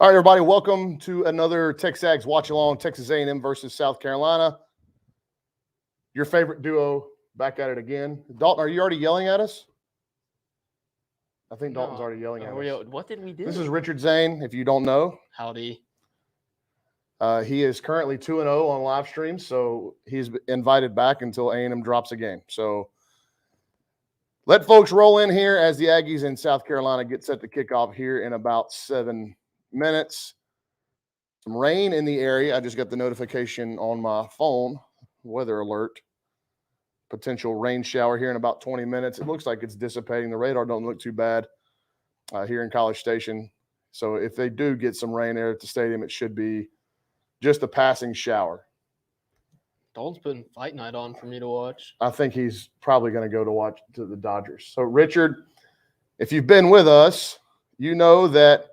All right, everybody, welcome to another TexAgs Watch Along, Texas A&M versus South Carolina. Your favorite duo back at it again. Dalton, are you already yelling at us? I think Dalton's already yelling at us. What did we do? This is Richard Zane, if you don't know. Howdy. He is currently 2-0 on live streams, so he's invited back until A&M drops a game. So let folks roll in here as the Aggies in South Carolina get set to kick off here in about 7 minutes. Some rain in the area. I just got the notification on my phone, weather alert. Potential rain shower here in about 20 minutes. It looks like it's dissipating. The radar don't look too bad here in College Station. So if they do get some rain there at the stadium, it should be just a passing shower. Dalton's putting fight night on for me to watch. I think he's probably going to go to watch to the Dodgers. So, Richard, if you've been with us, you know that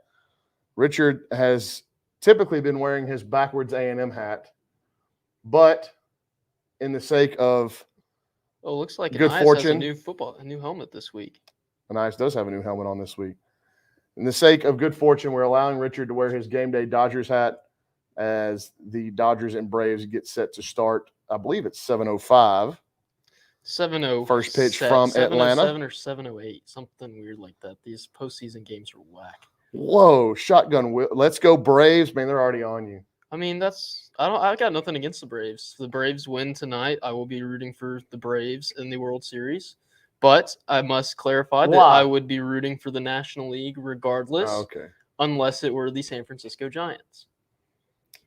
Richard has typically been wearing his backwards A&M hat, but in the sake of looks like good fortune, has a new helmet this week. Anias does have a new helmet on this week. In the sake of good fortune, we're allowing Richard to wear his game day Dodgers hat as the Dodgers and Braves get set to start. I believe it's 7:05. 7:07. First pitch from Atlanta. 7:07 or 7:08, something weird like that. These postseason games are whack. Whoa, shotgun! Let's go Braves, man! They're already on you. I mean, I got nothing against the Braves. If the Braves win tonight, I will be rooting for the Braves in the World Series. But I must clarify that I would be rooting for the National League regardless, unless it were the San Francisco Giants.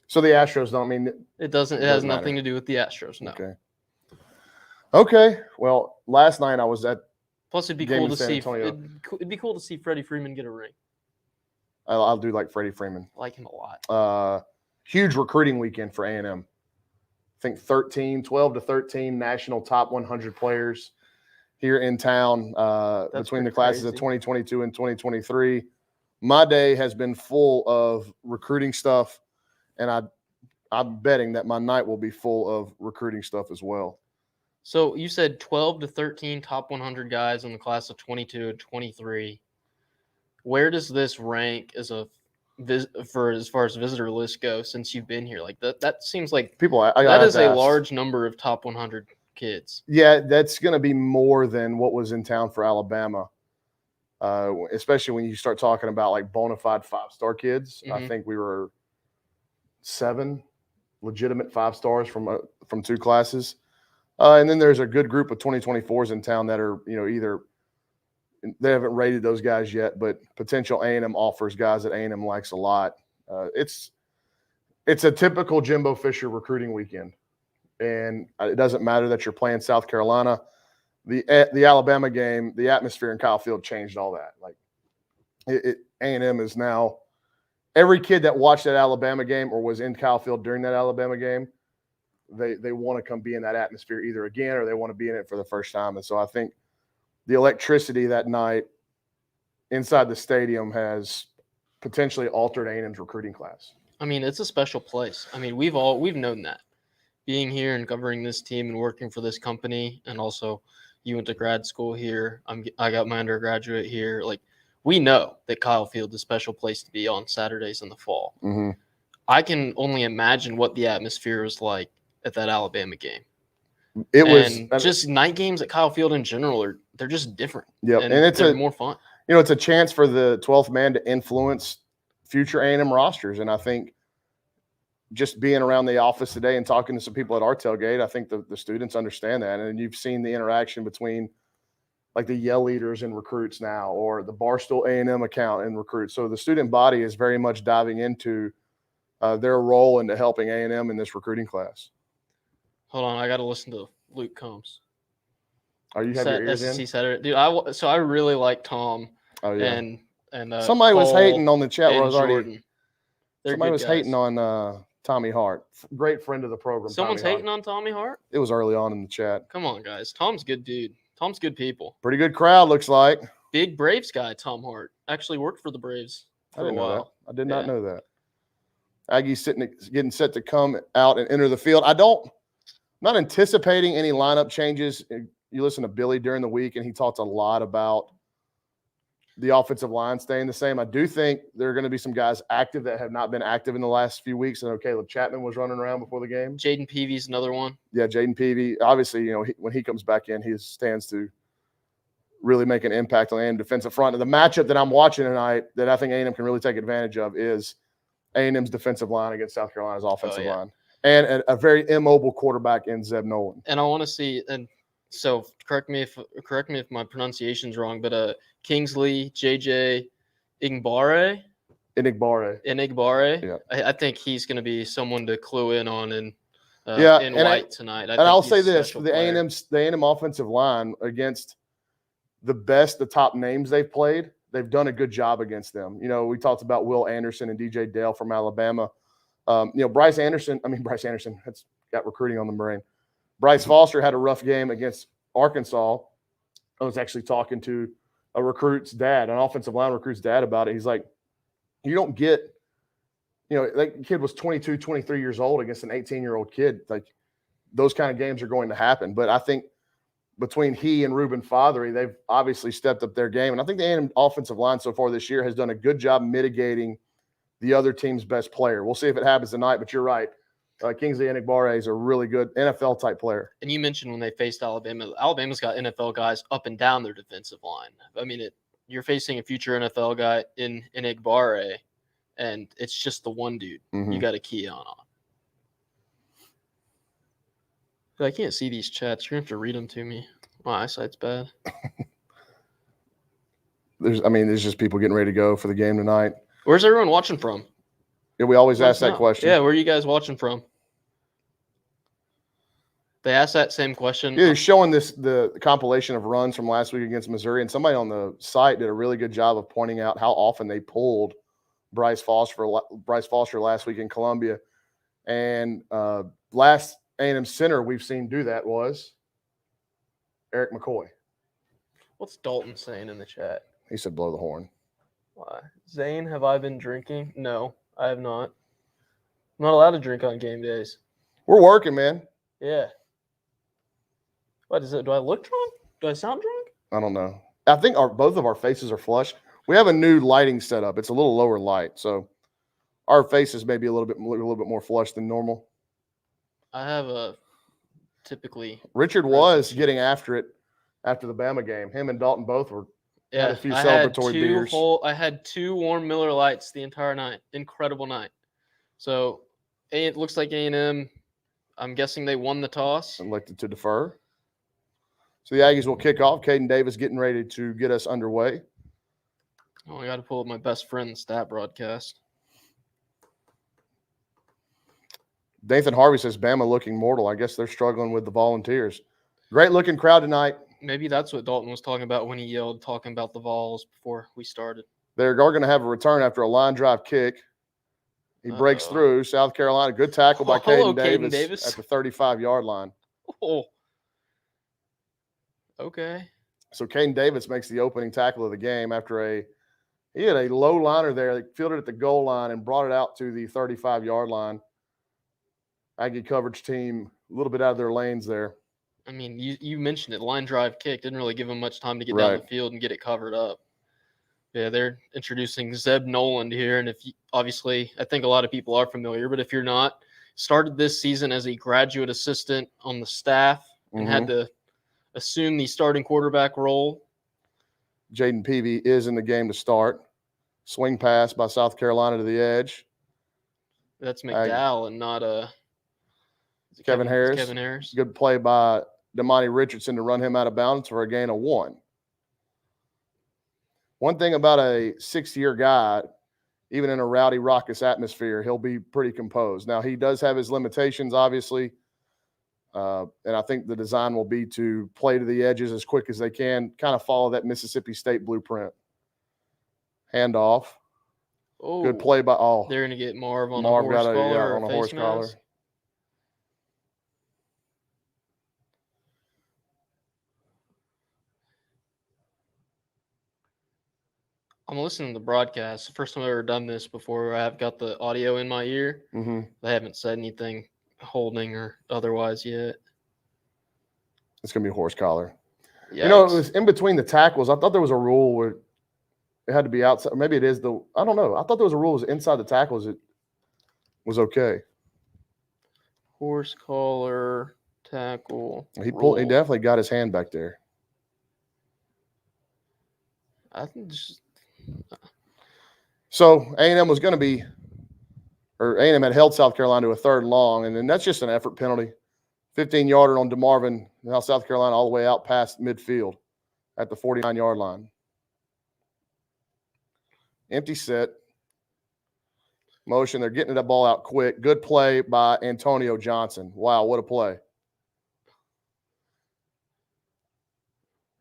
So the Astros don't mean it doesn't. It has nothing to do with the Astros. No. Okay. Well, last night I was at. Plus, it'd be cool to see. It'd be cool to see Freddie Freeman get a ring. I'll do like Freddie Freeman. I like him a lot. Huge recruiting weekend for A&M. I think 12 to 13 national top 100 players here in town between the classes of 2022 and 2023. My day has been full of recruiting stuff, and I'm betting that my night will be full of recruiting stuff as well. So you said 12 to 13 top 100 guys in the class of 22 and 23. Where does this rank as far as visitor list go since you've been here? Like that seems like that is a large number of top 100 kids. Yeah, that's going to be more than what was in town for Alabama, especially when you start talking about like bona fide 5-star kids. Mm-hmm. I think we were 7 legitimate 5-stars from 2 classes, and then there's a good group of 2024s in town that are either. They haven't rated those guys yet, but potential A&M offers guys that A&M likes a lot. It's a typical Jimbo Fisher recruiting weekend, and it doesn't matter that you're playing South Carolina. The Alabama game, the atmosphere in Kyle Field changed all that. Like A&M is now every kid that watched that Alabama game or was in Kyle Field during that Alabama game, they want to come be in that atmosphere either again or they want to be in it for the first time. And so I think the electricity that night inside the stadium has potentially altered A&M's recruiting class. I mean, it's a special place. I mean, we've known that. Being here and covering this team and working for this company, and also you went to grad school here. I got my undergraduate here. Like, we know that Kyle Field is a special place to be on Saturdays in the fall. Mm-hmm. I can only imagine what the atmosphere was like at that Alabama game. Just night games at Kyle Field in general they're just different. Yeah, and it's more fun. It's a chance for the 12th man to influence future A&M rosters, and I think just being around the office today and talking to some people at our tailgate, I think the students understand that, and you've seen the interaction between like the Yell leaders and recruits now, or the Barstool A&M account and recruits. So the student body is very much diving into their role into helping A&M in this recruiting class. Hold on, I got to listen to Luke Combs. Are you have your ears in? Saturday, dude. I really like Tom. Oh yeah. And somebody Paul was hating on the chat. Where I was already. Jordan. Somebody was hating on Tommy Hart, great friend of the program. Someone's hating on Tommy Hart. It was early on in the chat. Come on, guys. Tom's good dude. Tom's good people. Pretty good crowd, looks like. Big Braves guy, Tom Hart. Actually worked for the Braves for a while. I did not know that. Aggie's getting set to come out and enter the field. I'm not anticipating any lineup changes. You listen to Billy during the week, and he talked a lot about the offensive line staying the same. I do think there are going to be some guys active that have not been active in the last few weeks. I know Caleb Chapman was running around before the game. Jayden Peavy's another one. Yeah, Jayden Peavy. Obviously, when he comes back in, he stands to really make an impact on the A&M defensive front. And the matchup that I'm watching tonight that I think A&M can really take advantage of is A&M's defensive line against South Carolina's offensive line. And a very immobile quarterback in Zeb Nolan. And I want to see, and so correct me if my pronunciation's wrong, but Kingsley JJ Igbare. Yeah. I think he's going to be someone to clue in on in and White tonight. And I'll say this: the A&M offensive line against the top names they've played, they've done a good job against them. We talked about Will Anderson and DJ Dale from Alabama. Bryce Anderson has got recruiting on the brain. Bryce Foster had a rough game against Arkansas. I was actually talking to a recruit's dad, an offensive line recruit's dad, about it. He's like, you don't get, that kid was 22, 23 years old against an 18-year-old kid. Like, those kind of games are going to happen. But I think between he and Reuben Fothery, they've obviously stepped up their game. And I think the A&M offensive line so far this year has done a good job mitigating the other team's best player. We'll see if it happens tonight, but you're right. Kingsley Enagbare is a really good NFL-type player. And you mentioned when they faced Alabama, Alabama's got NFL guys up and down their defensive line. I mean, you're facing a future NFL guy in Enagbare, and it's just the one dude you got to key on. I can't see these chats. You're going to have to read them to me. My eyesight's bad. There's just people getting ready to go for the game tonight. Where's everyone watching from? Yeah, we always ask that question. Yeah, where are you guys watching from? They asked that same question. Yeah, they're showing the compilation of runs from last week against Missouri, and somebody on the site did a really good job of pointing out how often they pulled Bryce Foster last week in Columbia. And last A&M center we've seen do that was Eric McCoy. What's Dalton saying in the chat? He said blow the horn. Why? Zane, have I been drinking? No, I have not. I'm not allowed to drink on game days. We're working, man. Yeah. What is it? Do I look drunk? Do I sound drunk? I don't know. I think both of our faces are flushed. We have a new lighting setup. It's a little lower light, so our faces may be a little bit more flushed than normal. I have typically. Richard was getting after it after the Bama game. Him and Dalton both were. Yeah, had a few celebratory beers. I had 2 warm Miller Lights the entire night. Incredible night. So it looks like A&M. I'm guessing they won the toss. Elected to defer. So the Aggies will kick off. Caden Davis getting ready to get us underway. Oh, I got to pull up my best friend's stat broadcast. Nathan Harvey says Bama looking mortal. I guess they're struggling with the Volunteers. Great looking crowd tonight. Maybe that's what Dalton was talking about when he yelled, talking about the Vols before we started. They're going to have a return after a line drive kick. He breaks through. South Carolina, good tackle by Caden Davis at the 35-yard line. Oh. Okay. So Caden Davis makes the opening tackle of the game after he had a low liner there. They fielded at the goal line and brought it out to the 35-yard line. Aggie coverage team a little bit out of their lanes there. I mean, you mentioned it. Line drive kick didn't really give him much time to get down the field and get it covered up. Yeah, they're introducing Zeb Noland here, and obviously, I think a lot of people are familiar, but if you're not, started this season as a graduate assistant on the staff and had to assume the starting quarterback role. Jayden Peavy is in the game to start. Swing pass by South Carolina to the edge. That's McDowell and not Kevin Harris. Kevin Harris. Good play by Damani Richardson to run him out of bounds for a gain of 1. One thing about a 6-year guy, even in a rowdy, raucous atmosphere, he'll be pretty composed. Now, he does have his limitations, obviously, and I think the design will be to play to the edges as quick as they can, kind of follow that Mississippi State blueprint. Handoff. Oh, good play by they're going to get Marv on a horse collar. On a horse collar. I'm listening to the broadcast. The first time I've ever done this before. I've got the audio in my ear. They haven't said anything holding or otherwise yet. It's going to be a horse collar. Yikes. It was in between the tackles. I thought there was a rule where it had to be outside. Maybe it is I don't know. I thought there was a rule was inside the tackles. It was okay. Horse collar tackle. He definitely got his hand back there. I think so A&M was going to be, or A&M had held South Carolina to a 3rd and long, and then that's just an effort penalty. 15-yarder on DeMarvin. Now South Carolina all the way out past midfield at the 49-yard line. Empty set. Motion. They're getting that ball out quick. Good play by Antonio Johnson. Wow, what a play.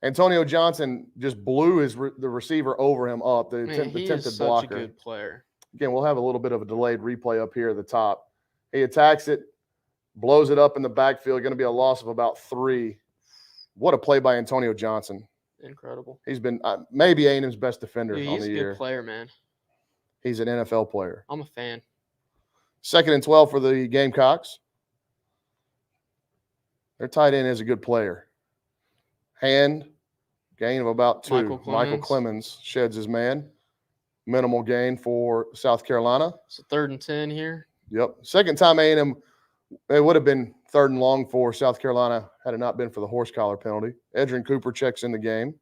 Antonio Johnson just blew the receiver over him up. The attempted blocker. Such a good player. Again, we'll have a little bit of a delayed replay up here at the top. He attacks it, blows it up in the backfield. Going to be a loss of about 3. What a play by Antonio Johnson. Incredible. He's been maybe A&M's best defender on the year. He's a good player, man. He's an NFL player. I'm a fan. 2nd and 12 for the Gamecocks. Their tight end is a good player. Hand, gain of about 2. Michael Clemens sheds his man. Minimal gain for South Carolina. It's 3rd and 10 here. Yep. Second time A&M, it would have been 3rd and long for South Carolina had it not been for the horse collar penalty. Edrin Cooper checks in the game.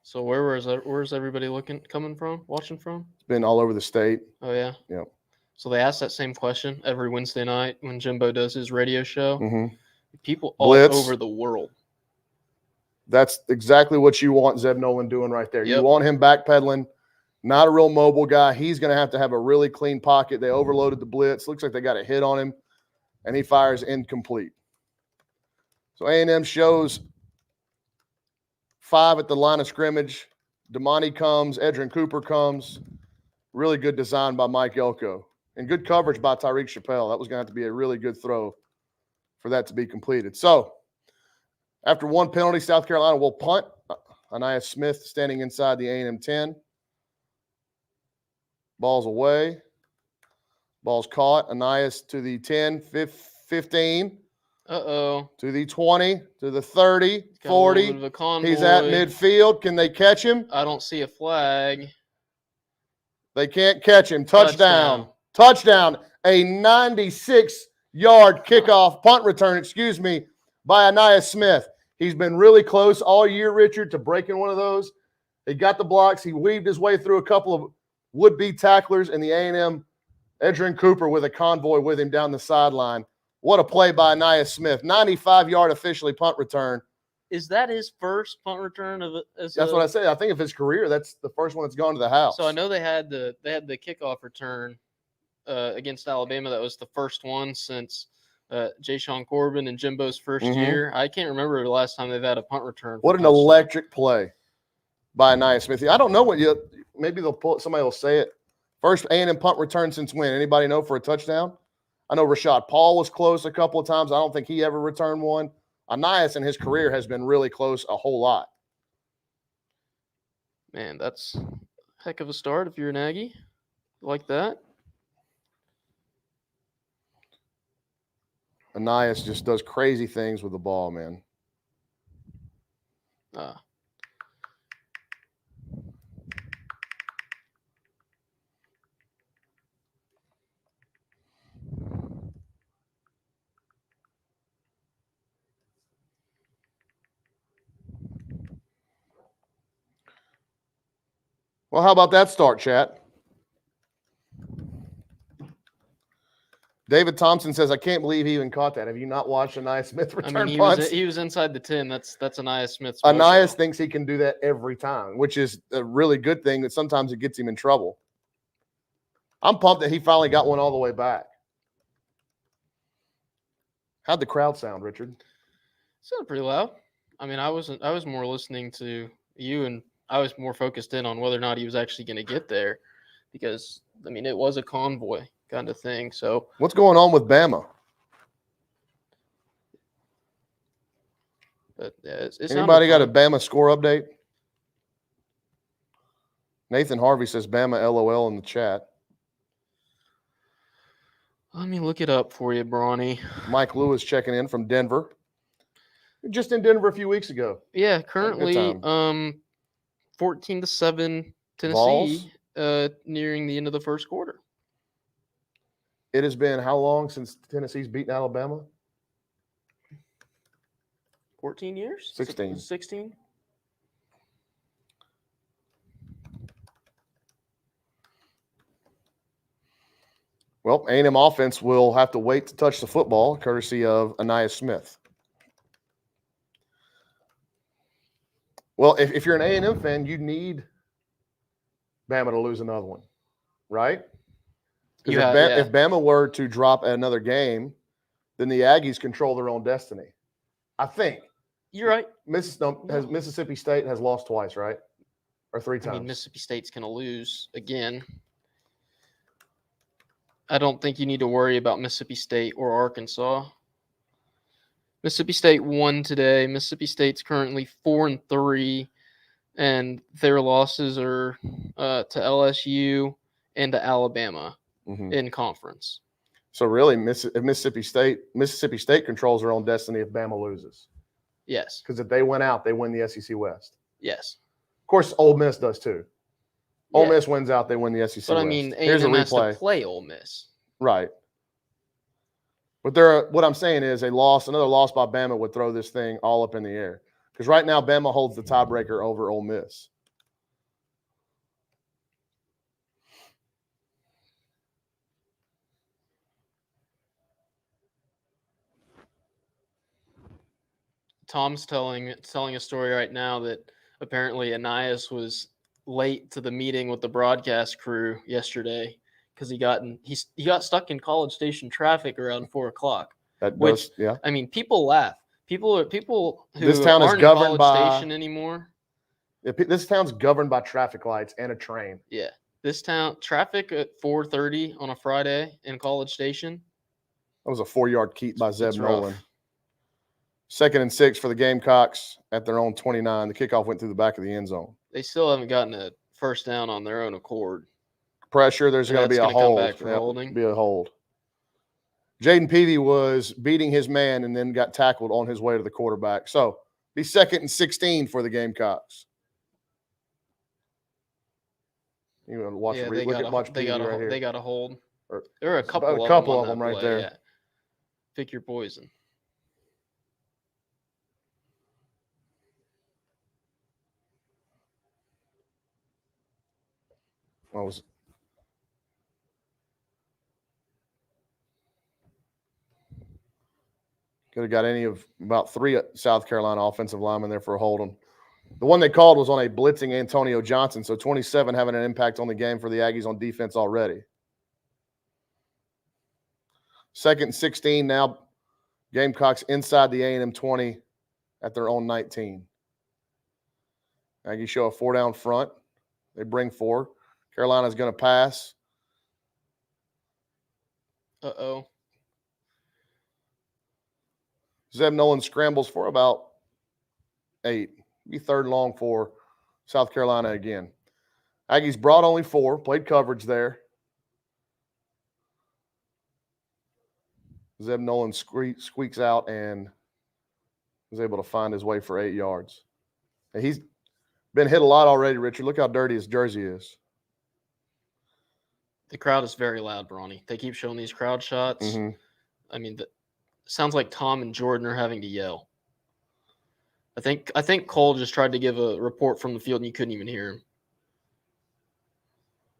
So where's everybody watching from? It's been all over the state. Oh, yeah? Yep. So they ask that same question every Wednesday night when Jimbo does his radio show. Mm-hmm. People all Blitz. Over the world. That's exactly what you want Zeb Nolan doing right there. Yep. You want him backpedaling. Not a real mobile guy. He's going to have a really clean pocket. They overloaded the blitz. Looks like they got a hit on him, and he fires incomplete. So A&M shows 5 at the line of scrimmage. Damani comes. Edrin Cooper comes. Really good design by Mike Elko. And good coverage by Tyreek Chappelle. That was going to have to be a really good throw for that to be completed. So, after 1 penalty, South Carolina will punt. Anaya Smith standing inside the A&M 10. Ball's away. Ball's caught. Anias to the 10, 15. Uh-oh. To the 20, to the 30, 40. He's at midfield. Can they catch him? I don't see a flag. They can't catch him. Touchdown. A 96-yard kickoff, punt return, by Anaya Smith. He's been really close all year, Richard, to breaking one of those. He got the blocks. He weaved his way through a couple of would-be tacklers, and the A&M Edrin Cooper with a convoy with him down the sideline. What a play by Anaya Smith. 95-yard officially punt return. Is that his first punt return That's what I say. I think of his career, that's the first one that's gone to the house. So I know they had the kickoff return against Alabama. That was the first one since Jayshon Corbin and Jimbo's first year. I can't remember the last time they've had a punt return. What an electric play by Anaya Smith. I don't know maybe somebody will say it. First A&M punt return since when? Anybody know for a touchdown? I know Rashad Paul was close a couple of times. I don't think he ever returned one. Anias in his career has been really close a whole lot. Man, that's a heck of a start if you're an Aggie like that. Anias just does crazy things with the ball, man. Well, how about that start, chat? David Thompson says, I can't believe he even caught that. Have you not watched Anaya Smith return punts? He was inside the 10. That's Anaya Smith's. Anaya thinks he can do that every time, which is a really good thing that sometimes it gets him in trouble. I'm pumped that he finally got one all the way back. How'd the crowd sound, Richard? It sounded pretty loud. I mean, I was more listening to you, and I was more focused in on whether or not he was actually going to get there, because I mean, it was a convoy kind of thing. So what's going on with Bama? But yeah, anybody got a Bama score update? Nathan Harvey says Bama LOL in the chat. Let me look it up for you, Brawny. Mike Lewis checking in from Denver. Just in Denver a few weeks ago. Yeah, Had a good currently time. 14-7 Vols. Tennessee nearing the end of the first quarter. It has been how long since Tennessee's beaten Alabama? 14 years? 16. 16? Well, A&M offense will have to wait to touch the football, courtesy of Anais Smith. Well, if you're an A&M fan, you need Bama to lose another one, right? Because if Bama were to drop another game, then the Aggies control their own destiny. I think. You're right. Mississippi State has lost twice, right? Or 3 times. I mean, Mississippi State's going to lose again. I don't think you need to worry about Mississippi State or Arkansas. Mississippi State won today. Mississippi State's currently 4-3, and their losses are to LSU and to Alabama in conference. So really, if Mississippi State controls their own destiny if Bama loses. Yes. Because if they win out, they win the SEC West. Yes. Of course, Ole Miss does too. Yeah. Ole Miss wins out, they win the SEC West. But I mean, A&M has to play Ole Miss. Right. But what I'm saying is another loss by Bama would throw this thing all up in the air. Because right now, Bama holds the tiebreaker over Ole Miss. Tom's telling a story right now that apparently Anais was late to the meeting with the broadcast crew yesterday because he got stuck in College Station traffic around 4:00. I mean, people laugh. People who this town aren't is governed in College by Station anymore. This town's governed by traffic lights and a train. Yeah, this town traffic at 4:30 on a Friday in College Station. That was a 4-yard keep by Zeb Nolan. 2nd and 6 for the Gamecocks at their own 29. The kickoff went through the back of the end zone. They still haven't gotten a first down on their own accord. Pressure. There's going to be a hold. Come back for holding. Be a hold. Jayden Peavy was beating his man and then got tackled on his way to the quarterback. So, be 2nd and 16 for the Gamecocks. You want to watch Peavy right here. They got a hold. There are a couple of them right there. Yeah. Pick your poison. Could have got about 3 South Carolina offensive linemen there for a hold'em. The one they called was on a blitzing Antonio Johnson, so 27 having an impact on the game for the Aggies on defense already. 2nd and 16 now. Gamecocks inside the A&M 20 at their own 19. Aggies show a 4-down front. They bring 4. Carolina's going to pass. Uh-oh. Zeb Nolan scrambles for about 8. Be 3rd and long for South Carolina again. Aggies brought only 4. Played coverage there. Zeb Nolan squeaks out and is able to find his way for 8 yards. And he's been hit a lot already, Richard. Look how dirty his jersey is. The crowd is very loud, Bronny. They keep showing these crowd shots. Mm-hmm. I mean, sounds like Tom and Jordan are having to yell. I think Cole just tried to give a report from the field and you couldn't even hear him.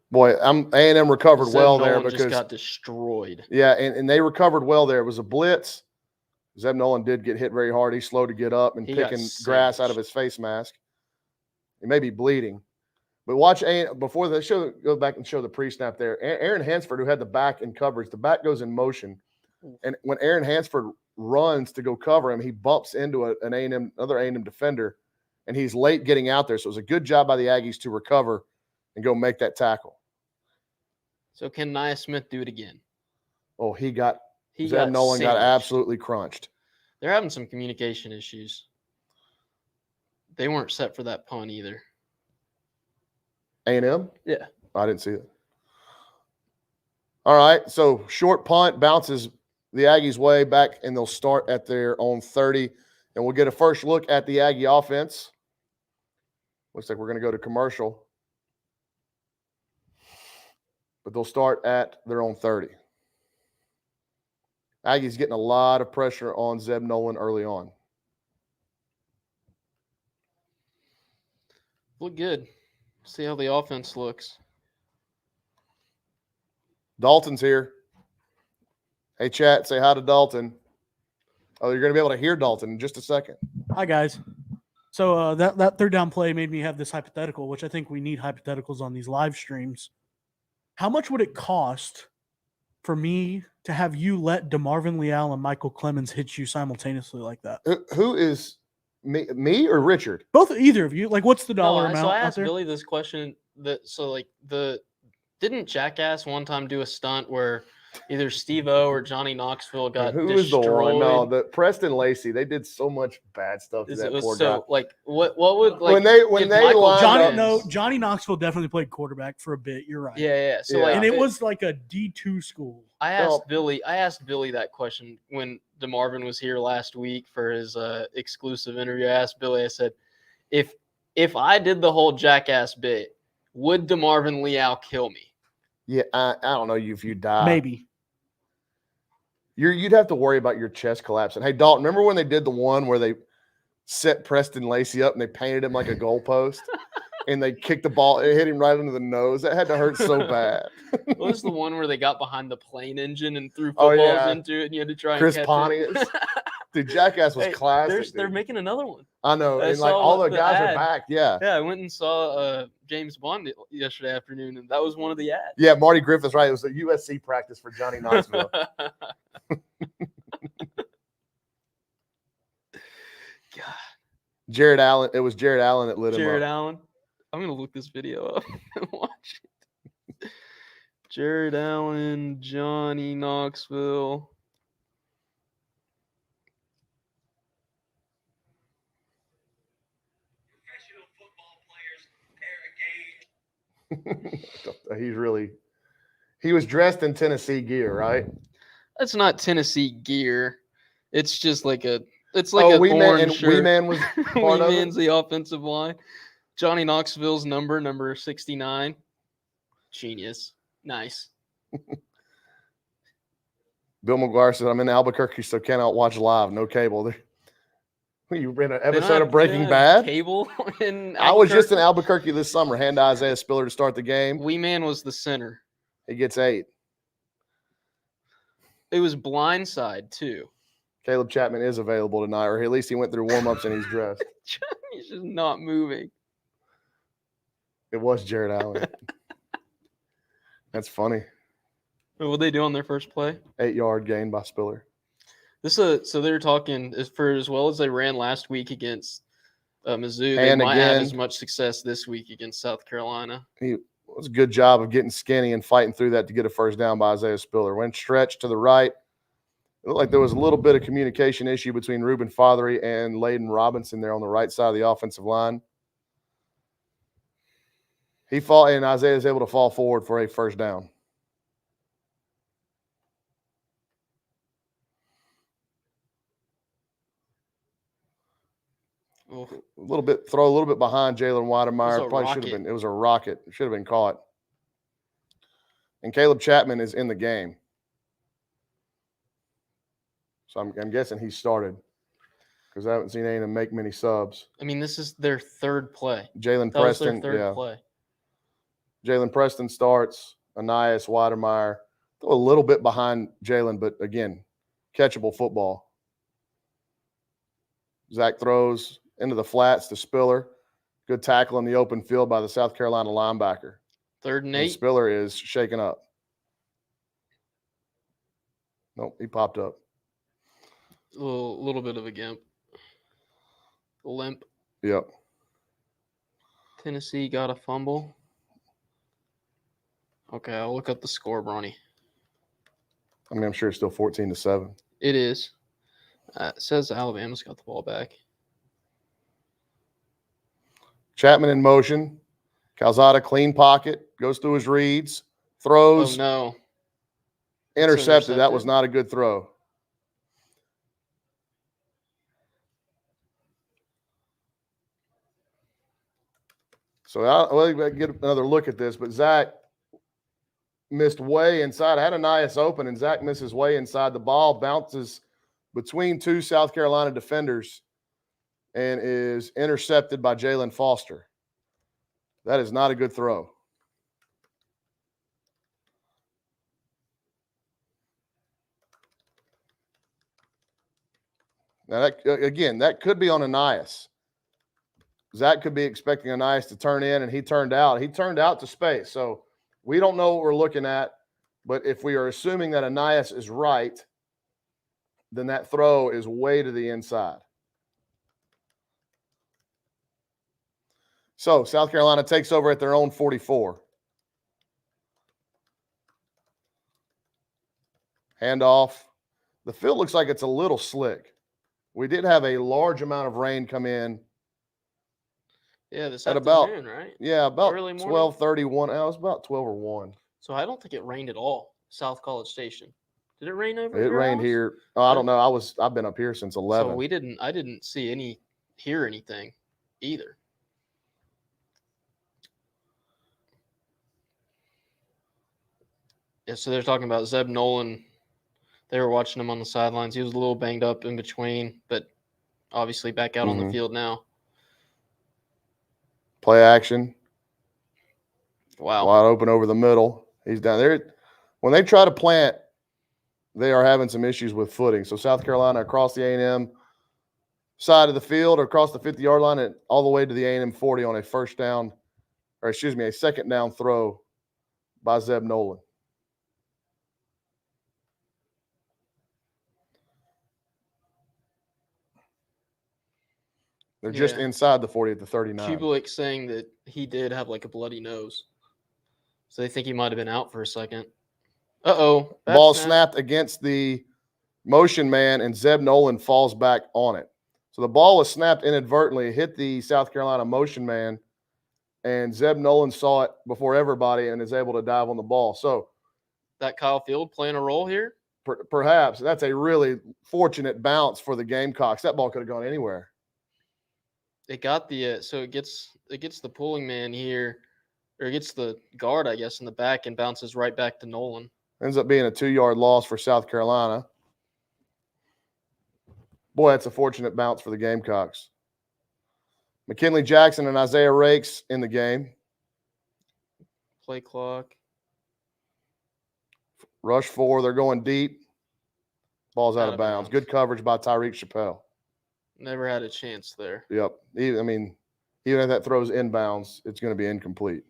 Boy, A&M recovered well there because just got destroyed. Yeah, and they recovered well there. It was a blitz. Zeb Nolan did get hit very hard. He's slow to get up and picking grass out of his face mask. He may be bleeding. But watch before they go back and show the pre-snap there. Aaron Hansford, who had the back in coverage, the back goes in motion. And when Aaron Hansford runs to go cover him, he bumps into another A&M defender, and he's late getting out there. So it was a good job by the Aggies to recover and go make that tackle. So can Nia Smith do it again? Oh, Zeb Nolan got absolutely crunched. They're having some communication issues. They weren't set for that punt either. A&M? Yeah. I didn't see it. All right, so short punt bounces the Aggies' way back, and they'll start at their own 30. And we'll get a first look at the Aggie offense. Looks like we're going to go to commercial. But they'll start at their own 30. Aggie's getting a lot of pressure on Zeb Nolan early on. Look good. See how the offense looks. Dalton's here. Hey, chat, say hi to Dalton. Oh, you're going to be able to hear Dalton in just a second. Hi, guys. So that third down play made me have this hypothetical, which I think we need hypotheticals on these live streams. How much would it cost for me to have you let DeMarvin Leal and Michael Clemens hit you simultaneously like that? Who is me or Richard? Both, either of you. Like, what's the dollar amount? So I out asked there? Billy this question. Didn't Jackass one time do a stunt where either Steve-O or Johnny Knoxville got Who destroyed? is the one? No, the Preston Lacey. They did so much bad stuff to that poor guy. Like what would like when they lined up, Johnny Knoxville definitely played quarterback for a bit. You're right. Yeah. So Yeah. like, And it was like a D2 school. I asked Billy that question when DeMarvin was here last week for his exclusive interview. I asked Billy, I said, if I did the whole Jackass bit, would DeMarvin Leal kill me? Yeah, I don't know if you die. Maybe. You'd have to worry about your chest collapsing. Hey, Dalton, remember when they did the one where they set Preston Lacey up and they painted him like a goalpost and they kicked the ball, it hit him right under the nose? That had to hurt so bad. What was the one where they got behind the plane engine and threw footballs into it and you had to try Chris and catch Pontius. it? Dude, Jackass was classic. They're making another one. I know. I And like saw all the the guys ad. are back. Yeah. Yeah, I went and saw James Bond yesterday afternoon, and that was one of the ads. Yeah, Marty Griffith's right. It was a USC practice for Johnny Knoxville. God. Jared Allen. It was Jared Allen that lit him Jared up. Allen. I'm going to look this video up and watch it. Jared Allen, Johnny Knoxville. He was dressed in Tennessee gear, right? That's not Tennessee gear. It's just like an Wee orange shirt. Wee Man was part of Wee it? Man's the offensive line. Johnny Knoxville's number 69. Genius. Nice. Bill McGuire said, I'm in Albuquerque, so cannot watch live. No cable. You read an episode of Breaking Bad? Cable in I was just in Albuquerque this summer. Hand to Isaiah Spiller to start the game. Wee Man was the center. He gets 8. It was blindside too. Caleb Chapman is available tonight, or at least he went through warm-ups and he's dressed. He's just not moving. It was Jared Allen. That's funny. What they do on their first play? 8-yard gain by Spiller. So they were talking for as well as they ran last week against Mizzou. They might have as much success this week against South Carolina. It was a good job of getting skinny and fighting through that to get a first down by Isaiah Spiller. Went stretched to the right. It looked like there was a little bit of communication issue between Reuben Fothery and Layden Robinson there on the right side of the offensive line. He fought, and Isaiah is able to fall forward for a first down. Oof. Throw a little bit behind Jalen Weidemeyer. Probably should have rocket. been. It was a rocket. It should have been caught. And Caleb Chapman is in the game. So I'm guessing he started because I haven't seen any of them make many subs. I mean, this is their third play. Jalen That was Preston, their third play. Jalen Preston starts. Anias Weidemeyer. Throw a little bit behind Jalen, but again, catchable football. Zach throws into the flats to Spiller. Good tackle in the open field by the South Carolina linebacker. 3rd and 8. And Spiller is shaken up. Nope, he popped up. A little bit of a limp. Yep. Tennessee got a fumble. Okay, I'll look up the score, Bronny. I mean, I'm sure it's still 14-7. It is. It says Alabama's got the ball back. Chapman in motion. Calzada, clean pocket. Goes through his reads. Throws. Oh, no. Intercepted. That was not a good throw. So I'll get another look at this, but Zach missed way inside. I had Anais open, and Zach misses way inside. The ball bounces between two South Carolina defenders and is intercepted by Jalen Foster. That is not a good throw. Now, that could be on Anais. Zach could be expecting Anais to turn in, and he turned out. He turned out to space. So we don't know what we're looking at, but if we are assuming that Anais is right, then that throw is way to the inside. So South Carolina takes over at their own 44. Handoff. The field looks like it's a little slick. We did have a large amount of rain come in. Yeah, this at afternoon, right? Yeah, about Early morning? 12:31. It was about 12 or 1. So I don't think it rained at all, South College Station. Did it rain over It your rained house? here. Oh, I don't know. I've been up here since 11. So I didn't hear anything either. Yeah, so they're talking about Zeb Nolan. They were watching him on the sidelines. He was a little banged up in between, but obviously back out on the field now. Play action. Wow. Wide open over the middle. He's down there. When they try to plant, they are having some issues with footing. So South Carolina across the A&M side of the field, or across the 50-yard line, and all the way to the A&M 40 on a a second down throw by Zeb Nolan. They're just inside the 40 at the 39. Kubelik saying that he did have like a bloody nose. So they think he might have been out for a second. Uh-oh. Ball snapped against the motion man, and Zeb Nolan falls back on it. So the ball was snapped inadvertently, hit the South Carolina motion man, and Zeb Nolan saw it before everybody and is able to dive on the ball. So that Kyle Field playing a role here? Perhaps. That's a really fortunate bounce for the Gamecocks. That ball could have gone anywhere. It got the so it gets the pulling man here, or it gets the guard, I guess, in the back and bounces right back to Nolan. Ends up being a 2-yard loss for South Carolina. Boy, that's a fortunate bounce for the Gamecocks. McKinley Jackson and Isaiah Rakes in the game. Play clock. Rush 4. They're going deep. Ball's out of bounds. Good coverage by Tyreek Chappelle. Never had a chance there. Yep. Even if that throws inbounds, it's going to be incomplete.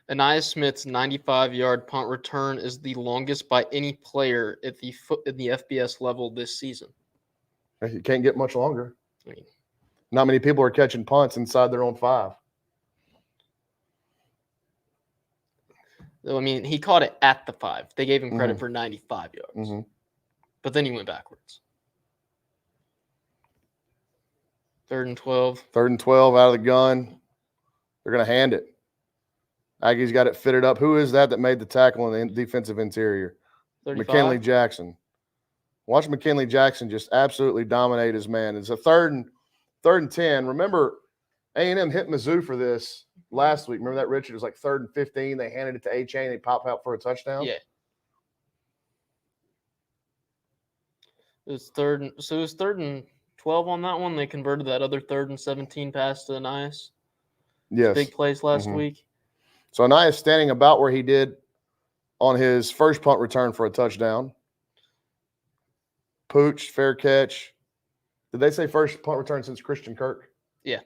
Anais Smith's 95-yard punt return is the longest by any player at the FBS level this season. You can't get much longer. Not many people are catching punts inside their own 5. He caught it at the 5. They gave him credit for 95 yards. But then he went backwards. 3rd and 12. 3rd and 12 out of the gun. They're going to hand it. Aggies got it fitted up. Who is that made the tackle in the defensive interior? 35? McKinley Jackson. Watch McKinley Jackson just absolutely dominate his man. It's a 3rd and 10. Remember, A&M hit Mizzou for this last week. Remember that, Richard? It was like 3rd and 15. They handed it to A-Chain. They popped out for a touchdown. Yeah. It was 3rd and 12 on that one. They converted that other 3rd and 17 pass to Anais. Yes. Big plays last week. So Anais standing about where he did on his first punt return for a touchdown. Pooch, fair catch. Did they say first punt return since Christian Kirk? Yeah.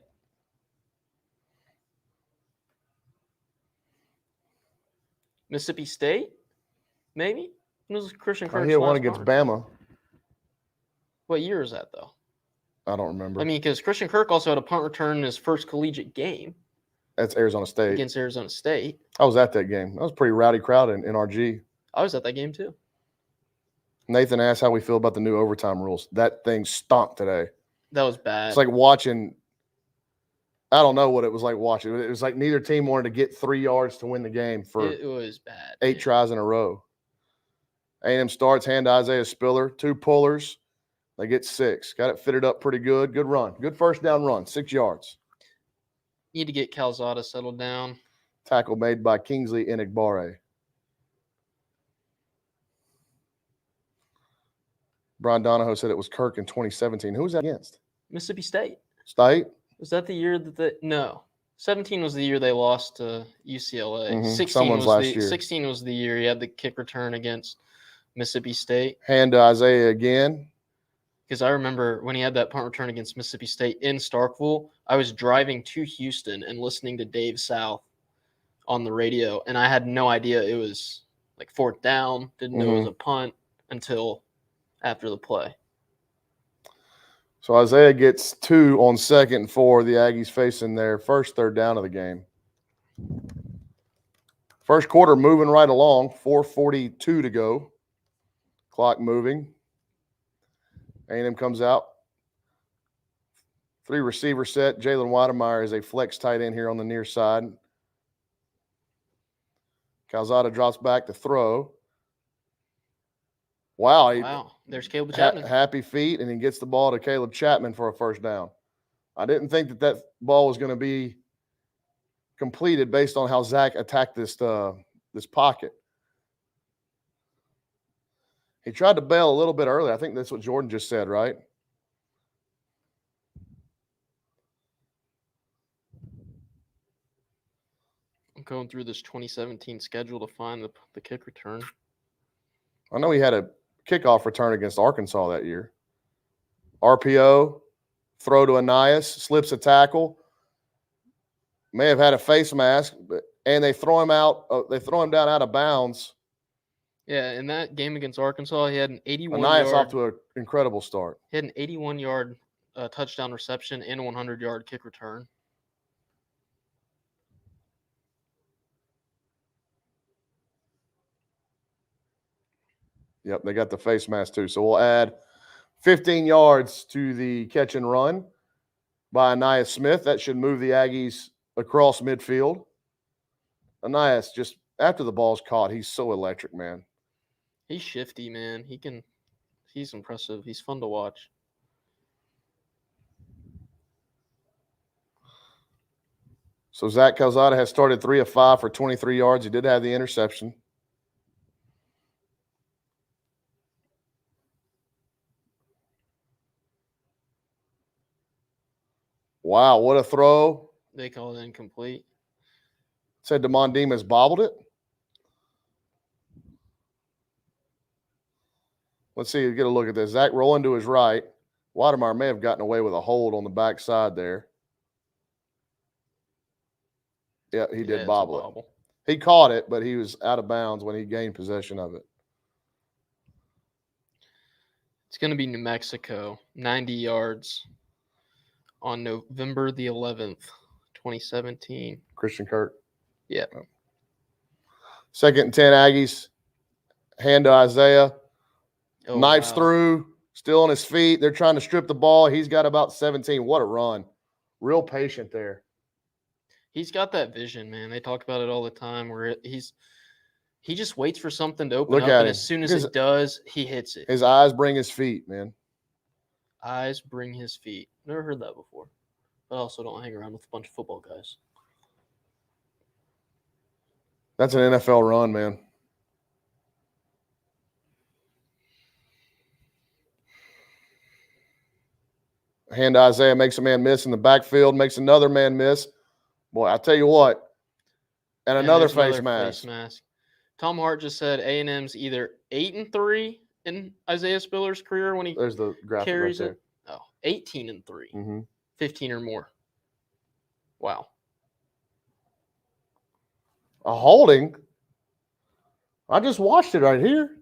Mississippi State? Maybe? It was Christian Kirk's He had one last against punt. Bama. What year is that, though? I don't remember. Because Christian Kirk also had a punt return in his first collegiate game. That's Arizona State. Against Arizona State. I was at that game. That was a pretty rowdy crowd in NRG. I was at that game, too. Nathan asked how we feel about the new overtime rules. That thing stunk today. That was bad. It's like watching – I don't know what it was like watching. It was like neither team wanted to get 3 yards to win the game for it was bad. 8 tries in a row. A&M starts, hand to Isaiah Spiller. 2 pullers. They get 6. Got it fitted up pretty good. Good run. Good first down run. 6 yards. Need to get Calzada settled down. Tackle made by Kingsley Enigbare. Brian Donahoe said it was Kirk in 2017. Who was that against? Mississippi State. State? Was that the year that no. 17 was the year they lost to UCLA. Mhm. 16 Someone's was last the year. 16 was the year he had the kick return against Mississippi State. Hand to Isaiah again. Because I remember when he had that punt return against Mississippi State in Starkville, I was driving to Houston and listening to Dave South on the radio, and I had no idea it was like fourth down. Didn't know it was a punt until after the play. So Isaiah gets 2 on 2nd and 4. The Aggies facing their first third down of the game. First quarter moving right along. 4:42 to go. Clock moving. A&M comes out. 3 receiver set. Jalen Weidemeyer is a flex tight end here on the near side. Calzada drops back to throw. Wow. There's Caleb Chapman. Happy feet, and he gets the ball to Caleb Chapman for a first down. I didn't think that ball was going to be completed based on how Zach attacked this pocket. He tried to bail a little bit early. I think that's what Jordan just said, right? I'm going through this 2017 schedule to find the kick return. I know he had a kickoff return against Arkansas that year. RPO, throw to Anias, slips a tackle. May have had a face mask, and they throw him out. They throw him down out of bounds. Yeah, in that game against Arkansas, he had an 81 Anias yard. off to an incredible start. He had an 81-yard touchdown reception and a 100-yard kick return. Yep, they got the face mask too. So we'll add 15 yards to the catch and run by Anias Smith. That should move the Aggies across midfield. Anias, just after the ball's caught, he's so electric, man. He's shifty, man. He's impressive. He's fun to watch. So Zach Calzada has started 3 of 5 for 23 yards. He did have the interception. Wow, what a throw. They call it incomplete. Said Damon Demas bobbled it. Let's see, get a look at this. Zach rolling to his right. Weidemeyer may have gotten away with a hold on the backside there. Yeah, he did bobble it. He caught it, but he was out of bounds when he gained possession of it. It's going to be New Mexico, 90 yards on November the 11th, 2017. Christian Kirk. Yeah. 2nd and 10 Aggies. Hand to Isaiah. Oh, Knifes through, still on his feet. They're trying to strip the ball. He's got about 17. What a run. Real patient there. He's got that vision, man. They talk about it all the time where he just waits for something to open up, and as soon as it does, he hits it. His eyes bring his feet, man. Eyes bring his feet. Never heard that before. But I also don't hang around with a bunch of football guys. That's an NFL run, man. Hand to Isaiah, makes a man miss in the backfield, makes another man miss. Boy, I tell you what. And another face mask. Tom Hart just said A&M's either 8-3 in Isaiah Spiller's career when he There's the graphic carries right it. 18-3. Mm-hmm. 15 or more. Wow. A holding? I just watched it right here.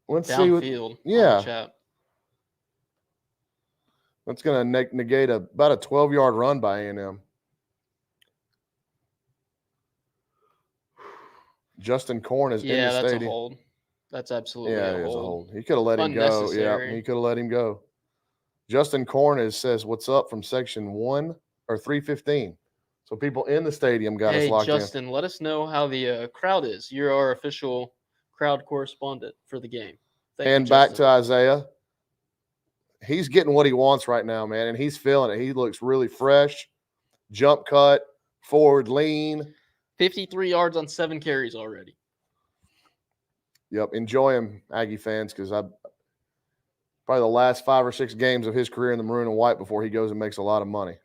Let's Downfield. See. Yeah. That's going to negate about a 12-yard run by A&M. Justin Korn is in the stadium. Yeah, that's a hold. That's absolutely a hold. He could have let him go. Yeah, he could have let him go. Justin Korn says, "What's up?" from section 1 or 315. So people in the stadium got us locked in. Hey, Justin, let us know how the crowd is. You're our official crowd correspondent for the game. And back to Isaiah. he's getting what he wants right now, man, and he's feeling it. He looks really fresh, jump cut, forward lean. 53 yards on 7 carries already. Yep, enjoy him, Aggie fans, because probably the last 5 or 6 games of his career in the maroon and white before he goes and makes a lot of money.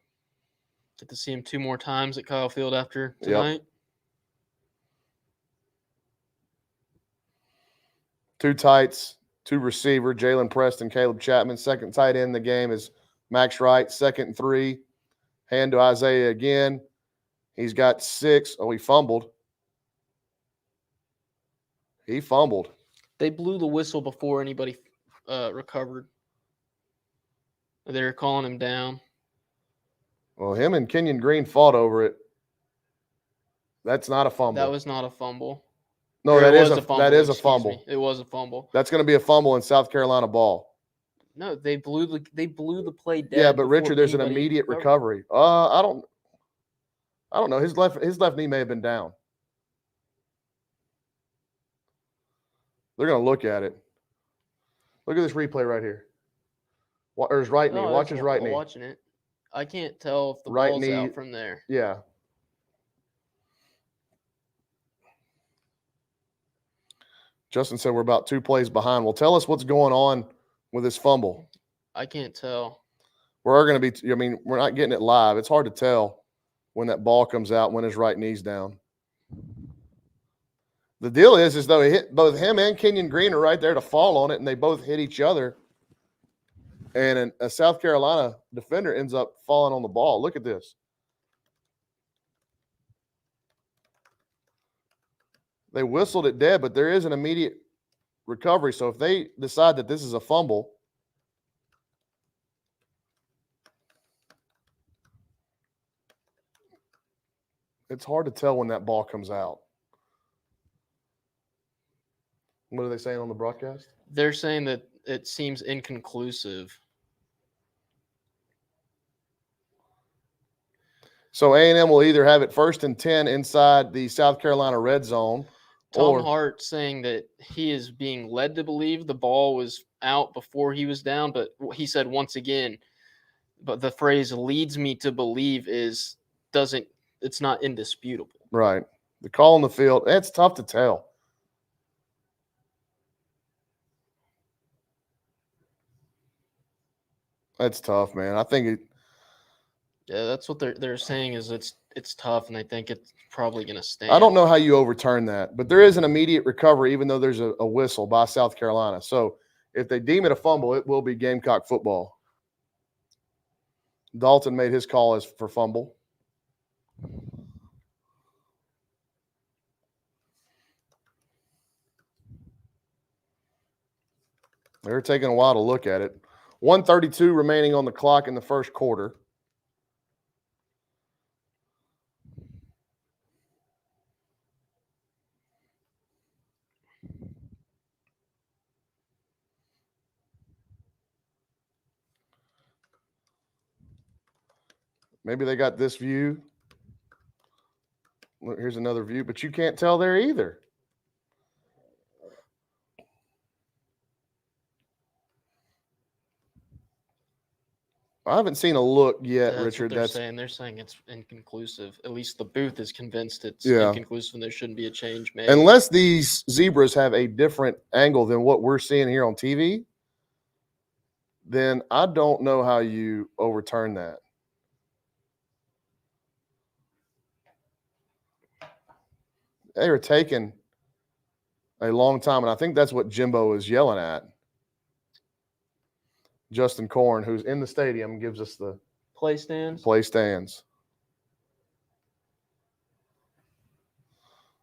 Get to see him 2 more times at Kyle Field after tonight. Yep. 2 tights, 2 receiver, Jalen Preston, Caleb Chapman. Second tight end in the game is Max Wright. 2nd and 3. Hand to Isaiah again. He's got 6. Oh, he fumbled. He fumbled. They blew the whistle before anybody recovered. They were calling him down. Well, him and Kenyon Green fought over it. That's not a fumble. That was not a fumble. No, Or that it is was a fumble. that is a Excuse fumble. me. It was a fumble. That's going to be a fumble in South Carolina ball. No, they blew the play dead. Yeah, but before Richard, there's an anybody immediate recovered. recovery. I don't know. His left knee may have been down. They're going to look at it. Look at this replay right here. Or his right knee. No, Watch that's his right knee. Watching it, I can't tell if the Right ball's knee. out from there. Yeah. Justin said we're about 2 plays behind. Well, tell us what's going on with this fumble. I can't tell. We're going to be, we're not getting it live. It's hard to tell when that ball comes out, when his right knee's down. The deal is though he hit both him and Kenyon Green are right there to fall on it, and they both hit each other. And a South Carolina defender ends up falling on the ball. Look at this. They whistled it dead, but there is an immediate recovery. So if they decide that this is a fumble, it's hard to tell when that ball comes out. What are they saying on the broadcast? They're saying that it seems inconclusive. So A&M will either have it 1st and 10 inside the South Carolina red zone. Tom Hart saying that he is being led to believe the ball was out before he was down, but he said once again, but the phrase leads me to believe it's not indisputable. Right. The call on the field, it's tough to tell. That's tough, man. I think Yeah, that's what they're saying is it's tough, and they think it's probably going to stand. I don't know how you overturn that, but there is an immediate recovery, even though there's a whistle by South Carolina. So if they deem it a fumble, it will be Gamecock football. Dalton made his call as for fumble. They're taking a while to look at it. 1:32 remaining on the clock in the first quarter. Maybe they got this view. Look, here's another view, but you can't tell there either. I haven't seen a look yet, That's Richard. what they're saying it's inconclusive. At least the booth is convinced it's inconclusive and there shouldn't be a change made. Unless these zebras have a different angle than what we're seeing here on TV, then I don't know how you overturn that. They were taking a long time, and I think that's what Jimbo is yelling at. Justin Korn, who's in the stadium, gives us the play stands. Play stands.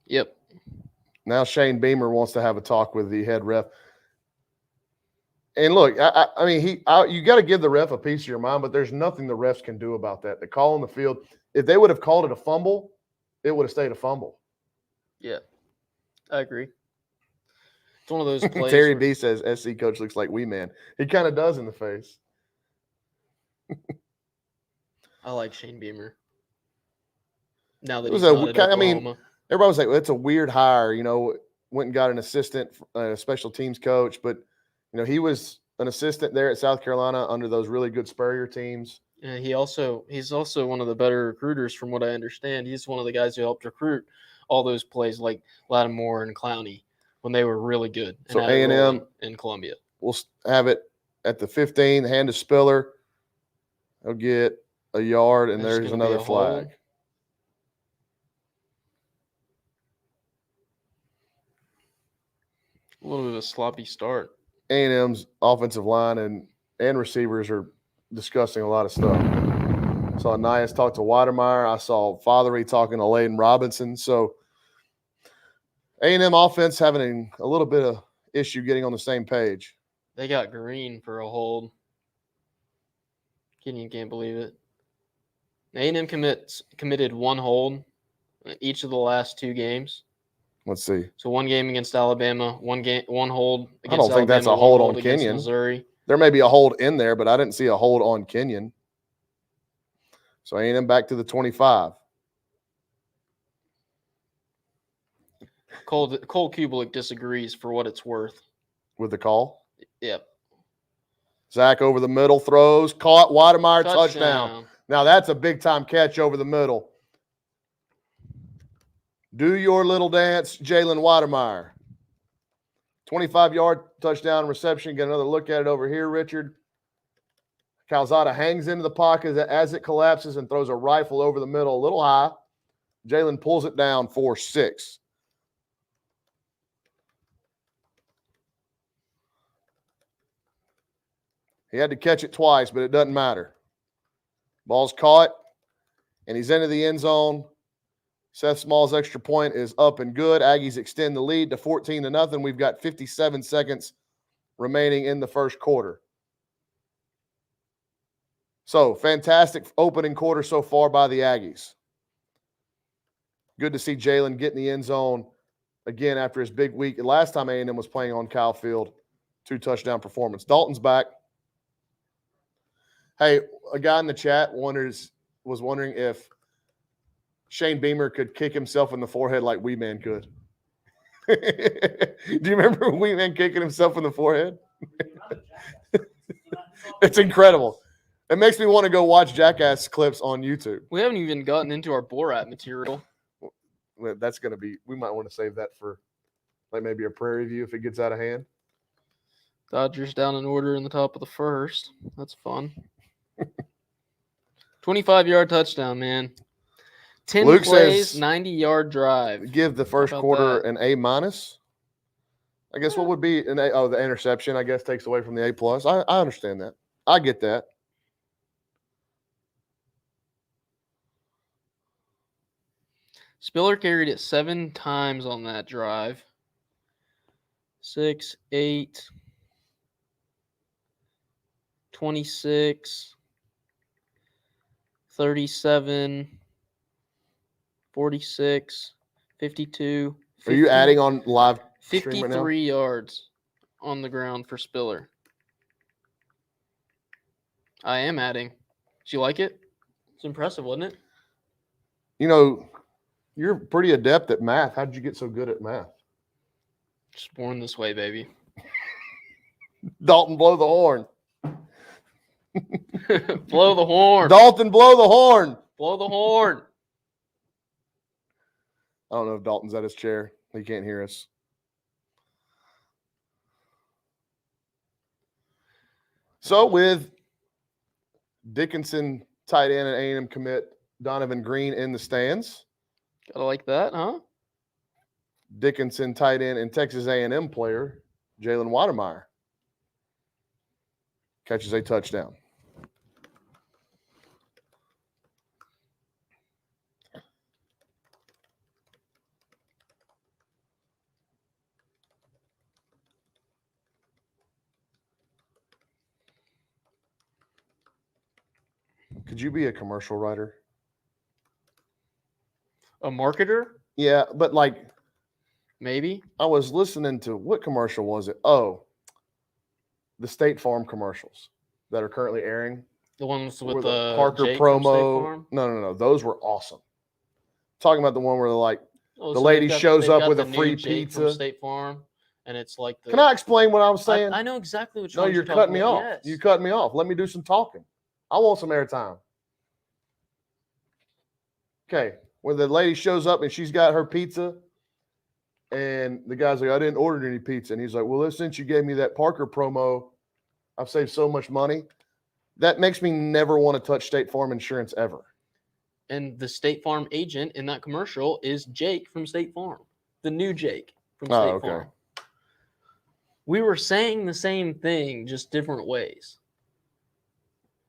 Yep. Now Shane Beamer wants to have a talk with the head ref. And look, I mean, you got to give the ref a piece of your mind, but there's nothing the refs can do about that. The call on the field, if they would have called it a fumble, it would have stayed a fumble. Yeah, I agree. It's one of those plays. Terry D says SC coach looks like Wee Man. He kind of does in the face. I like Shane Beamer. Now that It was he's not at everybody was like, well, it's a weird hire. Went and got an assistant, special teams coach, but he was an assistant there at South Carolina under those really good Spurrier teams. And he's also one of the better recruiters, from what I understand. He's one of the guys who helped recruit all those plays like Lattimore and Clowney when they were really good. So had it A&M rolling in Columbia. We'll have it at the 15, hand to Spiller. He'll get a yard, and there's another flag. A little bit of a sloppy start. A&M's offensive line and receivers are discussing a lot of stuff. I saw Nias talk to Weidemeyer. I saw Fothery talking to Layden Robinson. So A&M offense having a little bit of issue getting on the same page. They got green for a hold. Can't believe it. A&M committed one hold in each of the last 2 games. Let's see. So one game against Alabama, one hold against Alabama. I don't think that's a hold on Kenyon. Missouri. There may be a hold in there, but I didn't see a hold on Kenyon. So A&M back to the 25. Cole Kubelik disagrees for what it's worth. With the call? Yep. Zach over the middle, throws, caught, Weidemeyer, touchdown. Now that's a big-time catch over the middle. Do your little dance, Jalen Weidemeyer. 25-yard touchdown reception. Get another look at it over here, Richard. Calzada hangs into the pocket as it collapses and throws a rifle over the middle, a little high. Jalen pulls it down for 6. He had to catch it twice, but it doesn't matter. Ball's caught, and he's into the end zone. Seth Small's extra point is up and good. Aggies extend the lead to 14-0. We've got 57 seconds remaining in the first quarter. So, fantastic opening quarter so far by the Aggies. Good to see Jalen get in the end zone again after his big week. Last time A&M was playing on Kyle Field, 2-touchdown performance. Dalton's back. Hey, a guy in the chat was wondering if Shane Beamer could kick himself in the forehead like Wee Man could. Do you remember Wee Man kicking himself in the forehead? It's incredible. It makes me want to go watch Jackass clips on YouTube. We haven't even gotten into our Borat material. Well, that's going to be – we might want to save that for like maybe a Prairie View if it gets out of hand. Dodgers down in order in the top of the first. That's fun. 25-yard touchdown, man. 10 Luke plays, says 90-yard drive. Give the first quarter an A-. I guess what would be an A? Oh, the interception, I guess, takes away from the A+. I understand that. I get that. Spiller carried it 7 times on that drive. 6, 8, 26, 37, 46, 52. 50, Are you adding on live? 53 yards on the ground for Spiller. I am adding. Did you like it? It's impressive, wasn't it? You know, you're pretty adept at math. How did you get so good at math? Just born this way, baby. Dalton, blow the horn. Blow the horn. Dalton, blow the horn. Blow the horn. I don't know if Dalton's at his chair. He can't hear us. So with Dickinson tight end and A&M commit Donovan Green in the stands. Gotta like that, huh? Dickinson tight end and Texas A&M player Jalen Weidemeyer catches a touchdown. Could you be a commercial writer? A marketer? Yeah, but like maybe. I was listening to what commercial was it? Oh, the State Farm commercials that are currently airing. The ones with the Parker Jake from State promo. Farm? No. Those were awesome. Talking about the one where the Oh, the so lady shows they've up got with the a new free Jake from pizza. State Farm, and it's like the. Can I explain what I was saying? I know exactly what No, you're cutting me off. Yes. You cut me off. Let me do some talking. I want some airtime. Okay, when the lady shows up and she's got her pizza, and the guy's like, I didn't order any pizza. And he's like, well, since you gave me that Parker promo, I've saved so much money. That makes me never want to touch State Farm insurance ever. And the State Farm agent in that commercial is Jake from State Farm, the new Jake from State Farm. We were saying the same thing, just different ways.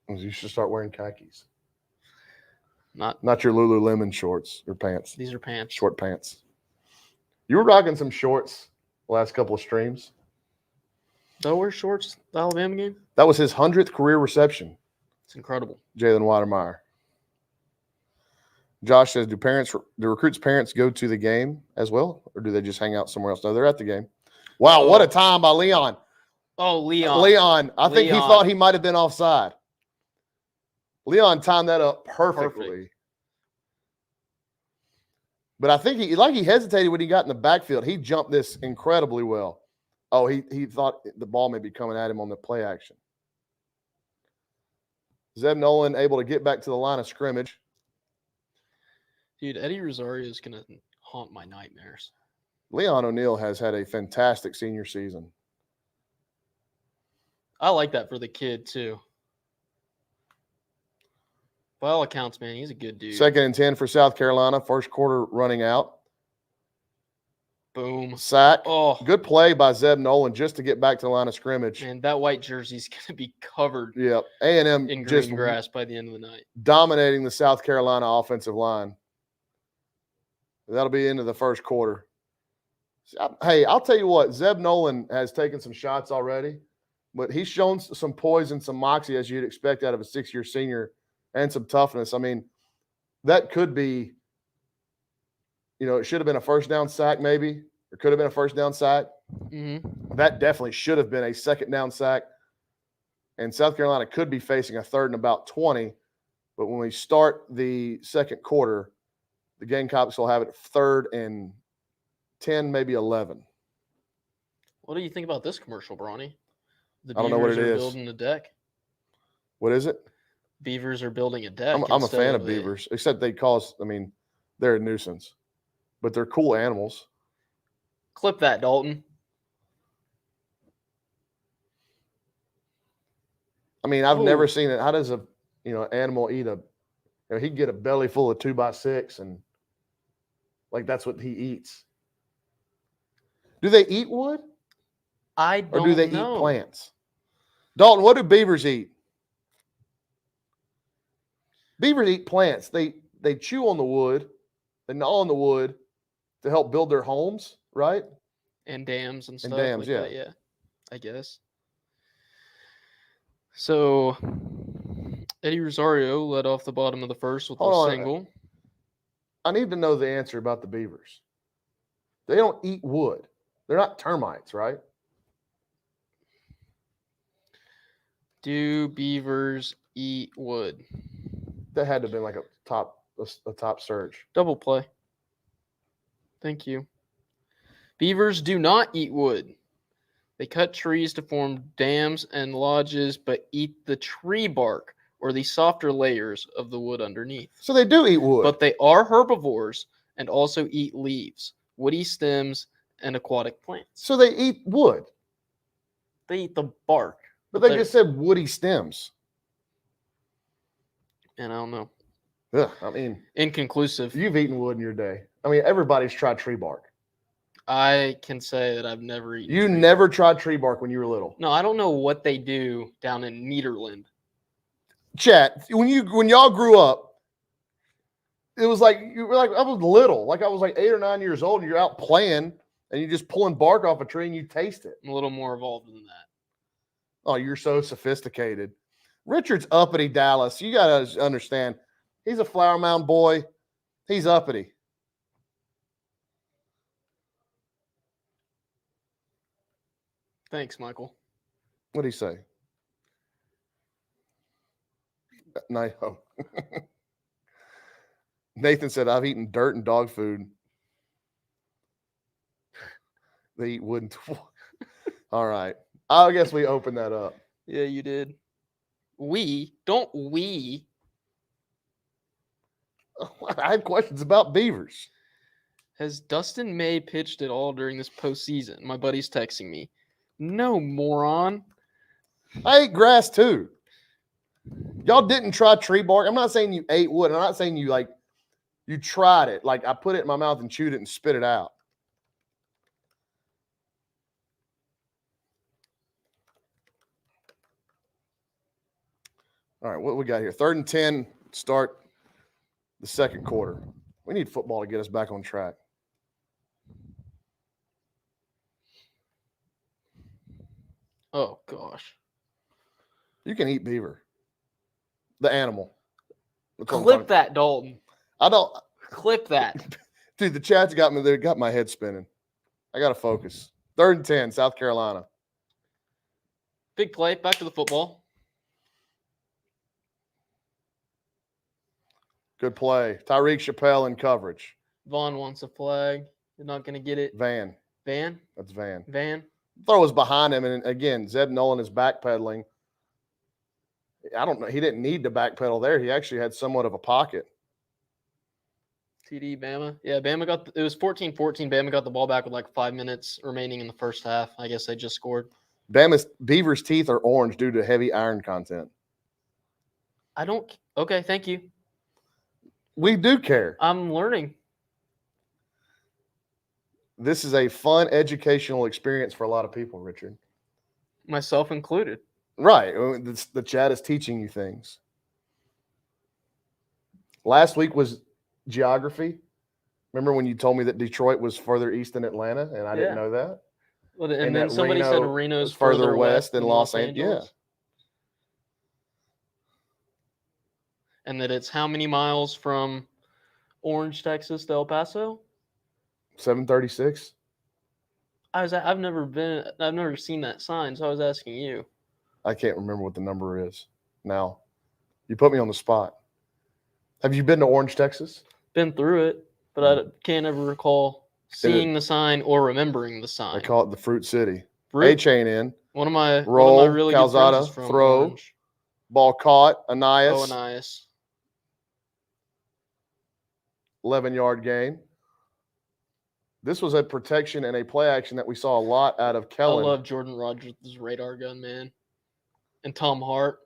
You should start wearing khakis. Not your Lululemon shorts or pants. These are pants. Short pants. You were rocking some shorts the last couple of streams. Did I wear shorts the Alabama game? That was his 100th career reception. It's incredible. Jalen Watermeyer. Josh says, do recruits' parents go to the game as well, or do they just hang out somewhere else? No, they're at the game. Wow, what a time by Leon. Oh, Leon. Leon. I think he thought he might have been offside. Leon timed that up perfectly. Perfect. But I think he hesitated when he got in the backfield. He jumped this incredibly well. Oh, he thought the ball may be coming at him on the play action. Zeb Nolan able to get back to the line of scrimmage. Dude, Eddie Rosario is going to haunt my nightmares. Leon O'Neal has had a fantastic senior season. I like that for the kid, too. By all accounts, man, he's a good dude. 2nd and 10 for South Carolina. First quarter running out. Boom. Sack. Oh. Good play by Zeb Nolan just to get back to the line of scrimmage. And that white jersey's going to be covered Yep. A&M in just green grass by the end of the night. Dominating the South Carolina offensive line. That'll be into the first quarter. Hey, I'll tell you what, Zeb Nolan has taken some shots already, but he's shown some poise and some moxie as you'd expect out of a 6-year senior, and some toughness. I mean, that could be, it should have been a first down sack maybe, or could have been a first down sack. Mm-hmm. That definitely should have been a second down sack. And South Carolina could be facing a 3rd and about 20. But when we start the second quarter, the Gamecocks will have it 3rd and 10, maybe 11. What do you think about this commercial, Brawny? I don't know what it is. Building a deck. What is it? Beavers are building a deck. I'm a fan of beavers, except they're a nuisance. But they're cool animals. Clip that, Dalton. I mean, I've never seen it. How does animal eat he'd get a belly full of 2x6 and that's what he eats. Do they eat wood? I don't know. Or do they eat plants? Dalton, what do beavers eat? Beavers eat plants. They chew on the wood. They gnaw on the wood to help build their homes, right? And dams and stuff. And dams, like that, yeah. I guess. So, Eddie Rosario led off the bottom of the first with a single. I need to know the answer about the beavers. They don't eat wood. They're not termites, right? Do beavers eat wood? That had to have been like a top search. Double play. Thank you. Beavers do not eat wood. They cut trees to form dams and lodges, but eat the tree bark or the softer layers of the wood underneath. So they do eat wood. But they are herbivores and also eat leaves, woody stems, and aquatic plants. So they eat wood. They eat the bark. But they just said woody stems. And I don't know. Ugh, I mean, inconclusive. You've eaten wood in your day. I mean, everybody's tried tree bark. I can say that I've never eaten. You never tried tree bark when you were little. No, I don't know what they do down in Nederland. Chat, when y'all grew up, it was like you were like I was little, like I was like 8 or 9 years old, and you're out playing and you're just pulling bark off a tree and you taste it. I'm a little more evolved than that. Oh, you're so sophisticated. Richard's uppity, Dallas. You gotta understand, he's a Flower Mound boy. He's uppity. Thanks, Michael. What'd he say? No. Nathan said, I've eaten dirt and dog food. They eat wood. All right. I guess we opened that up. Yeah, you did. Don't we? I had questions about Beavers. Has Dustin May pitched at all during this postseason? My buddy's texting me. No, moron. I ate grass too. Y'all didn't try tree bark. I'm not saying you ate wood. I'm not saying you tried it. Like I put it in my mouth and chewed it and spit it out. All right, what we got here? 3rd and 10, start the second quarter. We need football to get us back on track. Oh, gosh. You can eat beaver. The animal. That's what I'm Clip talking- that, Dalton. I don't. Clip that. Dude, the chat's got me there. Got my head spinning. I got to focus. 3rd and 10, South Carolina. Big play. Back to the football. Good play. Tyreek Chappelle in coverage. Vaughn wants a flag. You're not going to get it. Van. Van? That's Van. Van? Throw was behind him. And again, Zeb Nolan is backpedaling. I don't know. He didn't need to backpedal there. He actually had somewhat of a pocket. TD, Bama. Yeah, Bama got it was 14-14. Bama got the ball back with like 5 minutes remaining in the first half. I guess they just scored. Beaver's teeth are orange due to heavy iron content. Okay, thank you. We do care. I'm learning. This is a fun educational experience for a lot of people, Richard. Myself included. Right. The chat is teaching you things. Last week was geography. Remember when you told me that Detroit was further east than Atlanta, and I didn't know that? Well, and And then that somebody Reno said Reno's was further west than than Los Angeles. And that it's how many miles from Orange, Texas to El Paso? 736. I've never seen that sign, so I was asking you. I can't remember what the number is now. You put me on the spot. Have you been to Orange, Texas? Been through it, but I can't ever recall seeing the sign or remembering the sign. They call it the Fruit City. Fruit? A-chain in. One of my Roll, really Calzada, good friends is from throw. Orange. Ball caught. Anias. Oh, Anias. 11-yard gain. This was a protection and a play action that we saw a lot out of Kellen. I love Jordan Rogers' radar gun, man. And Tom Hart.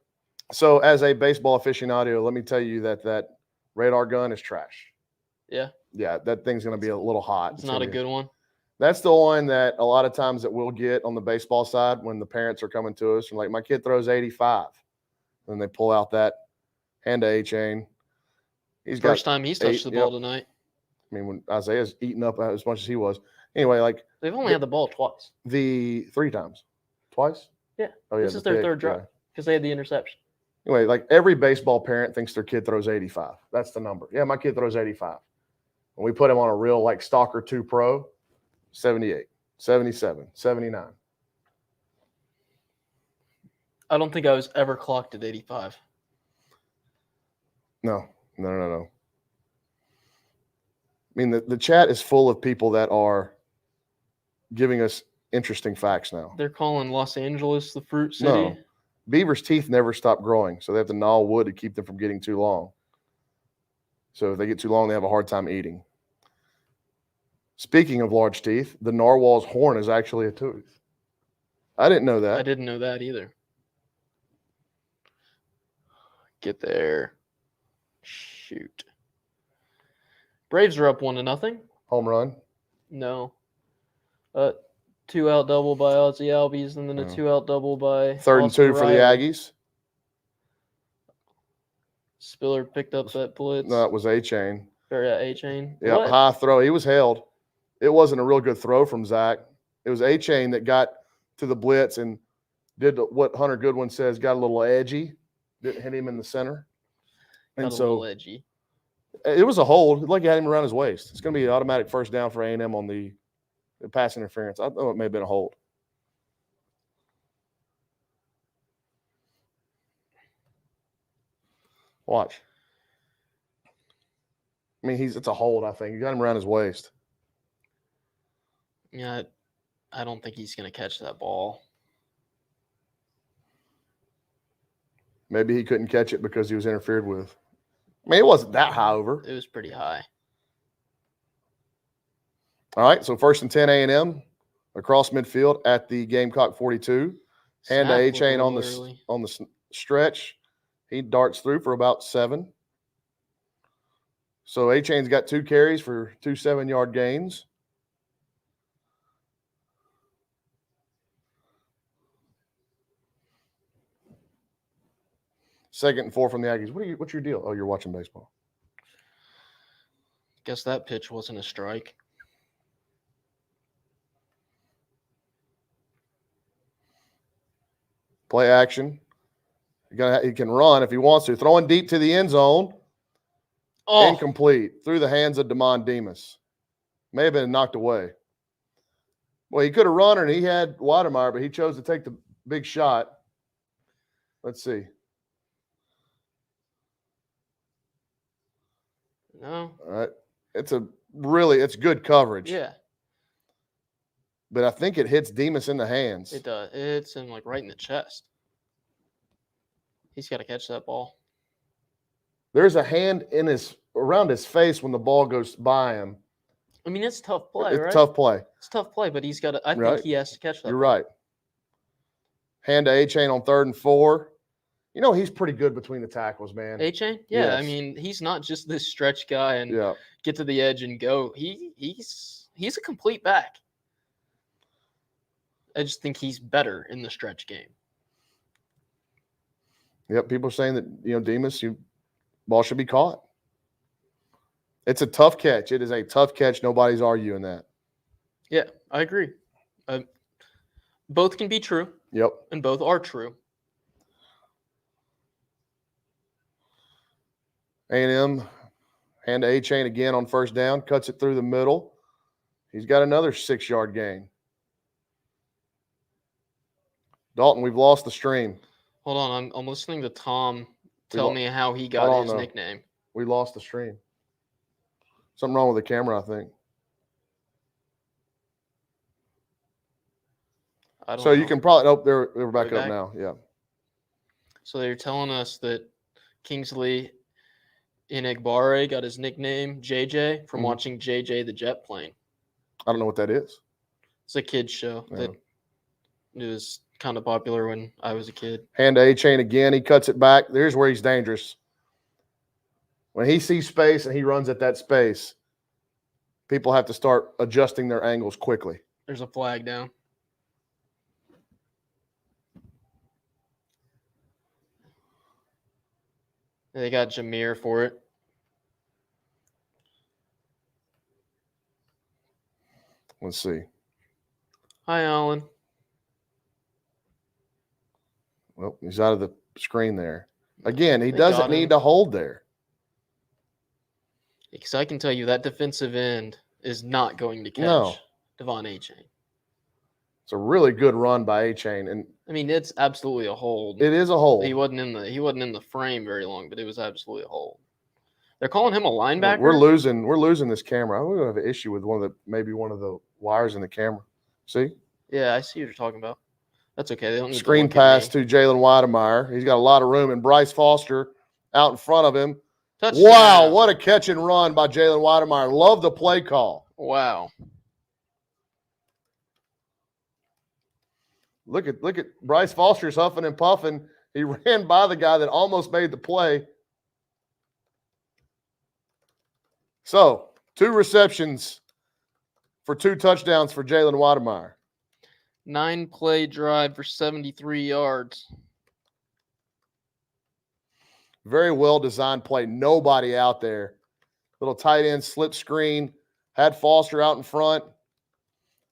So as a baseball aficionado, let me tell you that radar gun is trash. Yeah. Yeah, that thing's going to be a little hot. It's not a good one. That's the one that a lot of times that we'll get on the baseball side when the parents are coming to us and like, my kid throws 85. And they pull out that hand to A-chain. First time he's touched the ball tonight. I mean, when Isaiah's eating up as much as he was. Anyway, like they've only had the ball twice. 3 times. Twice? Yeah. Oh, yeah. This is their third drive because they had the interception. Anyway, like every baseball parent thinks their kid throws 85. That's the number. Yeah, my kid throws 85. When we put him on a real like Stalker 2 Pro, 78, 77, 79. I don't think I was ever clocked at 85. No. I mean, the chat is full of people that are giving us interesting facts now. They're calling Los Angeles the Fruit City. No. Beavers' teeth never stop growing, so they have to gnaw wood to keep them from getting too long. So if they get too long, they have a hard time eating. Speaking of large teeth, the narwhal's horn is actually a tooth. I didn't know that. I didn't know that either. Get there. Shoot. Braves are up 1-0. Home run. No. 2-out double by Aussie Albies, and then a 2-out double by 3rd and 2 for the Aggies. Spiller picked up that blitz. No, it was A-chain. Or A-chain. Yeah, high throw. He was held. It wasn't a real good throw from Zach. It was A-chain that got to the blitz and did what Hunter Goodwin says, got a little edgy. Didn't hit him in the center. And so little edgy. It was a hold. Like he had him around his waist. It's going to be an automatic first down for A&M on the pass interference. I thought it may have been a hold. Watch. I mean, it's a hold, I think. You got him around his waist. Yeah, I don't think he's going to catch that ball. Maybe he couldn't catch it because he was interfered with. I mean, it wasn't that high over. It was pretty high. All right, so 1st and 10 A&M across midfield at the Gamecock 42. Hand to Snap A-Chain was on a the little early. on the stretch. He darts through for about 7. So A-Chain's got 2 carries for 2 7-yard gains. Second and 4 from the Aggies. What's your deal? Oh, you're watching baseball. Guess that pitch wasn't a strike. Play action. He can run if he wants to. Throwing deep to the end zone. Oh, Incomplete. Through the hands of Damon Demas. May have been knocked away. Well, he could have run and he had Watermeyer, but he chose to take the big shot. Let's see. no. All right. It's good coverage. Yeah, But I think it hits Demas in the hands. it does. It's him like right in the chest. He's got to catch that ball. There's a hand around his face when the ball goes by him. I mean, it's tough play, It's right? a tough play. It's tough play, but he's got to. I Right. think he has to catch that. You're ball. right. Hand to A-Chain on 3rd and 4. You know, he's pretty good between the tackles, man. A-Chain? Yeah, I Yes. mean, he's not just this stretch guy and Yeah. get to the edge and go. He's a complete back. I just think he's better in the stretch game. Yep. People are saying that, Demas, ball should be caught. It's a tough catch. It is a tough catch. Nobody's arguing that. Yeah, I agree. Both can be true, Yep. and both are true. A&M, hand to A-Chain again on 1st down, cuts it through the middle. He's got another 6-yard gain. Dalton, we've lost the stream. Hold on, I'm listening to Tom We tell lo- me how he Hold got on, his though. nickname. We lost the stream. Something wrong with the camera, I think. I don't So know. you can probably they're back They're up back? now. Yeah. So they're telling us that Kingsley Enagbare got his nickname JJ from Mhm. watching JJ the Jet Plane. I don't know what that is. It's a kids show that it was kind of popular when I was a kid. Hand to A-Chain again. He cuts it back. There's where he's dangerous. When he sees space and he runs at that space, people have to start adjusting their angles quickly. There's a flag down. They got Jameer for it. Let's see. Hi, Alan. Well, he's out of the screen there. Again, he They doesn't got him. need to hold there. Because I can tell you that defensive end is not going to catch No. Devon A-Chain. It's a really good run by A-Chain, and I mean, it's absolutely a hold. it is a hold. He wasn't in the frame very long, but it was absolutely a hold. They're calling him a linebacker. We're losing this camera. We're gonna have an issue with one of the wires in the camera. See? Yeah, I see what you're talking about. That's okay. They don't need Screen to look at pass me. to Jalen Wademeyer. He's got a lot of room, and Bryce Foster out in front of him. Touchdown. Wow, what a catch and run by Jalen Wademeyer. Love the play call. Wow. Look at Bryce Foster's huffing and puffing. He ran by the guy that almost made the play. So, 2 receptions for 2 touchdowns for Jalen Wademeyer. 9-play drive for 73 yards. Very well designed play. Nobody out there. Little tight end slip screen. Had Foster out in front.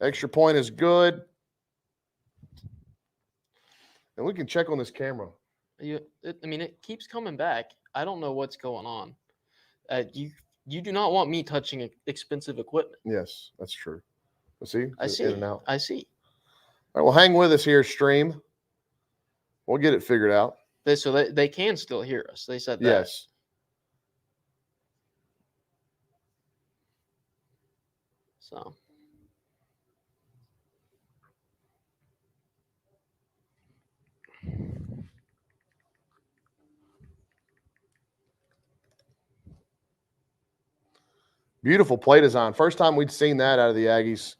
Extra point is good. And we can check on this camera. It keeps coming back. I don't know what's going on. You do not want me touching expensive equipment. Yes, that's true. Let's see. I see. In and out. I see. All right, well, hang with us here, stream. We'll get it figured out. So they can still hear us. They said that. Yes. So Beautiful play design. First time we'd seen that out of the Aggies.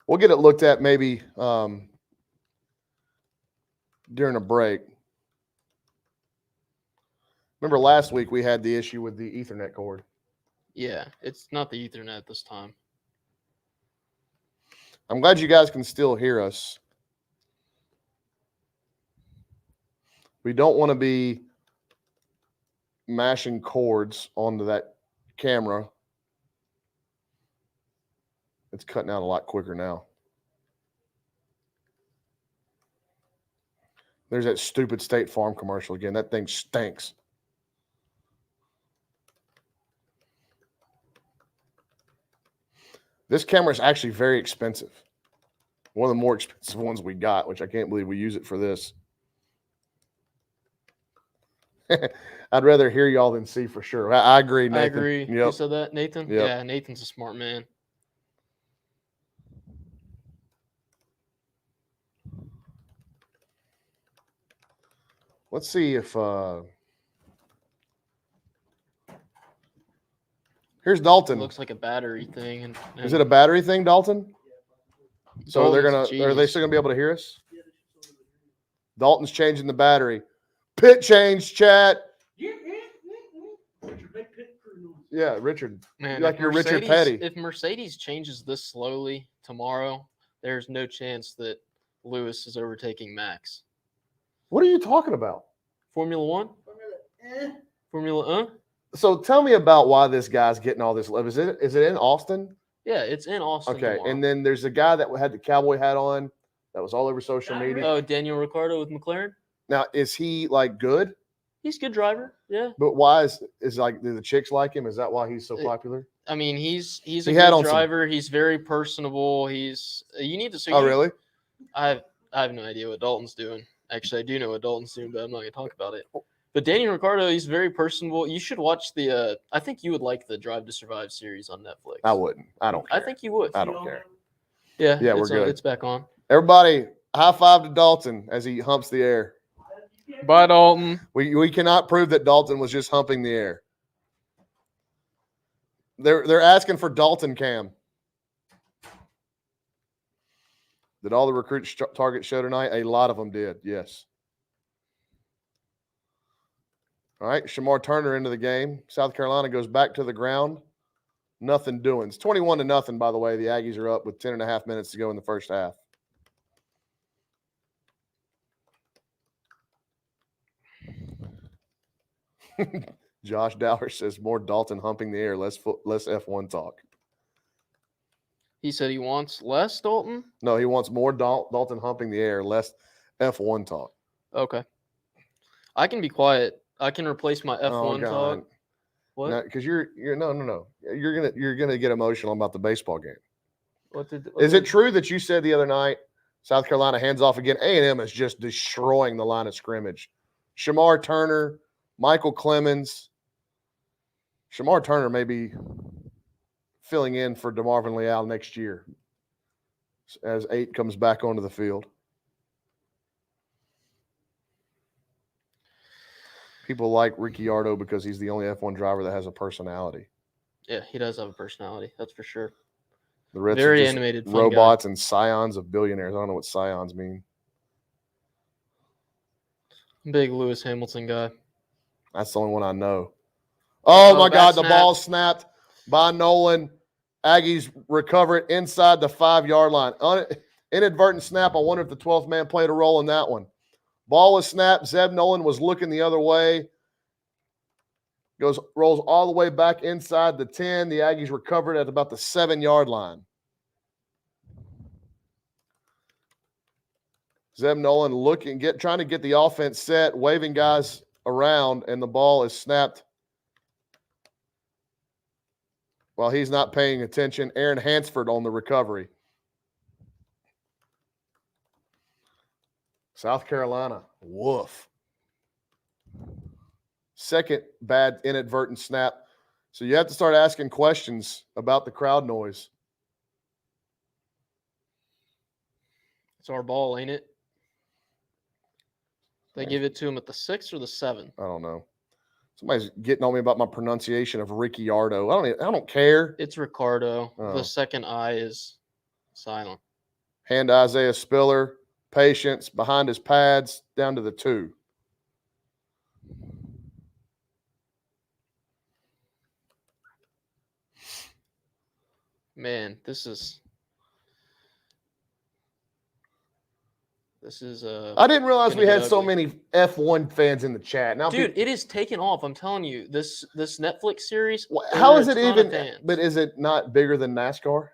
We'll get it looked at maybe during a break. Remember last week we had the issue with the Ethernet cord. Yeah, it's not the Ethernet this time. I'm glad you guys can still hear us. We don't want to be mashing cords onto that camera. It's cutting out a lot quicker now. There's that stupid State Farm commercial again. That thing stinks. This camera is actually very expensive. One of the more expensive ones we got, which I can't believe we use it for this. I'd rather hear y'all than see for sure. I agree, Nathan. I agree. Yep. You said that, Nathan? Yep. Yeah, Nathan's a smart man. Let's see if here's Dalton. It looks like a battery thing. And Is it a battery thing, Dalton? So they're Dalton's gonna. Are they genius. still gonna be able to hear us? Dalton's changing the battery. Pit change, chat. Yeah, Richard. Man, Like if you're Richard Mercedes- Petty. If Mercedes changes this slowly tomorrow, there's no chance that Lewis is overtaking Max. What are you talking about? Formula One? Formula So tell me about why this guy's getting all this love. Is it in Austin? Yeah, it's in Austin. Okay, tomorrow. and then there's a guy that had the cowboy hat on that was all over social media. Oh, Daniel Ricciardo with McLaren? Now, is he like good? He's a good driver. Yeah. But why is like do the chicks like him? Is that why he's so popular? I mean, he's a He good had on some- driver. He's very personable. He's you need to see. Oh, really? I have no idea what Dalton's doing. Actually, I do know what Dalton's doing, but I'm not going to talk about it. But Daniel Ricciardo, he's very personable. You should watch the. I think you would like the Drive to Survive series on Netflix. I wouldn't. I don't care. I think you would. I don't care. Yeah. Yeah, we're it's good. It's back on. Everybody, high five to Dalton as he humps the air. Bye, Dalton. We cannot prove that Dalton was just humping the air. They're asking for Dalton cam. Did all the recruits target show tonight? A lot of them did, yes. All right, Shamar Turner into the game. South Carolina goes back to the ground. Nothing doing. It's 21-0, by the way. The Aggies are up with 10 and a half minutes to go in the first half. Josh Dower says more Dalton humping the air, less F1 talk. He said he wants less Dalton. No, he wants more Dalton humping the air, less F1 talk. Okay. I can be quiet. I can replace my F1 talk. What? Because you're no. You're gonna get emotional about the baseball game. What Is it true that you said the other night South Carolina hands off again? A&M is just destroying the line of scrimmage. Shamar Turner, Michael Clemens. Shamar Turner may be filling in for DeMarvin Leal next year as 8 comes back onto the field. People like Ricciardo because he's the only F1 driver that has a personality. Yeah, he does have a personality. That's for sure. The rest Very are just animated, fun robots and scions of billionaires. I don't know what scions mean. Big Lewis Hamilton guy. That's the only one I know. Oh my bad God, the snap. ball snapped by Nolan. Aggies recover it inside the 5-yard line. Inadvertent snap. I wonder if the 12th man played a role in that one. Ball was snapped. Zeb Nolan was looking the other way. Rolls all the way back inside the 10. The Aggies recovered at about the 7-yard line. Zeb Nolan trying to get the offense set, waving guys around, and the ball is snapped while he's not paying attention. Aaron Hansford on the recovery. South Carolina, woof. Second bad inadvertent snap. So you have to start asking questions about the crowd noise. It's our ball, ain't it? They give it to him at the 6 or the 7. I don't know. Somebody's getting on me about my pronunciation of Ricciardo. I don't care. It's Ricardo. Oh. The second I is silent. Hand to Isaiah Spiller. Patience behind his pads down to the 2. Man, this is I didn't realize gonna we get had so ugly. many F1 fans in the chat. Now, dude, it is taken off. I'm telling you, this Netflix series. how there is are it a ton of even? fans. But is it not bigger than NASCAR?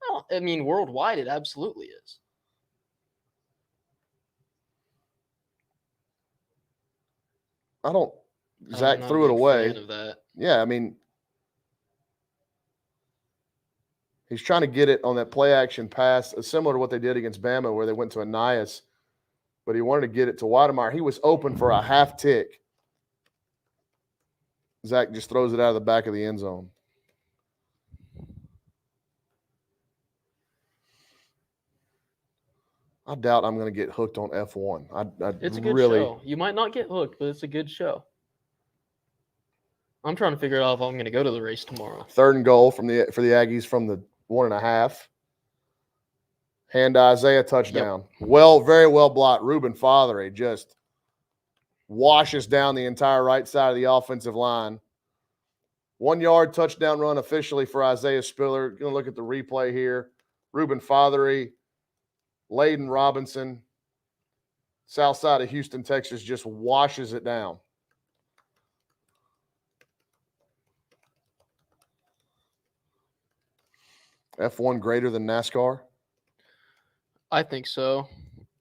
Well, I mean, worldwide, it absolutely is. I don't. I'm Zach not a threw it big away. fan of that. Yeah, I mean, he's trying to get it on that play action pass, similar to what they did against Bama, where they went to Anias, but he wanted to get it to Weidemeyer. He was open for a half tick. Zach just throws it out of the back of the end zone. I doubt I'm going to get hooked on F1. It's a good really, show. You might not get hooked, but it's a good show. I'm trying to figure out if I'm going to go to the race tomorrow. 3rd and goal for the Aggies from the 1.5. Hand to Isaiah, touchdown. Yep. Very well blocked. Ruben Fathere just washes down the entire right side of the offensive line. 1 yard touchdown run officially for Isaiah Spiller. Going to look at the replay here. Ruben Fathere, Layden Robinson, south side of Houston, Texas, just washes it down. F1 greater than NASCAR? I think so.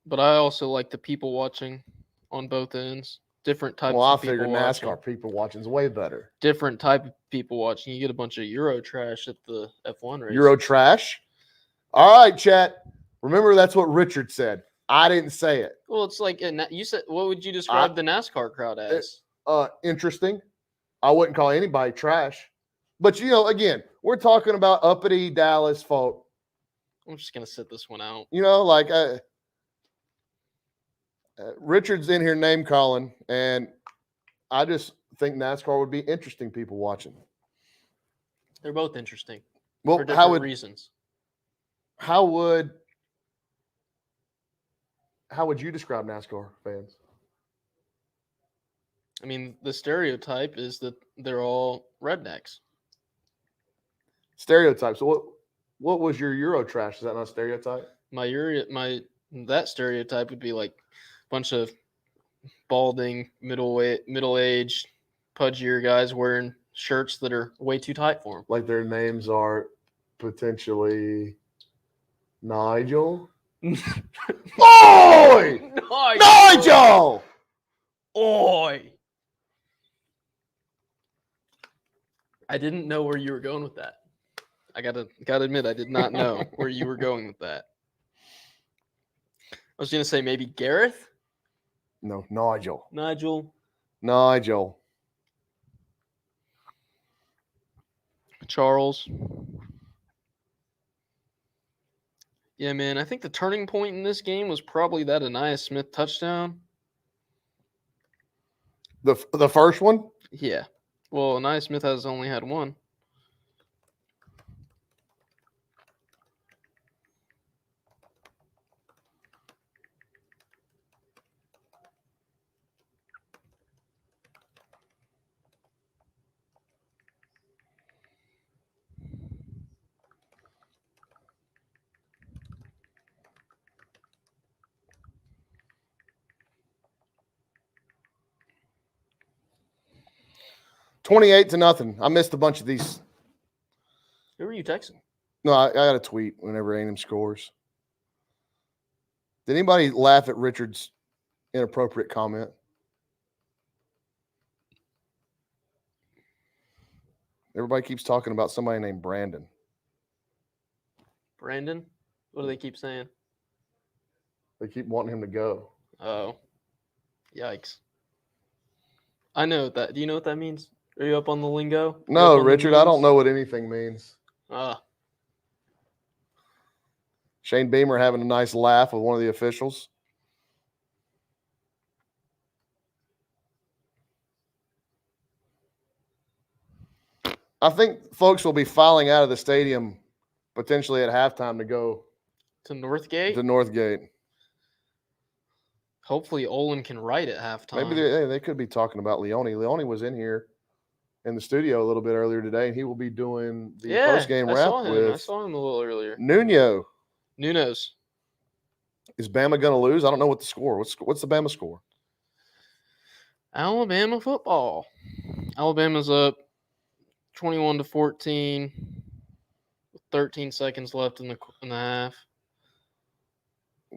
But I also like the people watching on both ends. Different types of people watching. Well, I figure NASCAR people watching is way better. Different type of people watching. You get a bunch of Euro trash at the F1 race. Euro trash? All right, chat. Remember, that's what Richard said. I didn't say it. Well, it's like, you said, what would you describe the NASCAR crowd as? Interesting. I wouldn't call anybody trash. But, again, we're talking about uppity Dallas folk. I'm just going to sit this one out. Richard's in here name calling, and I just think NASCAR would be interesting people watching. They're both interesting. Well, for different reasons. How would you describe NASCAR fans? I mean, the stereotype is that they're all rednecks. Stereotype. So what was your Euro trash? Is that not a stereotype? That stereotype would be like a bunch of balding, middle-aged, pudgier guys wearing shirts that are way too tight for them. Like their names are potentially Nigel. Oi! Nigel! Oi! I didn't know where you were going with that. I gotta admit, I did not know where you were going with that. I was gonna say maybe Gareth. No, Nigel. Charles. Yeah, man, I think the turning point in this game was probably that Anias Smith touchdown. The first one? Yeah. Well, Anias Smith has only had one. $28-0. I missed a bunch of these. Who were you texting? No, I got a tweet whenever A&M scores. Did anybody laugh at Richard's inappropriate comment? Everybody keeps talking about somebody named Brandon. Brandon? What do they keep saying? They keep wanting him to go. Oh. Yikes. I know that. Do you know what that means? Are you up on the lingo? No, Richard, I don't know what anything means. Shane Beamer having a nice laugh with one of the officials. I think folks will be filing out of the stadium potentially at halftime to go to Northgate. to Northgate. Hopefully Olin can write at halftime. Maybe they could be talking about Leone. Leone was in here in the studio a little bit earlier today, and he will be doing the post-game wrap with I saw him a little earlier. Nuno's. Is Bama going to lose? I don't know what the score. What's the Bama score? Alabama football. Alabama's up 21-14. 13 seconds left in the half.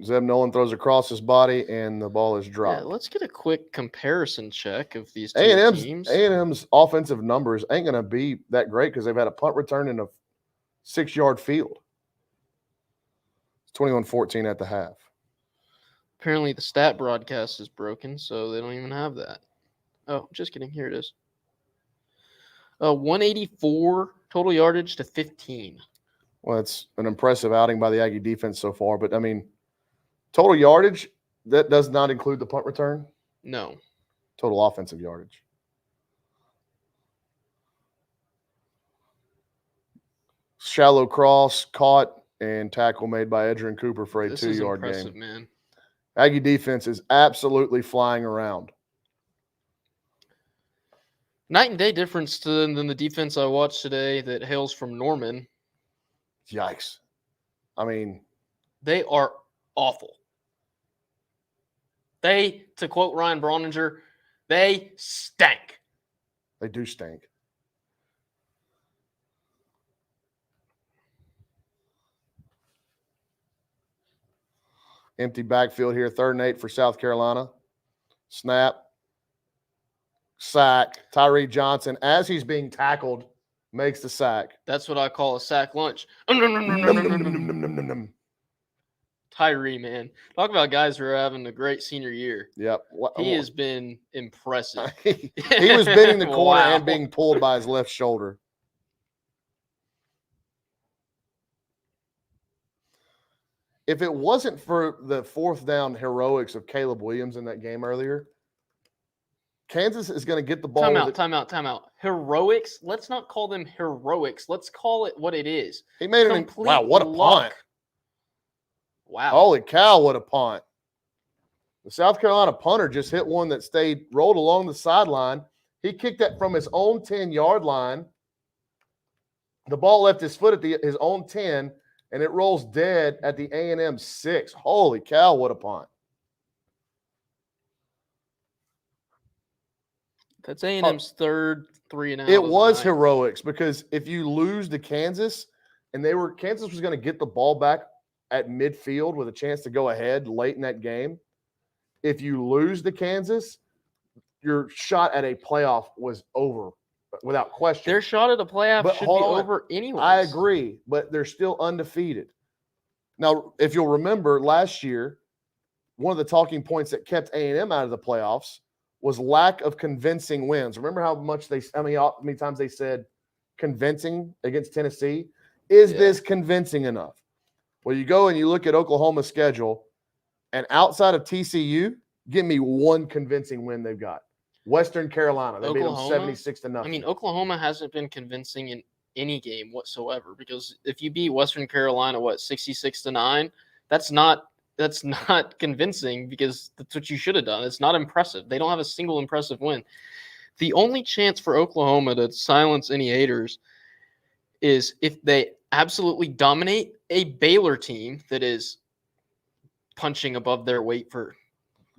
Zeb Nolan throws across his body, and the ball is dropped. Yeah, let's get a quick comparison check of these two teams. A&M's offensive numbers ain't going to be that great because they've had a punt return in a 6-yard field. It's 21-14 at the half. Apparently the stat broadcast is broken, so they don't even have that. Oh, just kidding. Here it is. 184 total yardage to 15. Well, it's an impressive outing by the Aggie defense so far. But, I mean, total yardage, that does not include the punt return? No. Total offensive yardage. Shallow cross, caught, and tackle made by Edgerrin Cooper for a 2-yard gain. Impressive, man. Aggie defense is absolutely flying around. Night and day difference than the defense I watched today that hails from Norman. Yikes. I mean, they are awful. They, to quote Ryan Brauninger, they stank. They do stink. Empty backfield here, 3rd and 8 for South Carolina. Snap. Sack. Tyree Johnson, as he's being tackled, makes the sack. That's what I call a sack lunch. Tyree, man. Talk about guys who are having a great senior year. Yep. He has been impressive. He was bending the corner and being pulled by his left shoulder. If it wasn't for the 4th down heroics of Caleb Williams in that game earlier, Kansas is going to get the ball. Time out. Heroics? Let's not call them heroics. Let's call it what it is. He made it. Wow, what a punt. Wow. Holy cow, what a punt. The South Carolina punter just hit one that rolled along the sideline. He kicked that from his own 10-yard line. The ball left his foot at his own 10, and it rolls dead at the A&M 6. Holy cow, what a punt. That's A&M's third 3-and-out. It was heroics because if you lose to Kansas, and Kansas was going to get the ball back at midfield with a chance to go ahead late in that game. If you lose to Kansas, your shot at a playoff was over without question. Their shot at a playoff should be over anyway. I agree, but they're still undefeated. Now, if you'll remember last year, one of the talking points that kept A&M out of the playoffs was lack of convincing wins. Remember how many times they said convincing against Tennessee? Is this convincing enough? Well, you go and you look at Oklahoma's schedule, and outside of TCU, give me one convincing win they've got. Western Carolina. They beat them 76-0. I mean, Oklahoma hasn't been convincing in any game whatsoever because if you beat Western Carolina, 66-9, that's not convincing because that's what you should have done. It's not impressive. They don't have a single impressive win. The only chance for Oklahoma to silence any haters is if they absolutely dominate a Baylor team that is punching above their weight for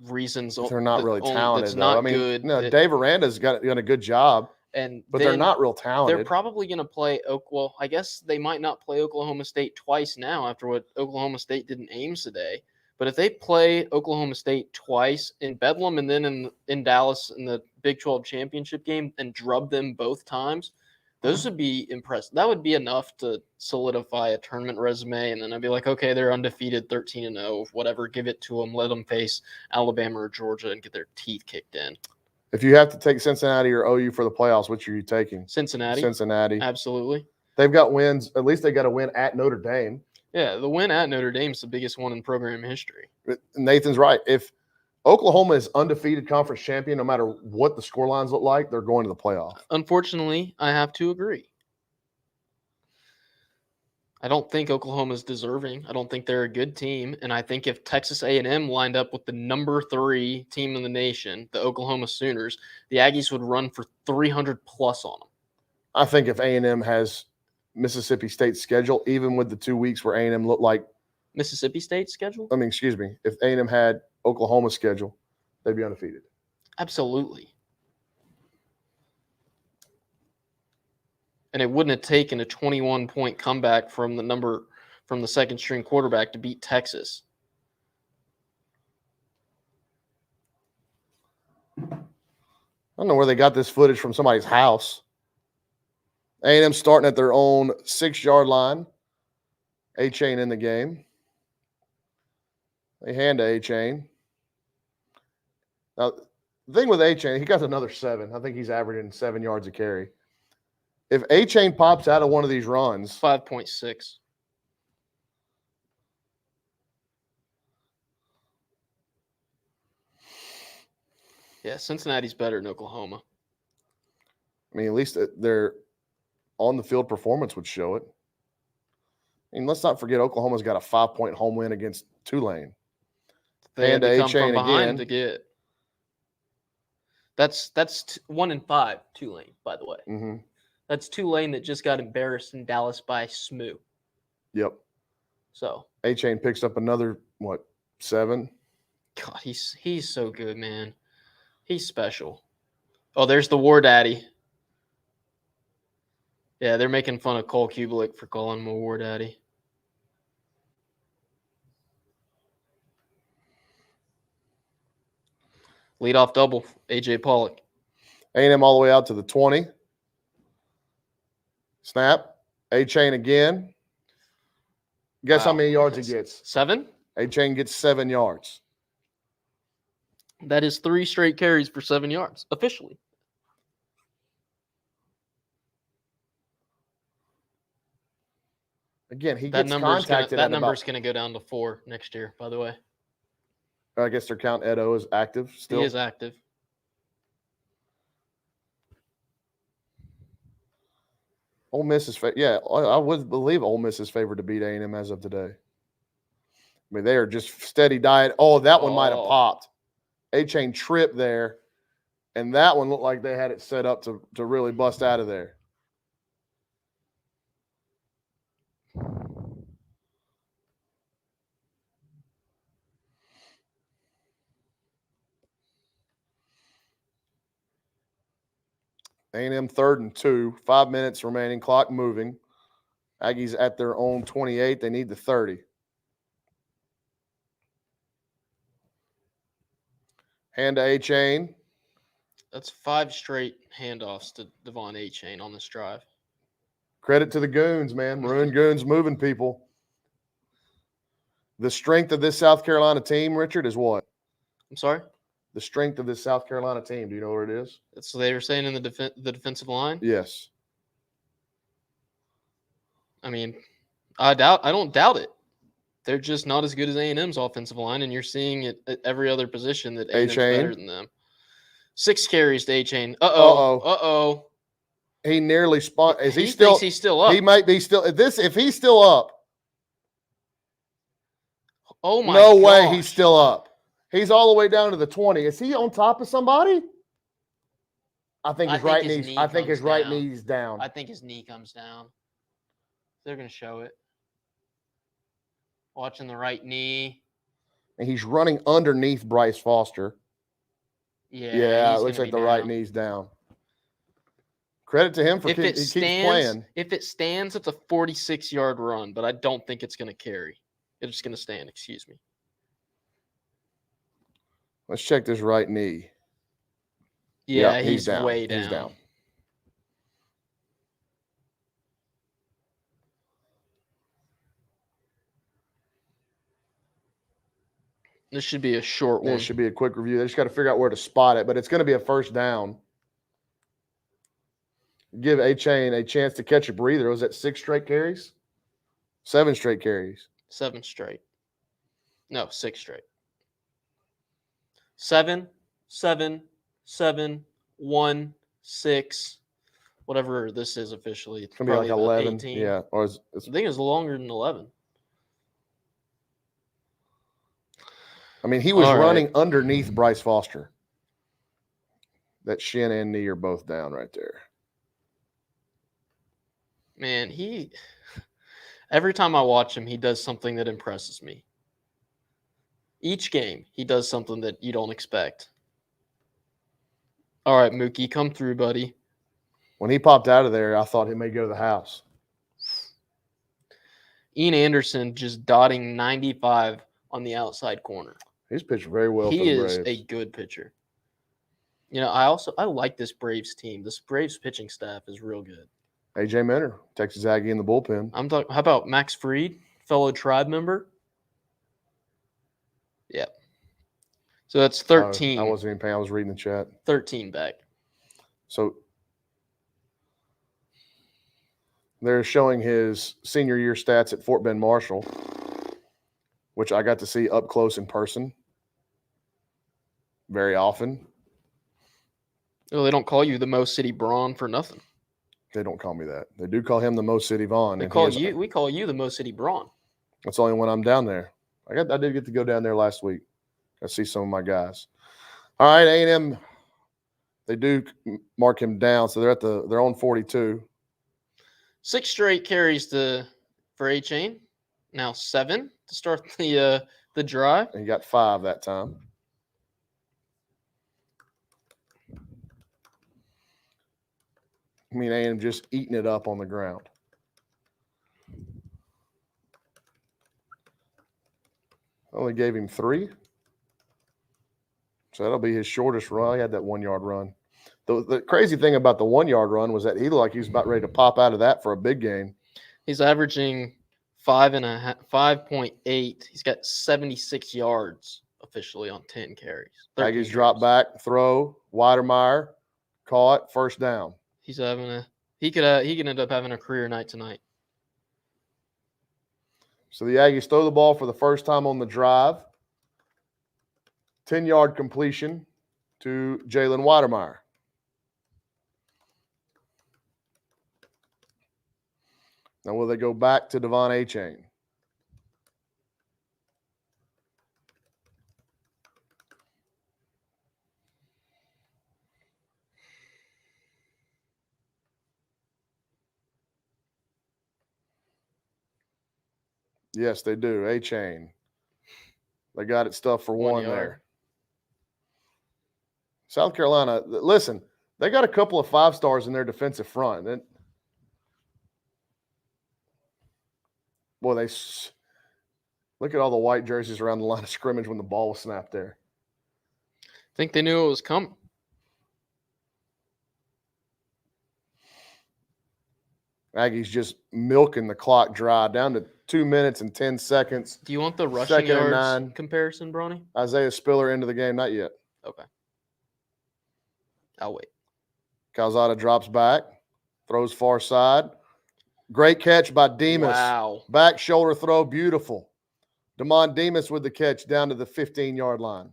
reasons. They're not really talented. That's not good. No, Dave Aranda's done a good job, but they're not real talented. They're probably going to play Well, I guess they might not play Oklahoma State twice now after what Oklahoma State did in Ames today. But if they play Oklahoma State twice in Bedlam and then in Dallas in the Big 12 championship game and drub them both times, those would be impressive. That would be enough to solidify a tournament resume. And then I'd be like, okay, they're undefeated 13-0, whatever. Give it to them. Let them face Alabama or Georgia and get their teeth kicked in. If you have to take Cincinnati or OU for the playoffs, which are you taking? Cincinnati. Cincinnati. Absolutely. They've got wins. At least they got a win at Notre Dame. Yeah, the win at Notre Dame is the biggest one in program history. Nathan's right. If Oklahoma is undefeated conference champion, no matter what the score lines look like, they're going to the playoff. Unfortunately, I have to agree. I don't think Oklahoma's deserving. I don't think they're a good team. And I think if Texas A&M lined up with the number 3 team in the nation, the Oklahoma Sooners, the Aggies would run for 300 plus on them. I think if A&M has Mississippi State's schedule, even with the 2 weeks where A&M looked like Mississippi State's schedule? excuse me, if A&M had Oklahoma's schedule, they'd be undefeated. Absolutely. And it wouldn't have taken a 21-point comeback from the second string quarterback to beat Texas. I don't know where they got this footage from somebody's house. A&M starting at their own 6-yard line. A-Chain in the game. They hand to A-Chain. Now, the thing with A-Chain, he got another 7. I think he's averaging 7 yards a carry. If A-Chain pops out of one of these runs. 5.6. Yeah, Cincinnati's better than Oklahoma. I mean, at least their on-the-field performance would show it. I mean, let's not forget Oklahoma's got a 5-point home win against Tulane. They had to come A-Chain from behind again. to get. That's 1-5 Tulane, by the way. Mm-hmm. That's Tulane that just got embarrassed in Dallas by Smoo. Yep. So A-Chain picks up another 7? God, he's so good, man. He's special. Oh, there's the War Daddy. Yeah, they're making fun of Cole Kubelik for calling him a War Daddy. Leadoff double, A.J. Pollock. A&M all the way out to the 20. Snap. A-Chain again. Guess how many yards he gets? 7? A-Chain gets 7 yards. That is 3 straight carries for 7 yards, officially. Again, he gets contacted. That number's going to go down to 4 next year, by the way. I guess they're counting Edo as active still. He is active. Ole Miss is I would believe Ole Miss is favored to beat A&M as of today. I mean, they are just steady diet. Oh, that one might have popped. A-Chain trip there, and that one looked like they had it set up to really bust out of there. A&M 3rd and 2, 5 minutes remaining, clock moving. Aggies at their own 28. They need the 30. Hand to A-Chain. That's 5 straight handoffs to Devon A-Chain on this drive. Credit to the Goons, man. Maroon Goons moving people. The strength of this South Carolina team, Richard, is what? I'm sorry? The strength of this South Carolina team. Do you know what it is? So they were saying in the defensive line? Yes. I mean, I don't doubt it. They're just not as good as A&M's offensive line, and you're seeing it at every other position that A&M's better than them. 6 carries to A-Chain. Uh-oh. He nearly spun. Is he thinks he's still up. He might be still. If he's still up. Oh my! No way, he's still up. He's all the way down to the 20. Is he on top of somebody? I think his right knee. I think his right knee's down. I think his knee comes down. They're going to show it. Watching the right knee. And he's running underneath Bryce Foster. Yeah, it looks like the right knee's down. Credit to him for keeps playing. If it stands, it's a 46-yard run, but I don't think it's going to carry. It's just going to stand, excuse me. Let's check this right knee. Yeah, he's down. Way down. He's down. This should be a short one. It should be a quick review. They just got to figure out where to spot it, but it's going to be a first down. Give A-Chain a chance to catch a breather. Was that 6 straight carries? 7 straight carries. 7 straight. No, 6 straight. 7, 7, 7, 1, 6. Whatever this is officially. It's going to be like probably about 11. 18. Yeah. Or I think it's longer than 11. I mean, he was All right. running underneath Bryce Foster. That shin and knee are both down right there. Man, every time I watch him, he does something that impresses me. Each game, he does something that you don't expect. All right, Mookie, come through, buddy. When he popped out of there, I thought he may go to the house. Ian Anderson just dotting 95 on the outside corner. He's pitched very well for He the is Braves. a good pitcher. I like this Braves team. This Braves pitching staff is real good. AJ Minter, Texas Aggie in the bullpen. How about Max Fried, fellow tribe member? Yep. So that's 13. I wasn't even paying. I was reading the chat. 13 back. So they're showing his senior year stats at Fort Bend Marshall, which I got to see up close in person very often. Well, they don't call you the Mo City Braun for nothing. They don't call me that. They do call him the Mo City Vaughn. We call you the Mo City Braun. That's only when I'm down there. I did get to go down there last week. I see some of my guys. All right, A&M. They do mark him down, so they're on 42. 6 straight carries for A-Chain. Now 7 to start the drive. And he got 5 that time. I mean, A&M just eating it up on the ground. Only gave him 3. So that'll be his shortest run. He had that 1-yard run. The crazy thing about the 1-yard run was that he looked like he was about ready to pop out of that for a big game. He's averaging 5.8. He's got 76 yards officially on 10 carries. Aggies drop back, throw, Weidermeyer, caught, first down. He could end up having a career night tonight. So the Aggies throw the ball for the first time on the drive. 10-yard completion to Jalen Weidermeyer. Now will they go back to Devon A-Chain? Yes, they do. A-Chain. They got it stuffed for 1 there. South Carolina, listen, they got a couple of 5-stars in their defensive front. Boy, look at all the white jerseys around the line of scrimmage when the ball was snapped there. I think they knew it was coming. Aggies just milking the clock dry down to 2 minutes and 10 seconds. Do you want the rushing yards comparison, Bronny? Isaiah Spiller into the game, not yet. Okay. I'll wait. Calzada drops back, throws far side. Great catch by Demas. Wow. Back shoulder throw, beautiful. Damon Demas with the catch down to the 15-yard line.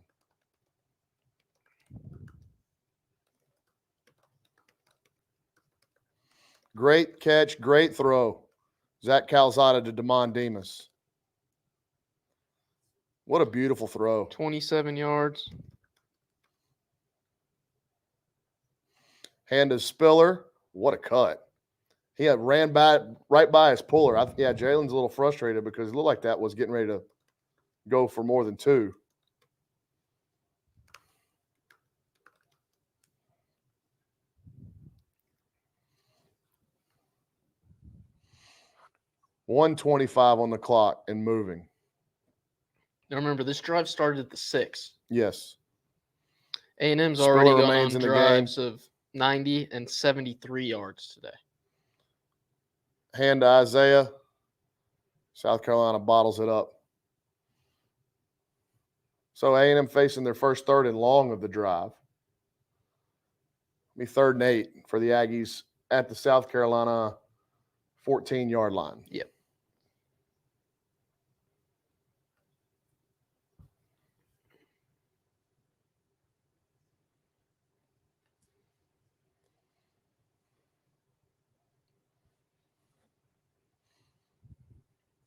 Great catch, great throw. Zach Calzada to Damon Demas. What a beautiful throw. 27 yards. Hand to Spiller. What a cut. He had ran right by his puller. Jalen's a little frustrated because it looked like that was getting ready to go for more than 2. $1:25 on the clock and moving. Now remember, this drive started at the 6. Yes. A&M's Spiller already gone remains on in the drives of 90 and 73 yards today. Hand to Isaiah. South Carolina bottles it up. So A&M facing their first 3rd and long of the drive. Be 3rd and 8 for the Aggies at the South Carolina 14-yard line. Yep.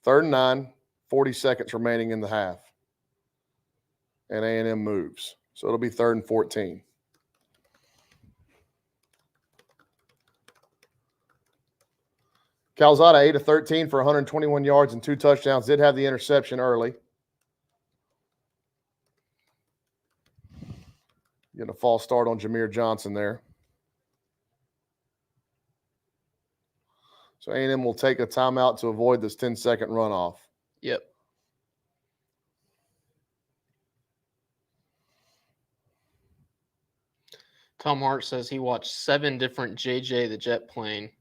3rd and 9, 40 seconds remaining in the half. And A&M moves. So it'll be 3rd and 14. Calzada 8 of 13 for 121 yards and 2 touchdowns. Did have the interception early. Getting a false start on Jameer Johnson there. So A&M will take a timeout to avoid this 10-second runoff. Yep. Tom Hart says he watched 7 different JJ the Jet Plane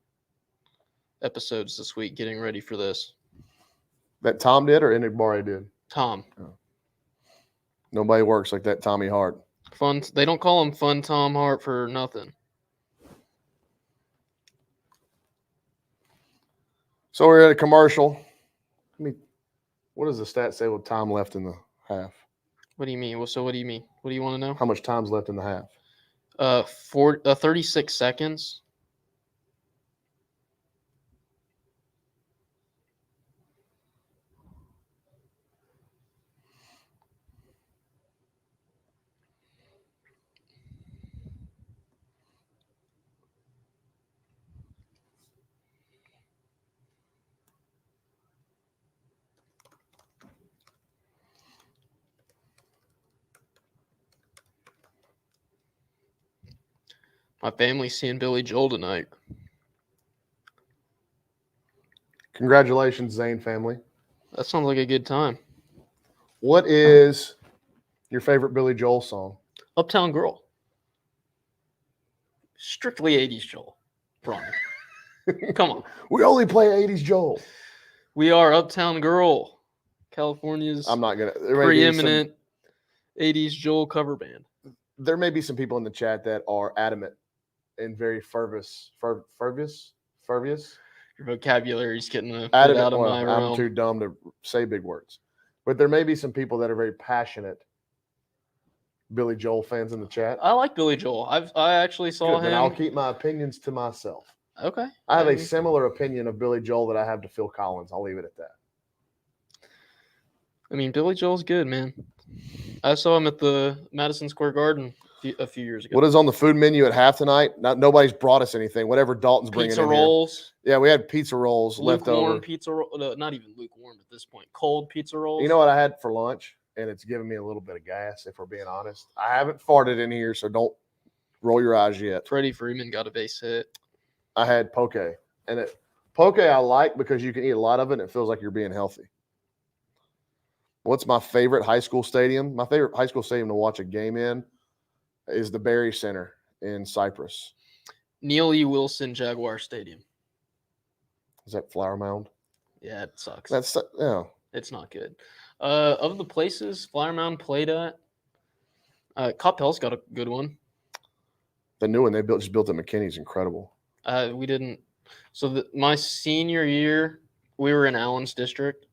episodes this week getting ready for this. That Tom did or Enigbare did? Tom. Oh. Nobody works like that Tommy Hart. Fun. They don't call him Fun Tom Hart for nothing. So we're at a commercial. What does the stat say with time left in the half? What do you mean? So what do you mean? What do you want to know? How much time's left in the half? 36 seconds. My family's seeing Billy Joel tonight. Congratulations, Zane family. That sounds like a good time. What is your favorite Billy Joel song? Uptown Girl. Strictly 80s Joel. Brauninger. Come on. We only play 80s Joel. We are Uptown Girl. California's I'm not going to. preeminent 80s Joel cover band. There may be some people in the chat that are adamant and very fervous. Your vocabulary's getting a bit Adamant, out of my realm. I'm too dumb to say big words. But there may be some people that are very passionate Billy Joel fans in the chat. I like Billy Joel. I actually saw him. Then I'll keep my opinions to myself. Okay. I have a similar opinion of Billy Joel that I have to Phil Collins. I'll leave it at that. I mean, Billy Joel's good, man. I saw him at the Madison Square Garden a few years ago. What is on the food menu at half tonight? Nobody's brought us anything. Whatever Dalton's bringing pizza in rolls. Here. Yeah, we had pizza rolls left over. Lukewarm pizza roll. No, not even lukewarm at this point. Cold pizza rolls. You know what I had for lunch? And it's giving me a little bit of gas, if we're being honest. I haven't farted in here, so don't roll your eyes yet. Freddie Freeman got a base hit. I had poke. And poke I like because you can eat a lot of it and it feels like you're being healthy. What's my favorite high school stadium? My favorite high school stadium to watch a game in is the Berry Center in Cyprus. Neil E. Wilson Jaguar Stadium. Is that Flower Mound? Yeah, it sucks. That's It's not good. Of the places Flower Mound played at, Coppell's got a good one. The new one they just built at McKinney's incredible. We didn't. So my senior year, we were in Allen's district.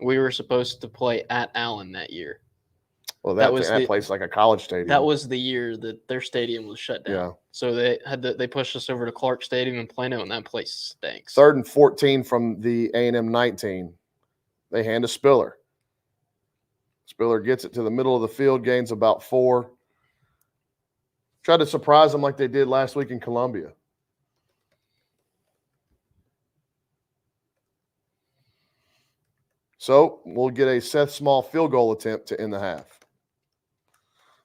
We were supposed to play at Allen that year. Well, that place like a college stadium. That was the year that their stadium was shut down. Yeah. So they pushed us over to Clark Stadium in Plano, and that place stinks. 3rd and 14 from the A&M 19. They hand to Spiller. Spiller gets it to the middle of the field, gains about 4. Tried to surprise them like they did last week in Columbia. So we'll get a Seth Small field goal attempt to end the half.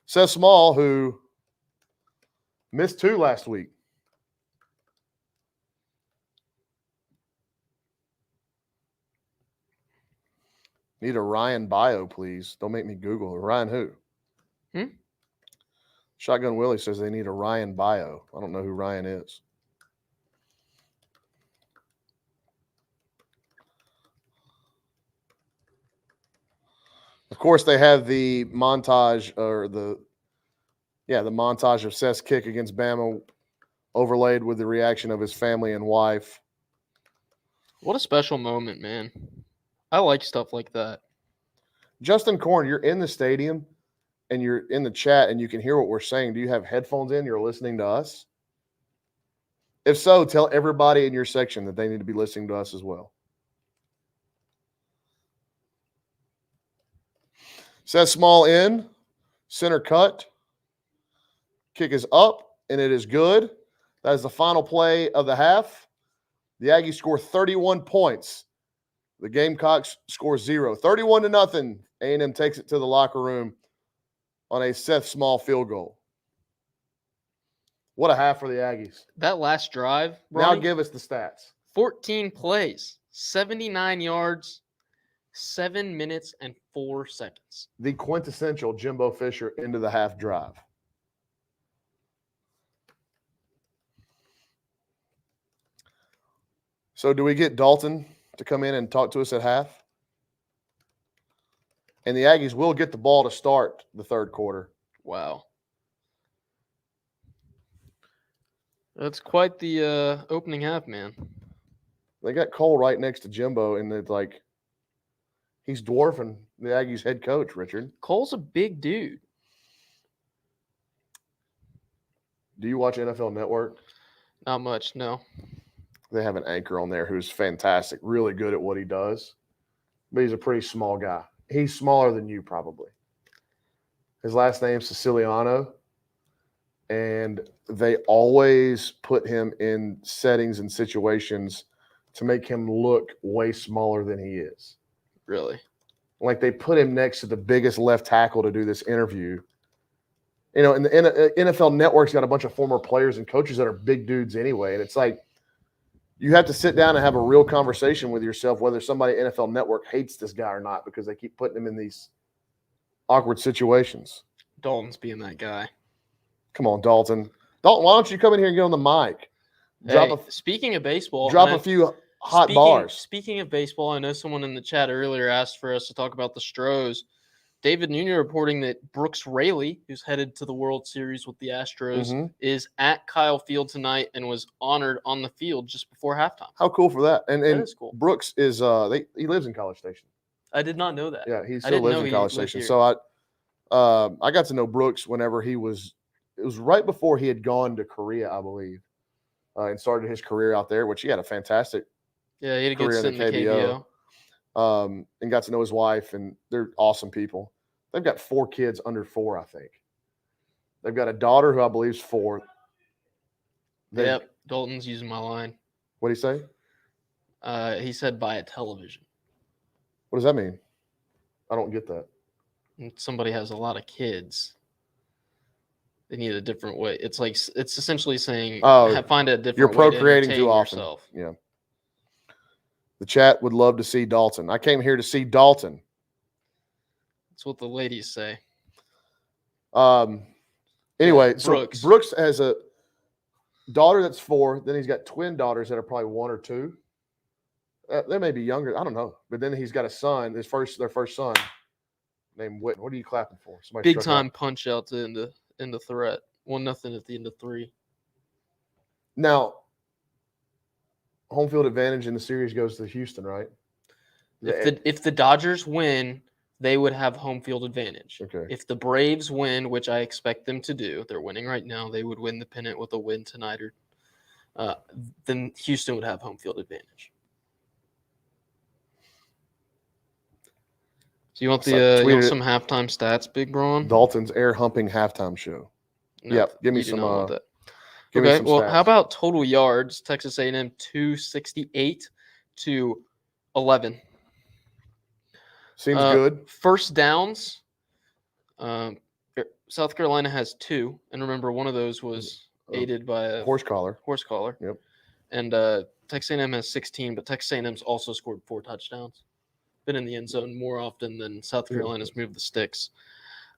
Seth Small, who missed 2 last week. Need a Ryan bio, please. Don't make me Google it. Ryan who? Shotgun Willie says they need a Ryan bio. I don't know who Ryan is. Of course, they have the montage the montage of Seth's kick against Bama overlaid with the reaction of his family and wife. What a special moment, man. I like stuff like that. Justin Korn, you're in the stadium and you're in the chat and you can hear what we're saying. Do you have headphones in? You're listening to us? If so, tell everybody in your section that they need to be listening to us as well. Seth Small in, center cut. Kick is up, and it is good. That is the final play of the half. The Aggies score 31 points. The Gamecocks score 0. 31-0. A&M takes it to the locker room on a Seth Small field goal. What a half for the Aggies. That last drive, Now Ronnie, give us the stats. 14 plays, 79 yards, 7 minutes and 4 seconds. The quintessential Jimbo Fisher into the half drive. So do we get Dalton to come in and talk to us at half? And the Aggies will get the ball to start the third quarter. Wow. That's quite the opening half, man. They got Cole right next to Jimbo, and it's like he's dwarfing the Aggies head coach, Richard. Cole's a big dude. Do you watch NFL Network? Not much, no. They have an anchor on there who's fantastic, really good at what he does. But he's a pretty small guy. He's smaller than you, probably. His last name's Siciliano. And they always put him in settings and situations to make him look way smaller than he is. Really? Like they put him next to the biggest left tackle to do this interview. You know, and the NFL Network's got a bunch of former players and coaches that are big dudes anyway. And it's like you have to sit down and have a real conversation with yourself whether somebody at NFL Network hates this guy or not because they keep putting him in these awkward situations. Dalton's being that guy. Come on, Dalton. Dalton, why don't you come in here and get on the mic? Speaking of baseball, drop a few hot bars. Speaking of baseball, I know someone in the chat earlier asked for us to talk about the Stros. David Nunez reporting that Brooks Raley, who's headed to the World Series with the Astros, is at Kyle Field tonight and was honored on the field just before halftime. How cool for that! And that is cool. Brooks is he lives in College Station. I did not know that. Yeah, he still lives in College Station. So I got to know Brooks whenever he was. It was right before he had gone to Korea, I believe, and started his career out there, which he had a fantastic he had a good career stint in the KBO. And got to know his wife, and they're awesome people. They've got 4 kids under 4, I think. They've got a daughter who I believe is 4. Yep, Dalton's using my line. What did he say? He said buy a television. What does that mean? I don't get that. And somebody has a lot of kids. They need a different way. It's like it's essentially saying find a different. You're way procreating to too often. Yourself. Yeah. The chat would love to see Dalton. I came here to see Dalton. That's what the ladies say. Anyway, so Brooks has a daughter that's 4. Then he's got twin daughters that are probably 1 or 2. They may be younger. I don't know. But then he's got a son. Their first son named Whitten. What are you clapping for? Big time punch out to end the threat. 1-0 at the end of 3. Now, home field advantage in the series goes to Houston, right? If the Dodgers win, they would have home field advantage. Okay. If the Braves win, which I expect them to do, they're winning right now, they would win the pennant with a win tonight, or then Houston would have home field advantage. So you want some halftime stats, Big Braun? Dalton's air humping halftime show. No, yep, give me some. Okay, well, how about total yards? Texas A&M 268 to 11. Seems good. First downs. South Carolina has 2, and remember, one of those was aided by a horse collar. Yep. And Texas A&M has 16, but Texas A&M's also scored 4 touchdowns. Been in the end zone more often than South Carolina's moved the sticks.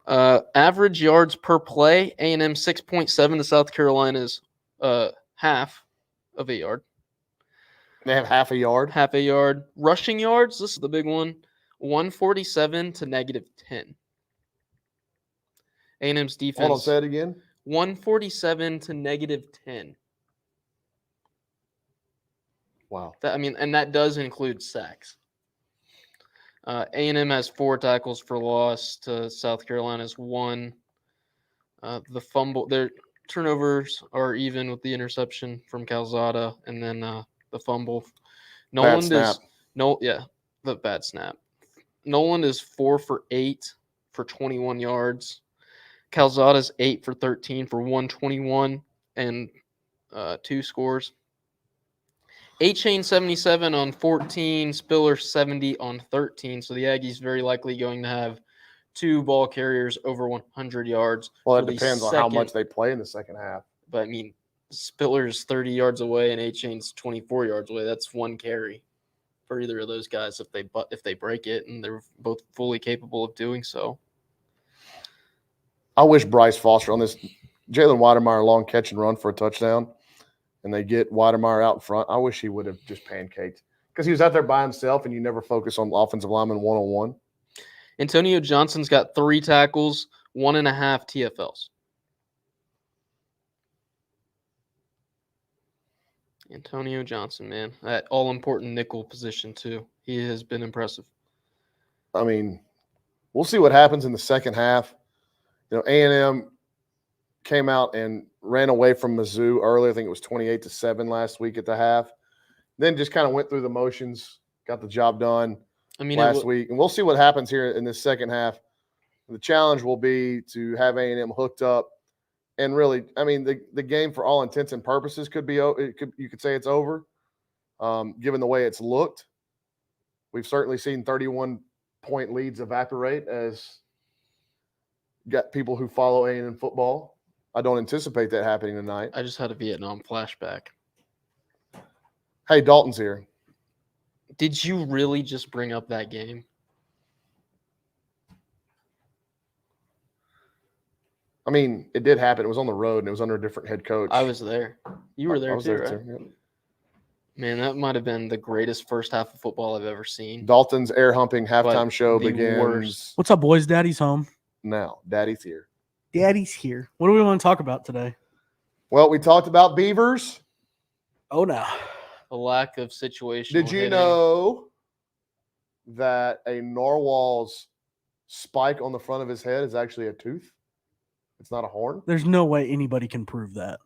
Average yards per play, A&M 6.7 to South Carolina's half of a yard. They have half a yard? Half a yard. Rushing yards, this is the big one, 147 to -10. A&M's defense. Hold on, say it again. 147 to -10. Wow. And that does include sacks. A&M has 4 tackles for loss to South Carolina's 1. The fumble, their turnovers are even with the interception from Calzada, and then the fumble. The bad snap. Noland is 4 for 8 for 21 yards. Calzada's 8 for 13 for 121 and 2 scores. A-Chain 77 on 14, Spiller 70 on 13. So the Aggies very likely going to have 2 ball carriers over 100 yards. Well, it depends on how much they play in the second half. But I mean, Spiller's 30 yards away and A-Chain's 24 yards away. That's 1 carry for either of those guys if they break it, and they're both fully capable of doing so. I wish Bryce Foster on this Jalen Weidemeyer long catch and run for a touchdown, and they get Weidemeyer out in front. I wish he would have just pancaked because he was out there by himself, and you never focus on offensive lineman one-on-one. Antonio Johnson's got 3 tackles, 1.5 TFLs. Antonio Johnson, man, that all-important nickel position too. He has been impressive. I mean, we'll see what happens in the second half. You know, A&M came out and ran away from Mizzou early. I think it was 28-7 last week at the half. Then just kind of went through the motions, got the job done last week. And we'll see what happens here in this second half. The challenge will be to have A&M hooked up. And really, I mean, the game for all intents and purposes you could say it's over, given the way it's looked. We've certainly seen 31-point leads evaporate as got people who follow A&M football. I don't anticipate that happening tonight. I just had a Vietnam flashback. Hey, Dalton's here. Did you really just bring up that game? I mean, it did happen. It was on the road, and it was under a different head coach. I was there. You were there, I was too, there right? too. Yep. Man, that might have been the greatest first half of football I've ever seen. Dalton's air humping halftime But show the begins worst. What's up, boys? Daddy's home. now. Daddy's here. Daddy's here. What do we want to talk about today? Well, we talked about Beavers. Oh, no. A lack of situational Did you hitting. know that a narwhal's spike on the front of his head is actually a tooth? It's not a horn. There's no way anybody can prove that.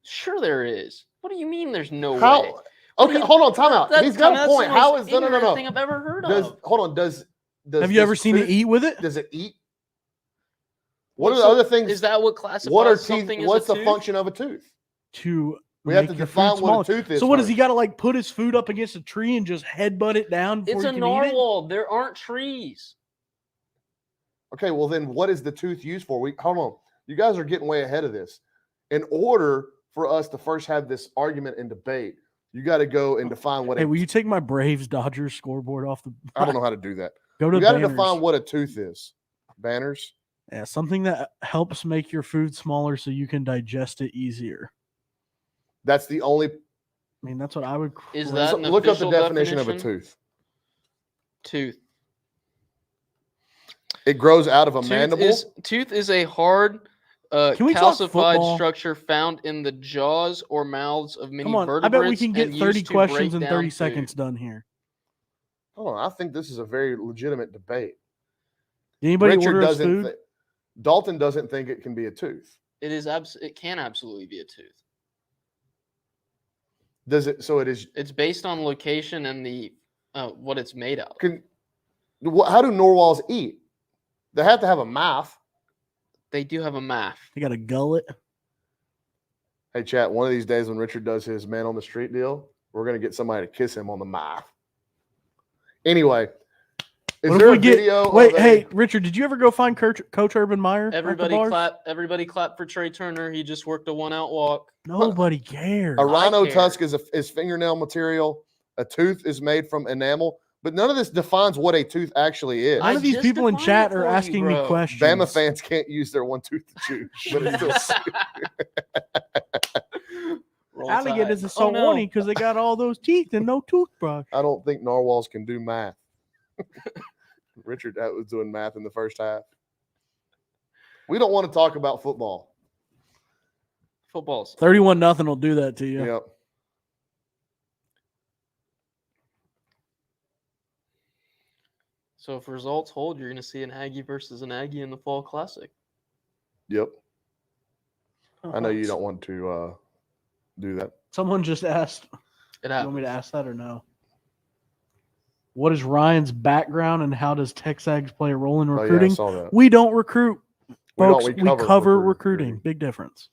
Sure there is. What do you mean there's no way? How? Okay, hold on, time out. He's got a point. How is no? Thing I've ever heard Does of. hold on? Does Have you ever seen it tooth- eat with it? Does it eat? What are the other things? Is that what classifies What are teeth? something What's as a the tooth? function of a tooth? To We have make to your define food what smaller. a tooth is. So what does he first. got to like put his food up against a tree and just headbutt it down before It's he a can eat it? narwhal. There aren't trees. Okay, well then, what is the tooth used for? Hold on. You guys are getting way ahead of this. In order for us to first have this argument and debate, you got to go and define what. Hey, will you take my Braves Dodgers scoreboard off the? I don't know how to do that. Go to You got to banners. define what a tooth is. Banners. Yeah, something that helps make your food smaller so you can digest it easier. That's the only. I mean, that's what I would. Is cra- that So an look up the official definition of a definition? tooth. Tooth. It grows out of a mandible. Tooth is a hard, Can we talk calcified football? structure found in the jaws or mouths of many Come on, I vertebrates. bet we can get and 30 used to questions break in down 30 food. seconds done here. Hold on, I think this is a very legitimate debate. Did anybody Richard order us doesn't. food? Dalton doesn't think it can be a tooth. It can absolutely be a tooth. Does it? So it is. It's based on location and the what it's made out of. How do narwhals eat? They have to have a mouth. They do have a mouth. They got a gullet. Hey, chat. One of these days when Richard does his man on the street deal, we're gonna get somebody to kiss him on the mouth. Anyway, is What if there we a get- video? Wait, of hey, Richard, did you ever go find Coach Urban Meyer? at the Everybody bars? clap! Everybody clap for Trey Turner. He just worked a 1-out walk. Nobody cares. A rhino care. tusk is fingernail material. A tooth is made from enamel, but none of this defines what a tooth actually is. None of these just people in defined chat it are for you, asking me bro. questions. Bama fans can't use their one tooth to chew, but it's still. Roll Alligators Tide. are so Oh, no. horny because they got all those teeth and no toothbrush. I don't think narwhals can do math. Richard was doing math in the first half. We don't want to talk about football. Footballs. 31-0 will do that to you. Yep. So if results hold, you're going to see an Aggie versus an Aggie in the Fall Classic. Yep. I know you don't want to do that. Someone just asked. It You want me happens. to ask that or no? What is Ryan's background and how does TexAgs play a role in Oh, yeah, I recruiting? saw that. We don't recruit, We don't, folks. we We cover cover recruiting. recruiting. Big difference.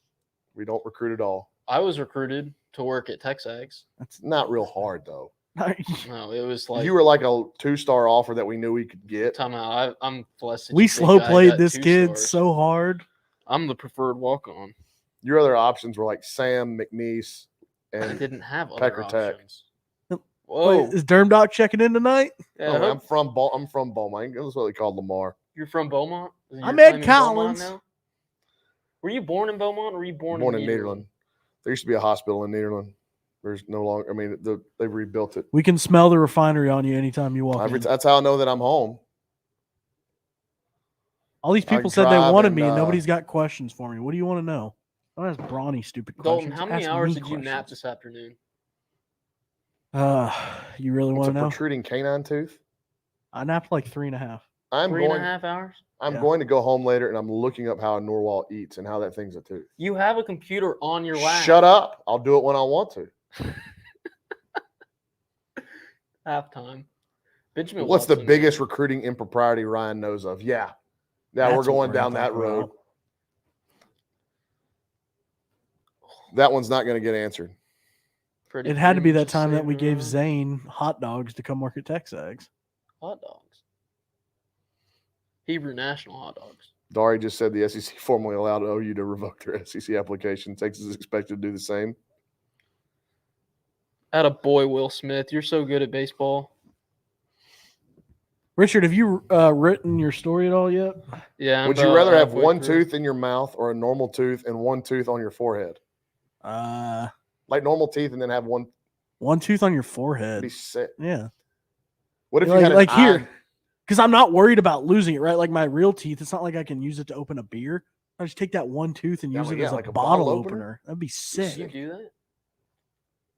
We don't recruit at all. I was recruited to work at TexAgs. It's not real hard, though. No, it was like You were like a 2-star offer that we knew we could get. time out. I'm blessed. that We you think slow I played got this 2 kid stars. so hard. I'm the preferred walk-on. Your other options were like Sam, McNeese, I and didn't have other Pecker Tech. options. Wait, Whoa! is Dermdock checking in tonight? Yeah, oh, I'm from Beaumont. That's what they called Lamar. you're from Beaumont. You're I'm Ed claiming Beaumont Collins. now? Were you born in Beaumont or were you born in in Nederland. There used to be a hospital in Nederland. There's no longer. I mean, they've rebuilt it. We can smell the refinery on you anytime you walk in. That's how I know that I'm home. All these I people said they drive wanted and, me, and nobody's got questions for me. What do you want to know? Don't ask Brawny stupid Dalton, questions. how many Ask hours me did you nap questions. this afternoon? You really It's want a to know? protruding canine tooth. I napped like 3.5. I'm 3.5 hours? I'm Yeah. going to go home later, and I'm looking up how a Norwal eats and how that thing's a tooth. You have a computer on your lap. Shut up! I'll do it when I want to. Halftime. Benjamin What's the Watson. biggest recruiting impropriety Ryan knows of? Yeah, That's we're what going we're down gonna that talk road. about. That one's not going to get answered. Freddie It had to be Freeman that just time that saved we gave around. Zane hot dogs to come work at TexAgs. Hot dogs. Hebrew National hot dogs. Dari just said the SEC formally allowed OU to revoke their SEC application. Texas is expected to do the same. Atta boy, Will Smith. You're so good at baseball. Richard, have you written your story at all yet? Yeah. I'm Would you about rather have halfway one through. tooth in your mouth or a normal tooth and one tooth on your forehead? Like normal teeth and then have one tooth on your forehead. be sick. Yeah. What if you Like- had an like eye? here. Because I'm not worried about losing it, right? Like my real teeth, it's not like I can use it to open a beer. I just take that one tooth and Yeah, use well, it yeah, as a like a bottle bottle opener. opener? That'd be Do sick. you do that?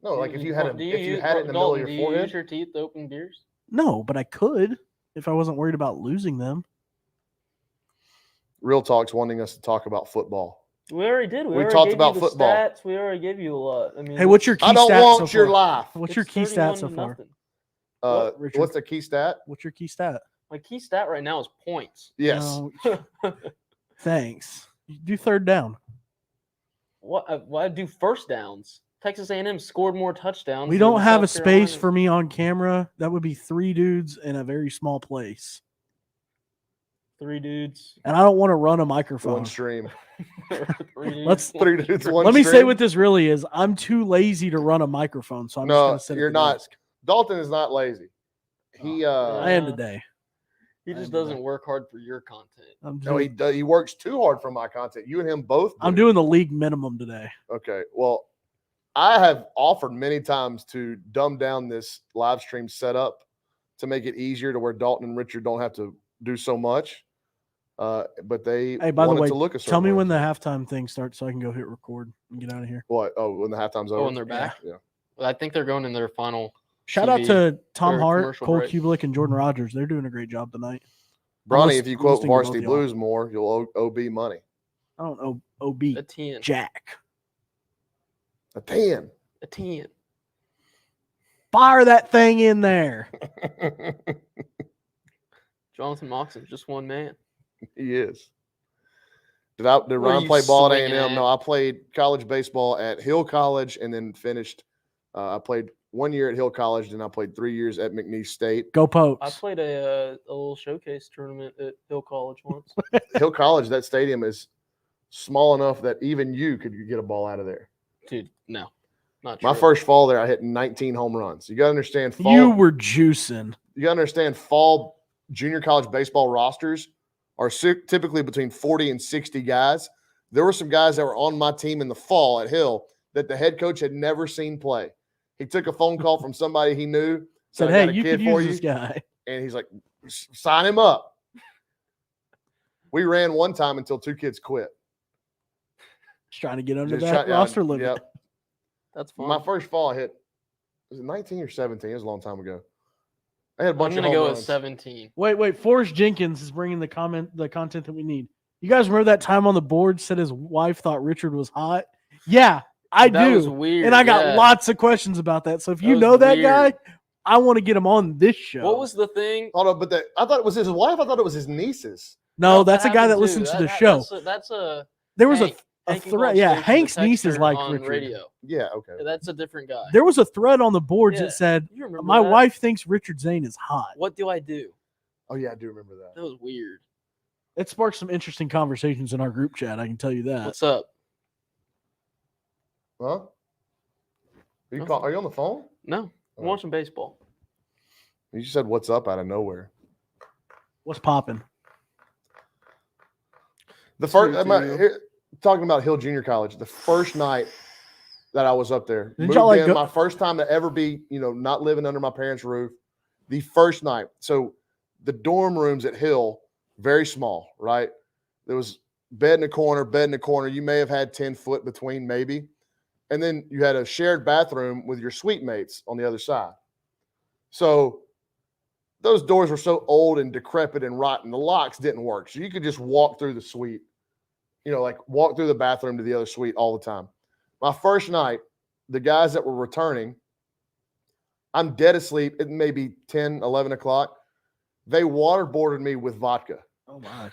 No, like if you had it Do in the middle of your do you forehead. use your teeth to open beers? No, but I could if I wasn't worried about losing them. Real Talk's wanting us to talk about football. We already did. We already talked gave about you the football. Stats. We already gave you a lot. I mean, Hey, what's your key I don't stat want so your far? life. What's your it's key stat 31 so to far? nothing. What, Richard? What's the key stat? What's your key stat? My key stat right now is points. Yes. No, thanks. You do third down. What? Why do first downs? Texas A&M scored more touchdowns. We than don't have a South space Carolina. for me on camera. That would be 3 dudes in a very small place. 3 dudes. And I don't want to run a microphone. One stream. 3 dudes. Let's- 3 dudes, one Let me say stream. what this really is. I'm too lazy to run a microphone, so I'm just No, going to sit at you're the not. desk. Dalton is not lazy. He I am today. He I just do that. doesn't work hard for your content. I'm no, doing, he works too hard for my content. You and him both. I'm do. doing the league minimum today. Okay. Well, I have offered many times to dumb down this live stream setup to make it easier to where Dalton and Richard don't have to do so much. But they Hey, by the wanted way, to look a certain tell me way. when the halftime thing starts so I can go hit record and get out of here. What? Oh, when the halftime's over. Oh, when they're back? Yeah. Well, I think they're going in their final. Shout out TV to Tom or Hart, commercial Cole break. Kubelik, and Jordan Rogers. They're doing a great job tonight. Bronny, if you quote listening to both Varsity of y'all. Blues more, you'll owe OB money. I don't know. OB. A 10. Jack. A 10. A 10. Fire that thing in there. Jonathan Moxon's just one man. He is. Did Ryan you play ball at swinging A&M? at? No, I played college baseball at Hill College and then finished. I played 1 year at Hill College, and I played 3 years at McNeese State. Go Pokes. I played a little showcase tournament at Hill College once. Hill College, that stadium is small enough that even you could get a ball out of there. Dude, no. Not true. My first fall there, I hit 19 home runs. You got to understand fall. You were juicing. You got to understand fall junior college baseball rosters are typically between 40 and 60 guys. There were some guys that were on my team in the fall at Hill that the head coach had never seen play. He took a phone call from somebody he knew. Said, I hey, got a you kid could for use you. this guy. And he's like, sign him up. We ran one time until 2 kids quit. Just trying to get under Just that try- roster limit. Yep. That's fun. My first fall I hit, was it 19 or 17? It was a long time ago. I had a bunch I'm of going to home go runs. with 17. Wait. Forrest Jenkins is bringing the content that we need. You guys remember that time on the board said his wife thought Richard was hot? Yeah, I That do. was weird. And I got yeah. lots of questions about that. So if you was know that weird. guy, I want to get him on this show. What was the thing? Hold on, but I thought it was his wife. I thought it was his nieces. No, that's a guy happened that too. listens to the show. That's a There was Hank. a Hank in thread. College Yeah, Station, Hank's the nieces texter like on Richard. radio. Yeah, okay. That's a different guy. There was a thread on the boards Yeah, that said, you remember "My that? wife thinks Richard Zane is hot." What do I do? Oh yeah, I do remember that. That was weird. It sparked some interesting conversations in our group chat. I can tell you that. What's up? Huh? Are you on the phone? No, I'm watching baseball. You said what's up out of nowhere. What's popping? The first talking about Hill Junior College, the first night that I was up there, Didn't y'all like my first time to ever be, not living under my parents' roof. The first night. So the dorm rooms at Hill, very small, right? There was bed in the corner. You may have had 10 foot between, maybe. And then you had a shared bathroom with your suite mates on the other side. So those doors were so old and decrepit and rotten, the locks didn't work. So you could just walk through the suite, walk through the bathroom to the other suite all the time. My first night, the guys that were returning, I'm dead asleep. It may be 10, 11 o'clock. They waterboarded me with vodka. Oh, my.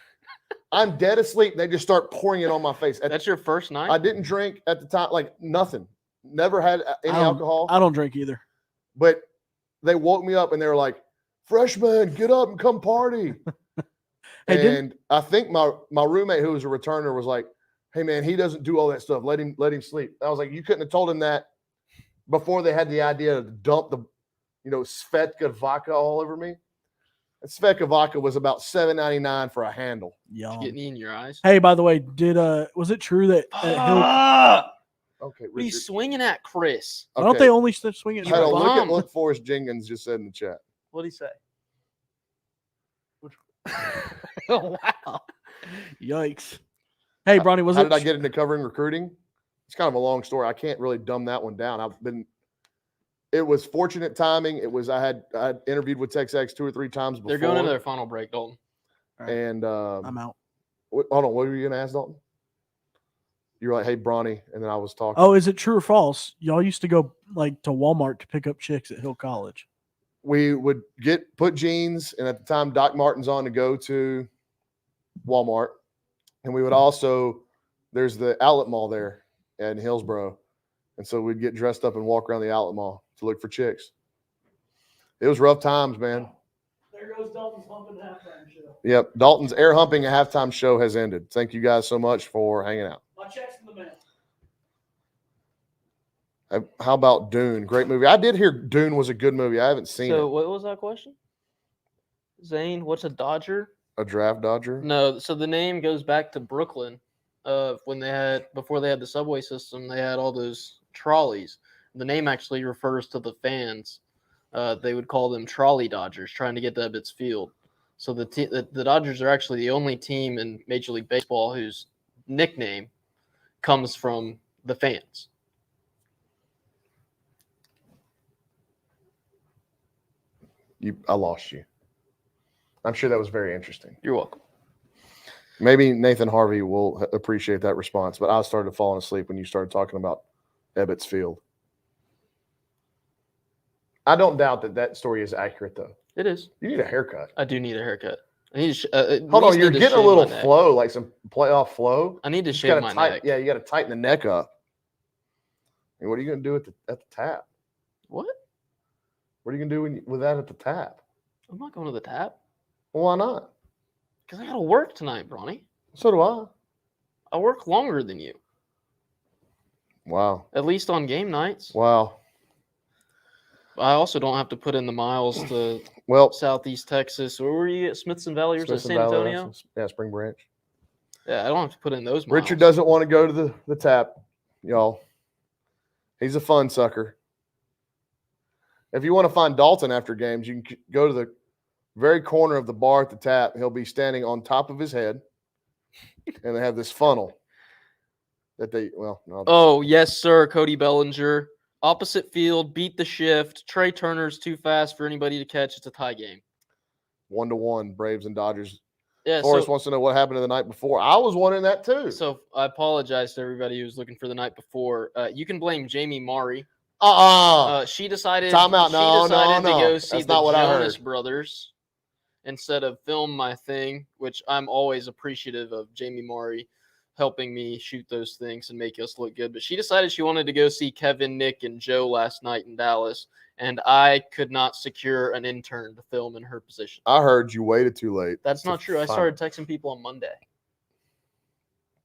I'm dead asleep. And they just start pouring it on my face. That's your first night? I didn't drink at the time, like nothing. Never had any alcohol. I don't drink either. But they woke me up and they were like, "Freshman, get up and come party." And I think my roommate, who was a returner, was like, "Hey man, he doesn't do all that stuff. Let him sleep." I was like, "You couldn't have told him that before they had the idea to dump the, Svedka vodka all over me." And Svedka vodka was about $7.99 for a handle. Yum. Getting in your eyes. Hey, by the way, was it true that Okay, What are you swinging at, Chris? why don't they only swing it? Hold on, look at bomb. what Forrest Jenkins just said in the chat. What did he say? Oh, wow. Yikes. Hey, Bronny, How did I get into covering recruiting? It's kind of a long story. I can't really dumb that one down. It was fortunate timing. I had interviewed with TexAgs 2 or 3 times before. They're going into their final break, Dalton. Right. And I'm out. hold on, what were you going to ask, Dalton? You were like, "Hey, Bronny," and then I was talking. Oh, is it true or false? Y'all used to go to Walmart to pick up chicks at Hill College. We would put jeans, and at the time, Doc Martin's on to go to Walmart, and we would also, there's the outlet mall there in Hillsboro, and so we'd get dressed up and walk around the outlet mall to look for chicks. It was rough times, man. There goes Dalton's humping halftime show. Yep, Dalton's air humping a halftime show has ended. Thank you guys so much for hanging out. My check's in the mail. How about Dune? Great movie. I did hear Dune was a good movie. I haven't seen So it. what was that question? Zane, what's a Dodger? A draft dodger? No, so the name goes back to Brooklyn. Before they had the subway system, they had all those trolleys. The name actually refers to the fans. They would call them trolley dodgers, trying to get to Ebbets Field. So the Dodgers are actually the only team in Major League Baseball whose nickname comes from the fans. I lost you. I'm sure that was very interesting. You're welcome. Maybe Nathan Harvey will appreciate that response, but I started falling asleep when you started talking about Ebbets Field. I don't doubt that story is accurate, though. It is. You need a haircut. I do need a haircut. I need to Hold on, you're getting a little flow, like some playoff flow. I need to shave my neck. Yeah, you got to tighten the neck up. And what are you going to do at the tap? What? What are you going to do with that at the tap? I'm not going to the tap. Well, why not? Because I got to work tonight, Bronny. So do I. I work longer than you. Wow. At least on game nights. Wow. I also don't have to put in the miles to Southeast Texas. Where were you at? Smithson Valley or was it San Antonio? Yeah, Spring Branch. Yeah, I don't have to put in those miles. Richard doesn't want to go to the tap, y'all. He's a fun sucker. If you want to find Dalton after games, you can go to the very corner of the bar at the tap. He'll be standing on top of his head, and they have this funnel that Oh, yes, sir, Cody Bellinger. Opposite field, beat the shift. Trey Turner's too fast for anybody to catch. It's a tie game. 1-1, Braves and Dodgers. Yeah, Forrest wants to know what happened the night before. I was wondering that too. So I apologize to everybody who was looking for the night before. You can blame Jamie Maury She decided. Time out. No, she decided no, to no. go see That's the not what I Jonas heard. Brothers instead of film my thing, which I'm always appreciative of Jamie Maury helping me shoot those things and make us look good. But she decided she wanted to go see Kevin, Nick, and Joe last night in Dallas, and I could not secure an intern to film in her position. I heard you waited too late. That's not true. I started texting people on Monday.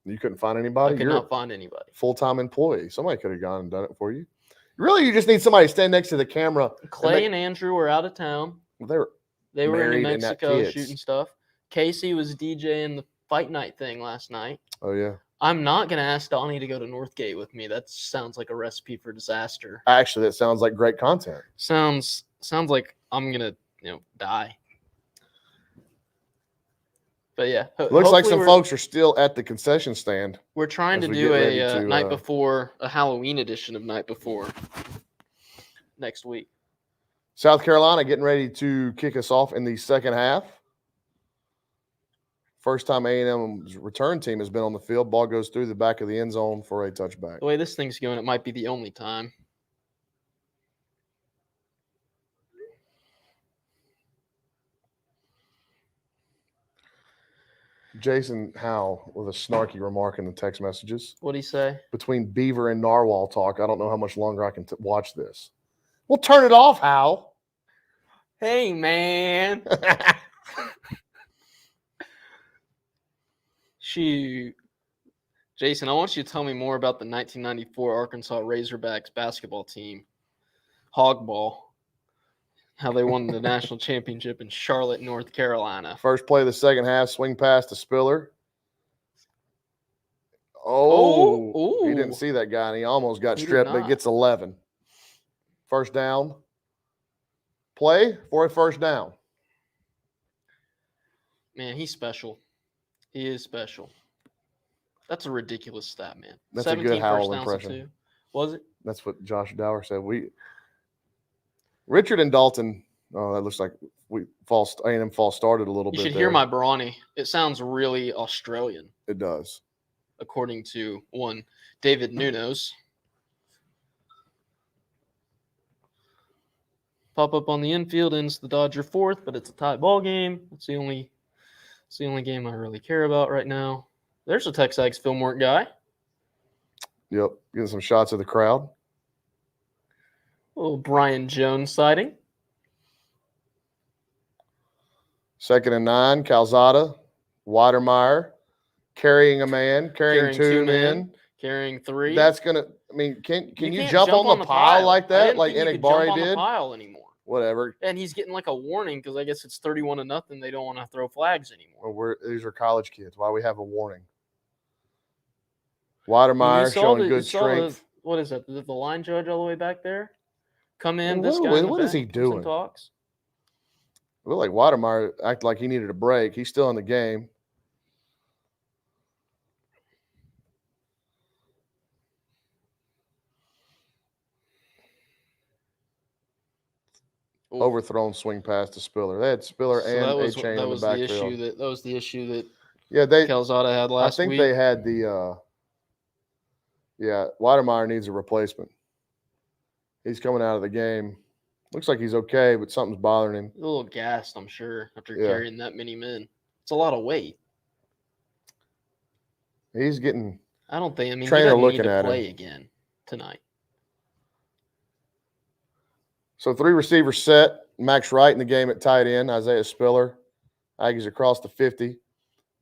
You couldn't find anybody? I could not find anybody. Full-time employee. Somebody could have gone and done it for you. Really, you just need somebody to stand next to the camera. Clay and Andrew were out of town. They were in New married and had Mexico kids. shooting stuff. Casey was DJing the fight night thing last night. Oh, yeah. I'm not going to ask Donnie to go to Northgate with me. That sounds like a recipe for disaster. Actually, that sounds like great content. Sounds like I'm going to, die. But yeah. Looks like some folks are still at the concession stand. We're trying to do a night before, a Halloween edition of Night Before next week. South Carolina getting ready to kick us off in the second half. First time A&M's return team has been on the field. Ball goes through the back of the end zone for a touchback. The way this thing's going, it might be the only time. Jason Howe with a snarky remark in the text messages. What'd he say? Between Beaver and Narwhal talk, I don't know how much longer I can watch this. Well, turn it off, Howe. Hey, man. Shoot. Jason, I want you to tell me more about the 1994 Arkansas Razorbacks basketball team. Hogball. How they won the national championship in Charlotte, North Carolina. First play of the second half, swing pass to Spiller. Oh, he didn't see that guy, and he almost got stripped, but gets 11. First down. Play for a first down. Man, he's special. He is special. That's a ridiculous stat, man. That's a good Howell impression. Was it? That's what Josh Dower said. Richard and Dalton. Oh, that looks like A&M false started a little bit. You should hear my Braunie. It sounds really Australian. It does. According to one David Nunes. Pop up on the infield, ends the Dodger fourth, but it's a tie ball game. It's the only game I really care about right now. There's a TexAgs film work guy. Yep, getting some shots of the crowd. A little Brian Jones sighting. 2nd and 9, Calzada, Watermeyer, carrying a man, carrying two men. Carrying 3. That's gonna. I mean, can you jump on the pile like that, like Enigbari did? The pile anymore. Whatever. And he's getting like a warning because I guess it's 31-0. They don't want to throw flags anymore. Well, these are college kids. Why we have a warning? Watermeyer showing good strength. What is that? The line judge all the way back there? Come in. What is he doing? Talks. It looked like Watermeyer acted like he needed a break. He's still in the game. Overthrown swing pass to Spiller. They had Spiller and A-Chain in the backfield. That was the issue that they Calzada had last week. I think they had the Watermeyer needs a replacement. He's coming out of the game. Looks like he's okay, but something's bothering him. A little gassed, I'm sure, after carrying that many men. It's a lot of weight. He's getting I don't think he trainer doesn't looking need to at play him again tonight. So 3 receivers set. Max Wright in the game at tight end. Isaiah Spiller. Aggies across the 50.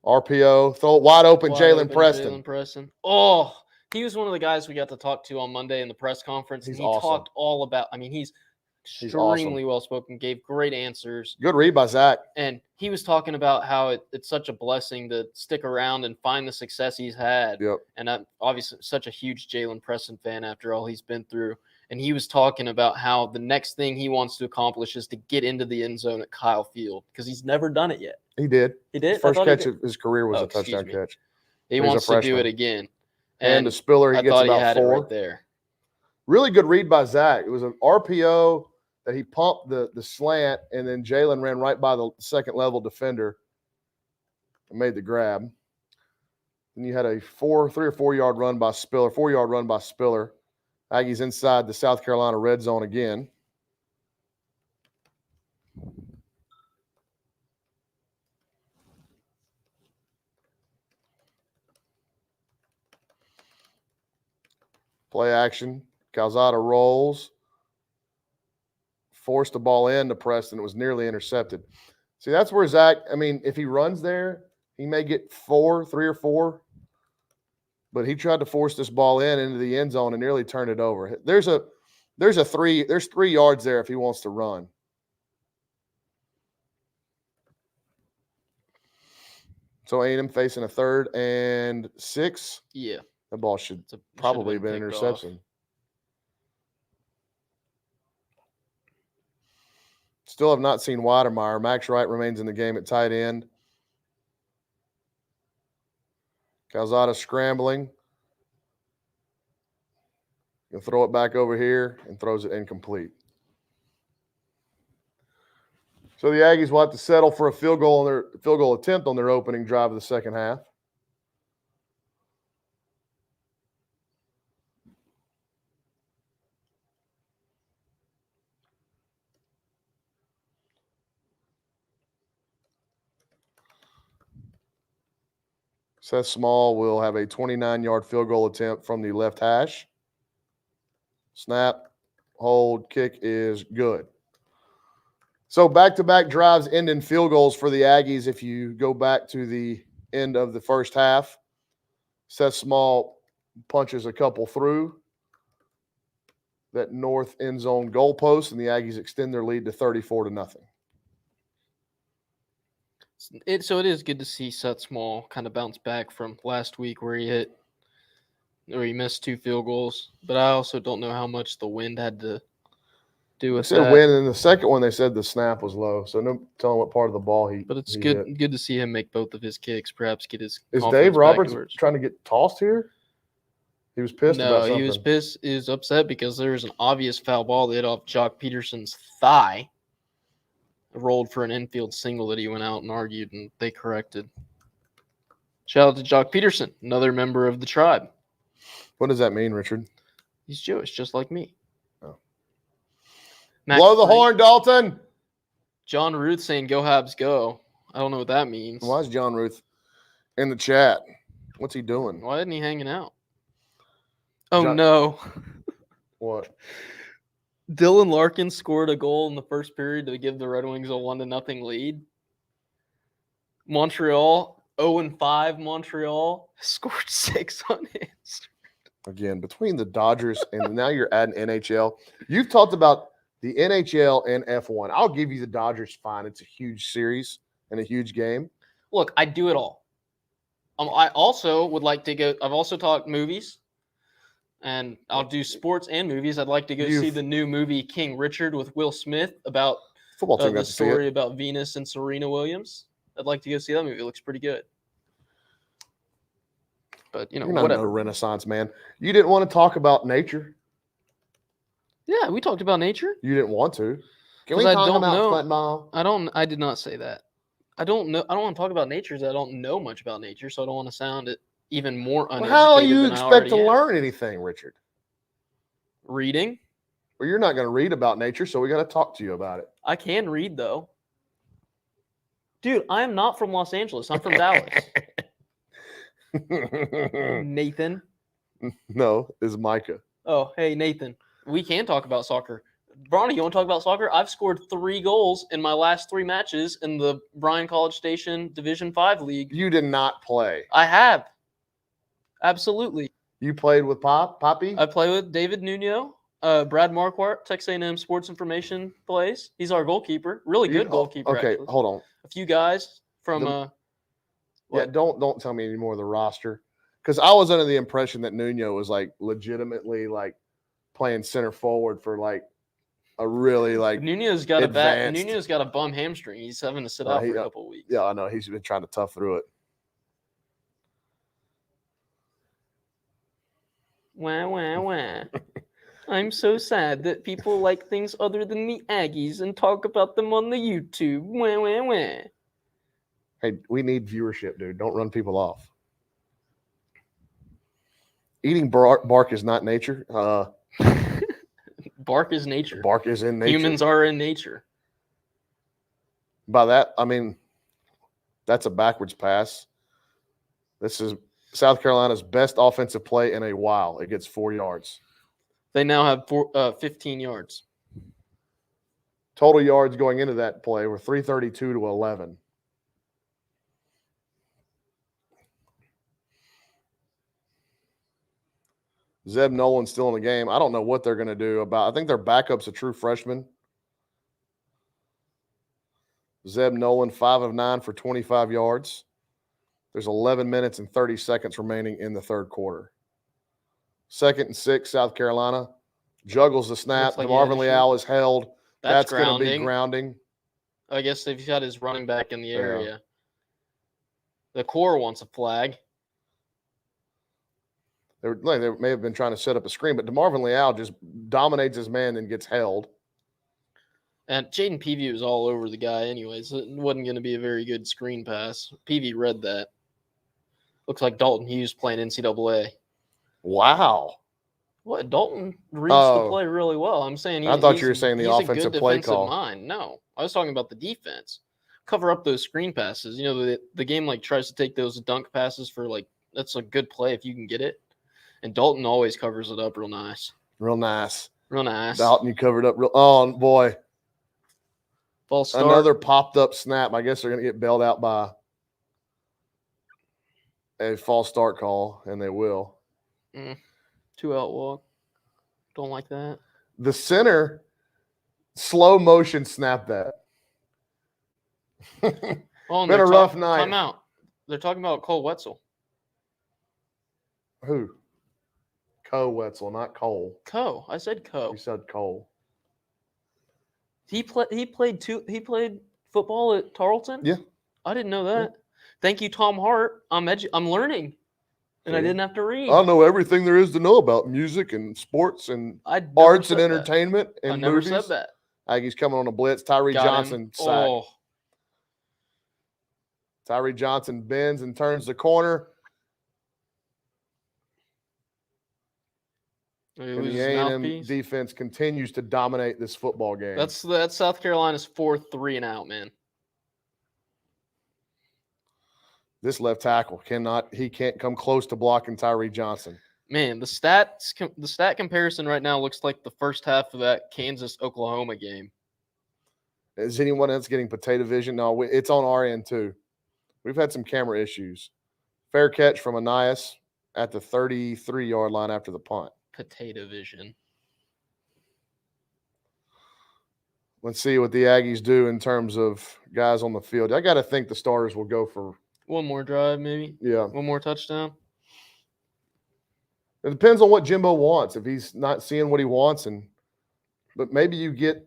RPO. Throw it wide open. Jaylen Preston. Oh, he was one of the guys we got to talk to on Monday in the press conference. He's awesome. Talked all about – he's extremely well-spoken, gave great answers. Good read by Zach. And he was talking about how it's such a blessing to stick around and find the success he's had. Yep. And I'm obviously such a huge Jaylen Preston fan after all he's been through. And he was talking about how the next thing he wants to accomplish is to get into the end zone at Kyle Field because he's never done it yet. He did. He did? His first catch of his career was a touchdown catch. He wants to do it again. And the Spiller, he gets about 4. Right there. Really good read by Zach. It was an RPO that he pumped the slant, and then Jaylen ran right by the second-level defender and made the grab. Then you had a 3 or 4 yard run by Spiller, 4 yard run by Spiller Aggies inside the South Carolina red zone again. Play action. Calzada rolls. Forced the ball in to Preston. It was nearly intercepted. See, that's where Zach, I mean, if he runs there, he may get 3 or 4. But he tried to force this ball into the end zone and nearly turned it over. There's 3 yards there if he wants to run. So A&M facing a 3rd and 6. Yeah. The ball should probably have been an interception. Still have not seen Weidemeyer. Max Wright remains in the game at tight end. Calzada scrambling. He'll throw it back over here and throws it incomplete. So the Aggies will have to settle for a field goal attempt on their opening drive of the second half. Seth Small will have a 29-yard field goal attempt from the left hash. Snap, hold, kick is good. So back-to-back drives end in field goals for the Aggies if you go back to the end of the first half. Seth Small punches a couple through that north end zone goalpost, and the Aggies extend their lead to 34-0. So it is good to see Seth Small kind of bounce back from last week where he missed 2 field goals. But I also don't know how much the wind had to do with They said that. wind, and the second one they said the snap was low, so no telling what part of the ball he. But it's he good hit. good to see him make both of his kicks. Perhaps get his. Is confidence Dave back Roberts towards- trying to get tossed here? He was pissed about something. No, he was pissed. He was upset because there was an obvious foul ball that hit off Jock Peterson's thigh. Rolled for an infield single that he went out and argued, and they corrected. Shout out to Jock Peterson, another member of the tribe. What does that mean, Richard? He's Jewish, just like me. Oh. Max Blow the Free- horn, Dalton. John Ruth saying "Go Habs, go." I don't know what that means. Why is John Ruth in the chat? What's he doing? Why isn't he hanging out? Oh John- no! What? Dylan Larkin scored a goal in the first period to give the Red Wings a 1-0 lead. Montreal 0-5. Montreal scored 6 on hits. Again, between the Dodgers and now you're adding NHL. You've talked about the NHL and F1. I'll give you the Dodgers fine. It's a huge series and a huge game. Look, I do it all. I also would like to go. I've also talked movies, and I'll do sports and movies. I'd like to go see the new movie King Richard with Will Smith about Football team the got to see story it. about Venus and Serena Williams. I'd like to go see that movie. It looks pretty good. But You're not no whatever. Renaissance man. You didn't want to talk about nature. Yeah, we talked about nature. You didn't want to. Can 'Cause we I talk don't about know. football? I did not say that. I don't know. I don't want to talk about nature because I don't know much about nature, so I don't want to sound even more Well, uneducated. how do you than I expect to already am. learn anything, Richard? Reading? Well, you're not going to read about nature, so we got to talk to you about it. I can read though. Dude, I am not from Los Angeles. I'm from Dallas. Nathan. No, is Micah. Oh, hey, Nathan. We can talk about soccer. Brauninger, you want to talk about soccer? I've scored 3 goals in my last 3 matches in the Bryan College Station Division 5 League. You did not play. I have. Absolutely. You played with Poppy? I play with David Nuno. Brad Marquardt, Texas A&M Sports Information plays. He's our goalkeeper. Really good goalkeeper, Okay, actually. hold on. A few guys from Yeah, what? don't tell me any more of the roster. Because I was under the impression that Nuno was like legitimately like playing center forward for like a really like Nuno's got advanced- Nuno's got a bum hamstring. He's having to sit out for a couple of weeks. yeah, I know. He's been trying to tough through it. Wah, wah, wah. I'm so sad that people like things other than the Aggies and talk about them on the YouTube. Wah, wah, wah. Hey, we need viewership, dude. Don't run people off. Eating bark is not nature. Bark is nature. Bark is in nature. Humans are in nature. By that, I mean, that's a backwards pass. This is South Carolina's best offensive play in a while. It gets 4 yards. They now have 15 yards. Total yards going into that play were 332 to 11. Zeb Nolan's still in the game. I don't know what they're going to do about. I think their backup's a true freshman. Zeb Nolan, 5 of 9 for 25 yards. There's 11 minutes and 30 seconds remaining in the third quarter. 2nd and 6, South Carolina. Juggles the snap. Like DeMarvin Leal is held. That's going to be grounding. I guess they've got his running back in the area. Yeah. The core wants a flag. They may have been trying to set up a screen, but DeMarvin Leal just dominates his man and gets held. And Jayden Peavy was all over the guy anyways. It wasn't going to be a very good screen pass. Peavy read that. Looks like Dalton Hughes playing NCAA. Wow. What? Dalton reads the play really well. I'm saying I thought you were saying the offensive play call. Mind. No, I was talking about the defense. Cover up those screen passes. You know, the game like tries to take those dunk passes for like, that's a good play if you can get it. And Dalton always covers it up real nice. Real nice. Real nice. Dalton, you covered up real. Oh, boy. False start. Another popped up snap. I guess they're going to get bailed out by a false start call, and they will. 2-out walk. Don't like that. The center slow motion snapped that. Been a rough night. Time out. They're talking about Cole Wetzel. Who? Co Wetzel, not Cole. Co. I said Co. You said Cole. He played football at Tarleton? Yeah. I didn't know that. Yeah. Thank you, Tom Hart. I'm learning. And I didn't have to read. I know everything there is to know about music and sports and arts and entertainment and movies. I never said that. Aggie's coming on a blitz. Tyree Johnson sack. Oh. Tyree Johnson bends and turns the corner. And the A&M defense continues to dominate this football game. That's South Carolina's 4th 3-and-out, man. This left tackle can't come close to blocking Tyree Johnson. Man, the stat comparison right now looks like the first half of that Kansas-Oklahoma game. Is anyone else getting potato vision? No, it's on our end too. We've had some camera issues. Fair catch from Anias at the 33-yard line after the punt. Potato vision. Let's see what the Aggies do in terms of guys on the field. I got to think the starters will go for one more drive, maybe. Yeah. One more touchdown. It depends on what Jimbo wants. If he's not seeing what he wants, but maybe you get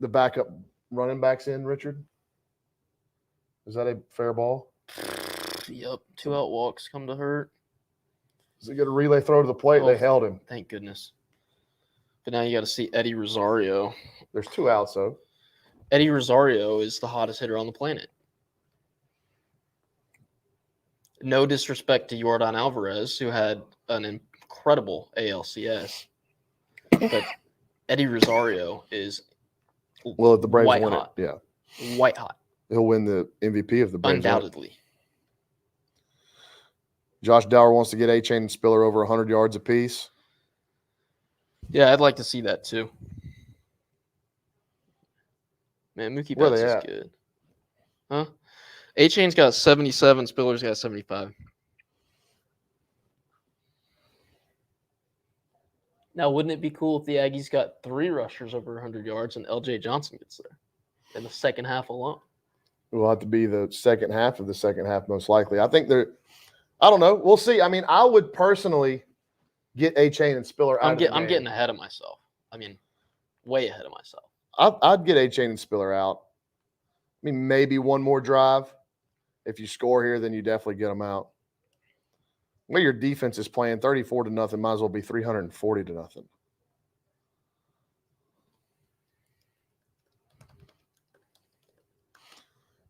the backup running backs in, Richard. Is that a fair ball? Yep. 2-out walks come to hurt. Does he get a relay throw to the plate? They held him. Thank goodness. But now you got to see Eddie Rosario. There's 2 outs, though. Eddie Rosario is the hottest hitter on the planet. No disrespect to Yordan Alvarez, who had an incredible ALCS. But Eddie Rosario is if the Braves win hot. It, yeah. White hot. He'll win the MVP of the Braves. Undoubtedly. Josh Dower wants to get A-Chain and Spiller over 100 yards apiece. Yeah, I'd like to see that too. Man, Mookie Betts is good. Huh? A-Chain's got 77, Spiller's got 75. Now, wouldn't it be cool if the Aggies got 3 rushers over 100 yards and LJ Johnson gets there in the second half alone? It will have to be the second half of the second half, most likely. I think I don't know. We'll see. I mean, I would personally get A-Chain and Spiller out of the game. I'm getting ahead of myself. I mean, way ahead of myself. I'd get A-Chain and Spiller out. I mean, maybe one more drive. If you score here, then you definitely get them out. Well, your defense is playing 34-0, might as well be 340-0.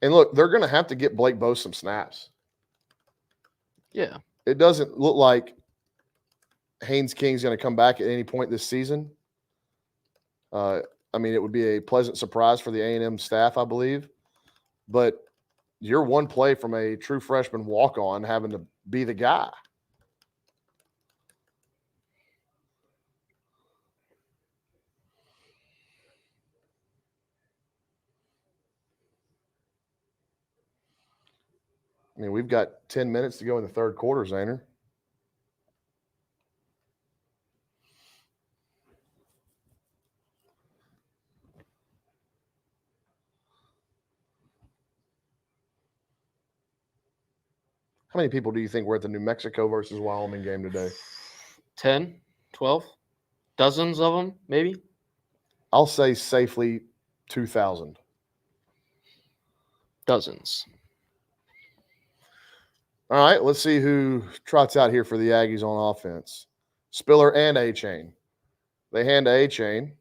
And look, they're going to have to get Blake Bose some snaps. Yeah. It doesn't look like Haynes King's going to come back at any point this season. I mean, it would be a pleasant surprise for the A&M staff, I believe. But you're one play from a true freshman walk-on having to be the guy. I mean, we've got 10 minutes to go in the third quarter, Zaner. How many people do you think were at the New Mexico versus Wyoming game today? 10, 12, dozens of them, maybe. I'll say safely 2,000. Dozens. All right, let's see who trots out here for the Aggies on offense. Spiller and A-Chain. They hand to A-Chain.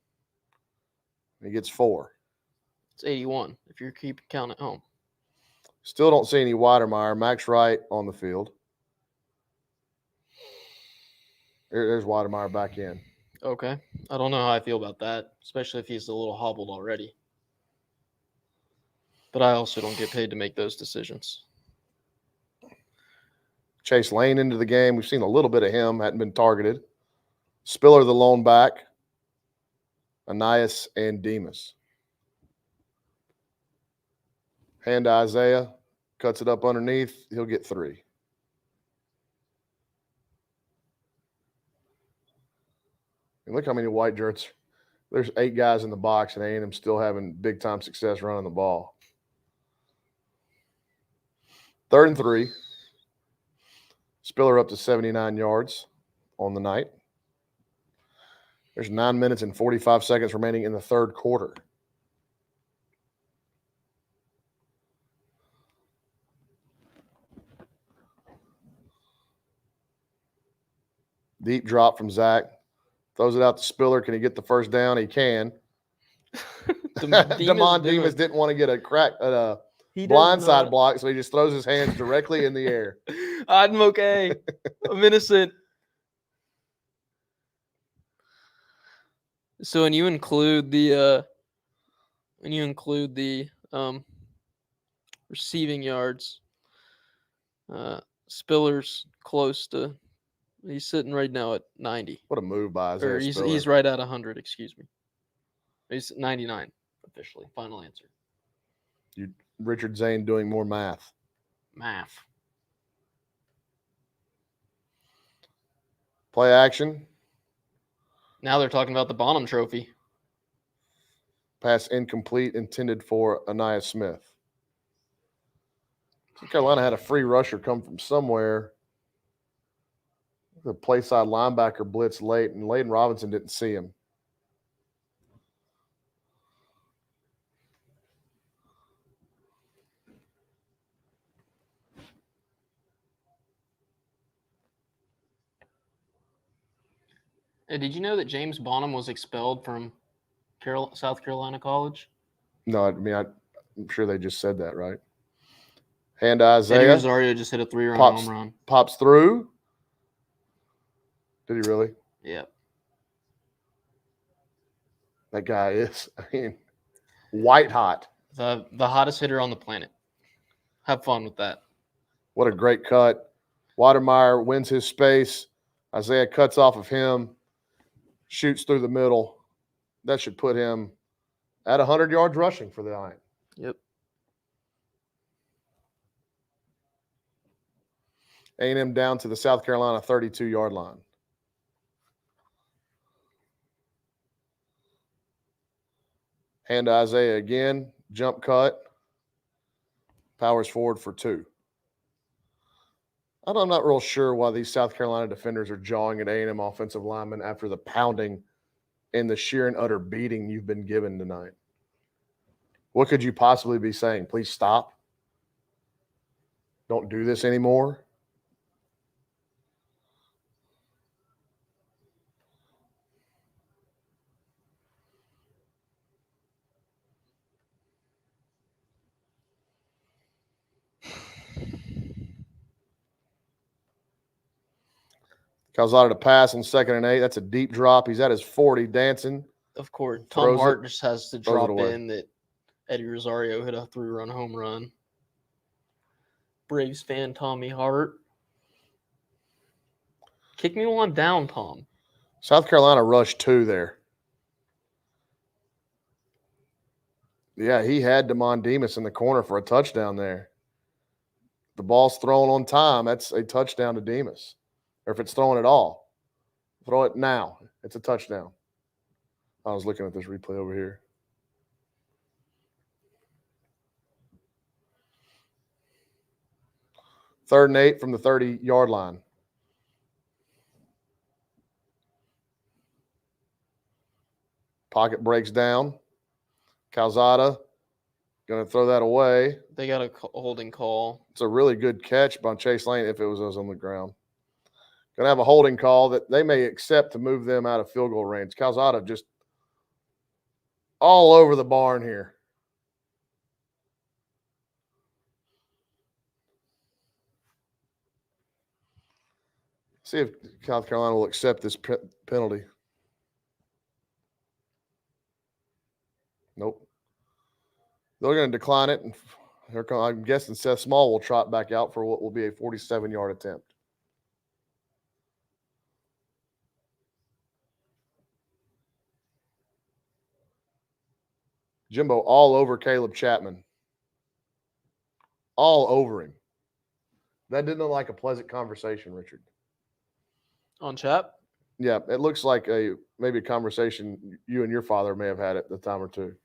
He gets 4. It's 81 if you're keeping count at home. Still don't see any Weidermeyer. Max Wright on the field. There's Weidermeyer back in. Okay. I don't know how I feel about that, especially if he's a little hobbled already. But I also don't get paid to make those decisions. Chase Lane into the game. We've seen a little bit of him. Hadn't been targeted. Spiller, the lone back. Anais and Demas. Hand to Isaiah. Cuts it up underneath. He'll get 3. And look how many white jerseys. There's 8 guys in the box, and A&M still having big-time success running the ball. 3rd and 3. Spiller up to 79 yards on the night. There's 9 minutes and 45 seconds remaining in the third quarter. Deep drop from Zach. Throws it out to Spiller. Can he get the first down? He can. Damon Demas didn't want to get a blindside block, so he just throws his hands directly in the air. I'm okay. I'm innocent. So when you include the receiving yards, Spiller's close to. He's sitting right now at 90. What a move by Isaiah Spiller. He's right at 100. Excuse me. He's 99 officially. Final answer. Richard Zane doing more math. Play action. Now they're talking about the Bonham Trophy. Pass incomplete, intended for Anaya Smith. South Carolina had a free rusher come from somewhere. The play side linebacker blitzed late, and Layden Robinson didn't see him. Hey, did you know that James Bonham was expelled from South Carolina College? No, I mean, I'm sure they just said that, right? Hand to Isaiah. Eddie Rosario just hit a 3-run home run. Pops through. Did he really? Yep. That guy is, I mean, white hot. The hottest hitter on the planet. Have fun with that. What a great cut. Weidermeyer wins his space. Isaiah cuts off of him, shoots through the middle. That should put him at 100 yards rushing for the night. Yep. A&M down to the South Carolina 32-yard line. Hand to Isaiah again. Jump cut. Powers forward for 2. I'm not real sure why these South Carolina defenders are jawing at A&M offensive linemen after the pounding and the sheer and utter beating you've been given tonight. What could you possibly be saying? Please stop. Don't do this anymore. Calzada to pass on 2nd and 8. That's a deep drop. He's at his 40 dancing. Of course, Tom Throws Hart it- just has to throws it drop away. in that Eddie Rosario hit a 3-run home run. Braves fan Tommy Hart. Kick me while I'm down, Tom. South Carolina rushed 2 there. Yeah, he had Damon Demas in the corner for a touchdown there. The ball's thrown on time. That's a touchdown to Demas. Or if it's thrown at all, throw it now. It's a touchdown. I was looking at this replay over here. Third and 8 from the 30-yard line. Pocket breaks down. Calzada going to throw that away. They got a holding call. It's a really good catch by Chase Lane if it was us on the ground. Going to have a holding call that they may accept to move them out of field goal range. Calzada just all over the barn here. See if South Carolina will accept this penalty. Nope. They're going to decline it. And I'm guessing Seth Small will trot back out for what will be a 47-yard attempt. Jimbo all over Caleb Chapman. All over him. That didn't look like a pleasant conversation, Richard. On Chap? Yeah, it looks like maybe a conversation you and your father may have had at the time or two.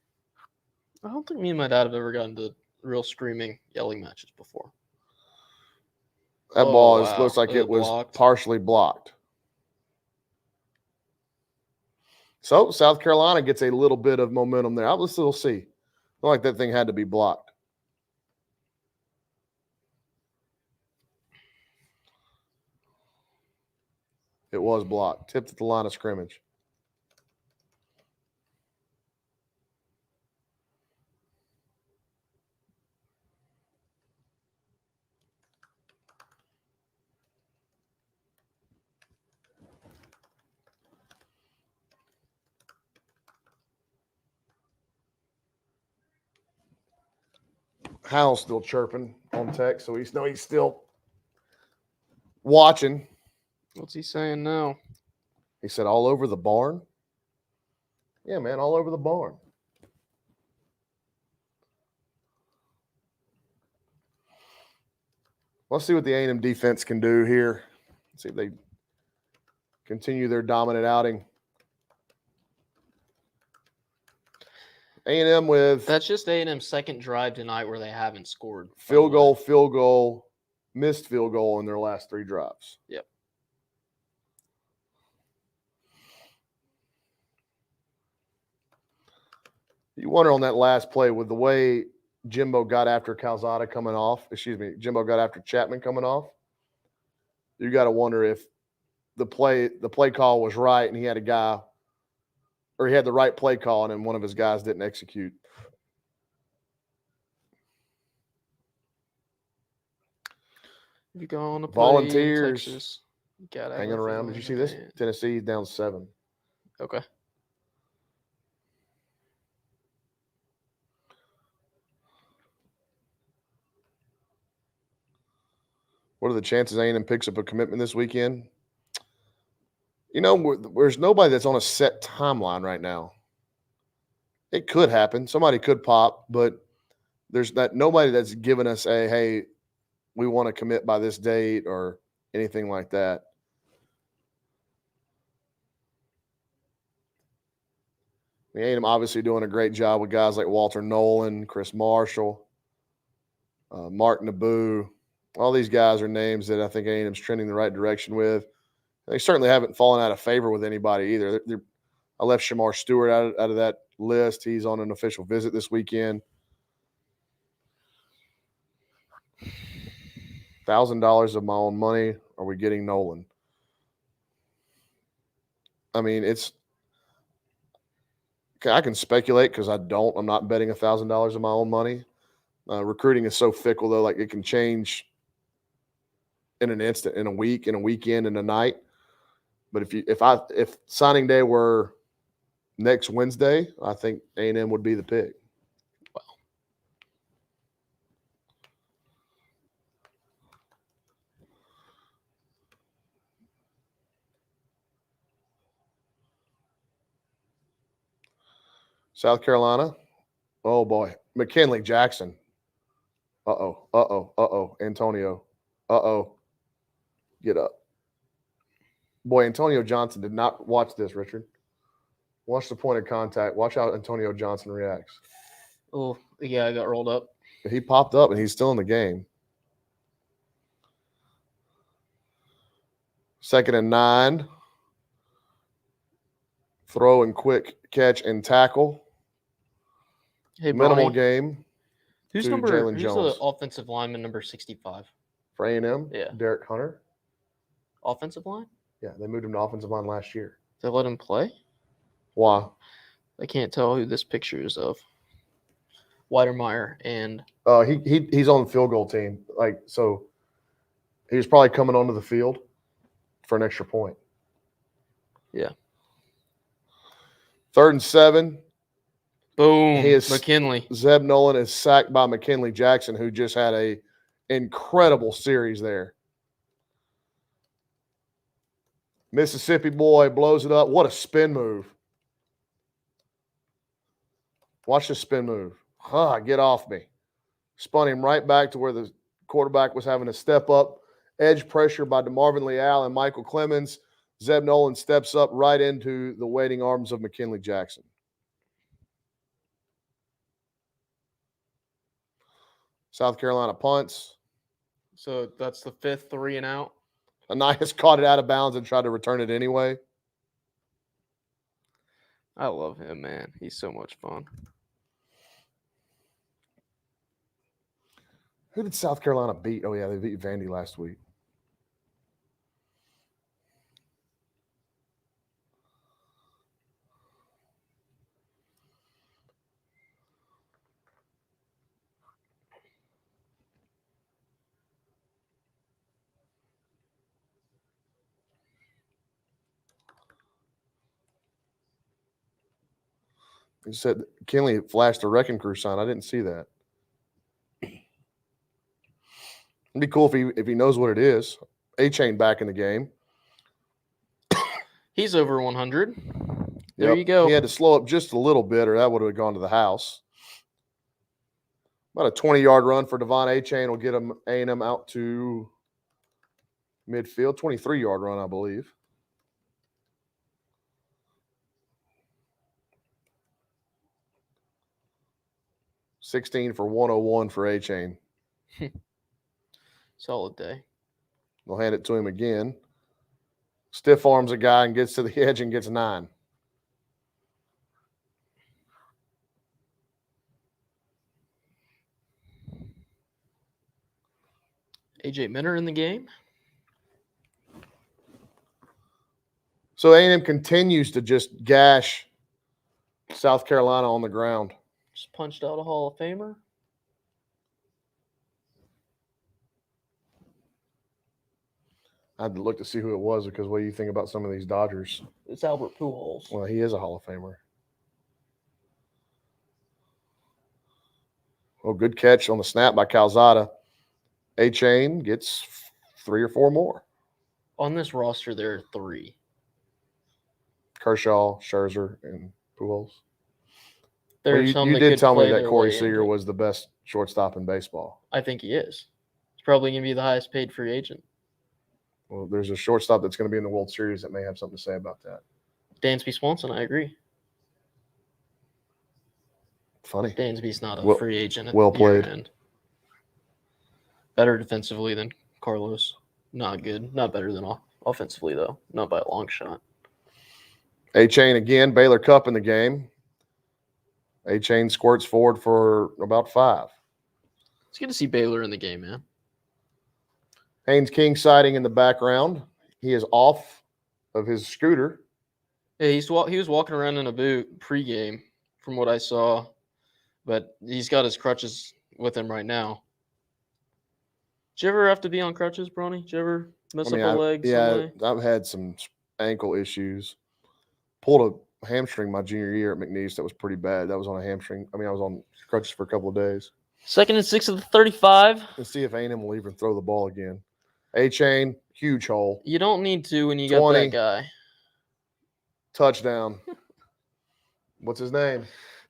I don't think me and my dad have ever gotten to real screaming, yelling matches before. That ball looks like Is it it was blocked? partially blocked. So South Carolina gets a little bit of momentum there. Let's still see. Not like that thing had to be blocked. It was blocked. Tipped at the line of scrimmage. Hal's still chirping on text, so he's still watching. What's he saying now? He said, all over the barn? Yeah, man, all over the barn. Let's see what the A&M defense can do here. Let's see if they continue their dominant outing. A&M with That's just A&M's second drive tonight where they haven't scored. by the field way. goal, missed field goal in their last 3 drives. Yep. You wonder on that last play with the way Jimbo got after Calzada coming off. Jimbo got after Chapman coming off. You got to wonder if the play call was right and he had a guy, or he had the right play call and then one of his guys didn't execute. If you go on the Volunteers Texas, you gotta have hanging a around. Did you see this? man. Tennessee down 7. Okay. What are the chances A&M picks up a commitment this weekend? You know, there's nobody that's on a set timeline right now. It could happen. Somebody could pop, but there's nobody that's given us a, hey, we want to commit by this date or anything like that. A&M obviously doing a great job with guys like Walter Nolan, Chris Marshall, Mark Naboo. All these guys are names that I think A&M's trending the right direction with. They certainly haven't fallen out of favor with anybody either. I left Shamar Stewart out of that list. He's on an official visit this weekend. $1,000 of my own money. Are we getting Nolan? I mean, I can speculate because I'm not betting $1,000 of my own money. Recruiting is so fickle, though. Like, it can change in an instant, in a week, in a weekend, in a night. But if signing day were next Wednesday, I think A&M would be the pick. Wow. South Carolina. Oh boy, McKinley Jackson. Antonio. Get up. Boy, Antonio Johnson did not watch this, Richard. Watch the point of contact. Watch how Antonio Johnson reacts. Oh, yeah, I got rolled up. He popped up, and he's still in the game. 2nd and 9. Throw and quick catch and tackle. Hey, Minimal Bronny, game who's to the Jalen Jones. offensive lineman number 65? For A&M. Yeah. Derek Hunter. Offensive line? Yeah, they moved him to offensive line last year. They let him play? Why? I can't tell who this picture is of. Weidermeyer and He's on the field goal team. So he was probably coming onto the field for an extra point. Yeah. 3rd and 7. boom. He is- McKinley. Zeb Nolan is sacked by McKinley Jackson, who just had a incredible series there. Mississippi boy blows it up. What a spin move. Watch the spin move. Get off me. Spun him right back to where the quarterback was having to step up. Edge pressure by DeMarvin Leal and Michael Clemens. Zeb Nolan steps up right into the waiting arms of McKinley Jackson. South Carolina punts. So that's the 5th 3 and out. Anias caught it out of bounds and tried to return it anyway. I love him, man. He's so much fun. Who did South Carolina beat? Oh, yeah, they beat Vandy last week. He said Kinley flashed a wrecking crew sign. I didn't see that. It'd be cool if he knows what it is. A-Chain back in the game. He's over 100. There you go. He had to slow up just a little bit, or that would have gone to the house. About a 20-yard run for Devon A-Chain will get him A&M out to midfield. 23-yard run, I believe. $16 for 101 for A-Chain. Solid day. They'll hand it to him again. Stiff arms a guy and gets to the edge and gets 9. AJ Minner in the game. So A&M continues to just gash South Carolina on the ground. Just punched out a Hall of Famer. I had to look to see who it was because what do you think about some of these Dodgers? It's Albert Pujols. Well, he is a Hall of Famer. Oh, good catch on the snap by Calzada. A-Chain gets 3 or 4 more. On this roster, there are 3. Kershaw, Scherzer, and Pujols. There Well, are some you that did could tell me play that their Corey way Seager into- was the best shortstop in baseball. I think he is. He's probably going to be the highest paid free agent. Well, there's a shortstop that's going to be in the World Series that may have something to say about that. Dansby Swanson, I agree. Funny. Dansby's not a Well- free agent at well the year played. end. Better defensively than Carlos. Not good. Not better than offensively, though. Not by a long shot. A-Chain again, Baylor Cup in the game. A-Chain squirts forward for about 5. It's good to see Baylor in the game, man. Haynes King sighting in the background. He is off of his scooter. Yeah, he was walking around in a boot pregame, from what I saw, but he's got his crutches with him right now. Did you ever have to be on crutches, Bronny? Did you ever mess up a leg? Yeah, someday? I've had some ankle issues. Pulled a hamstring my junior year at McNeese. That was pretty bad. That was on a hamstring. I was on crutches for a couple of days. 2nd and 6 of the 35. Let's see if A&M will even throw the ball again. A-Chain, huge hole. You don't need to when you got 20. that guy. Touchdown. What's his name?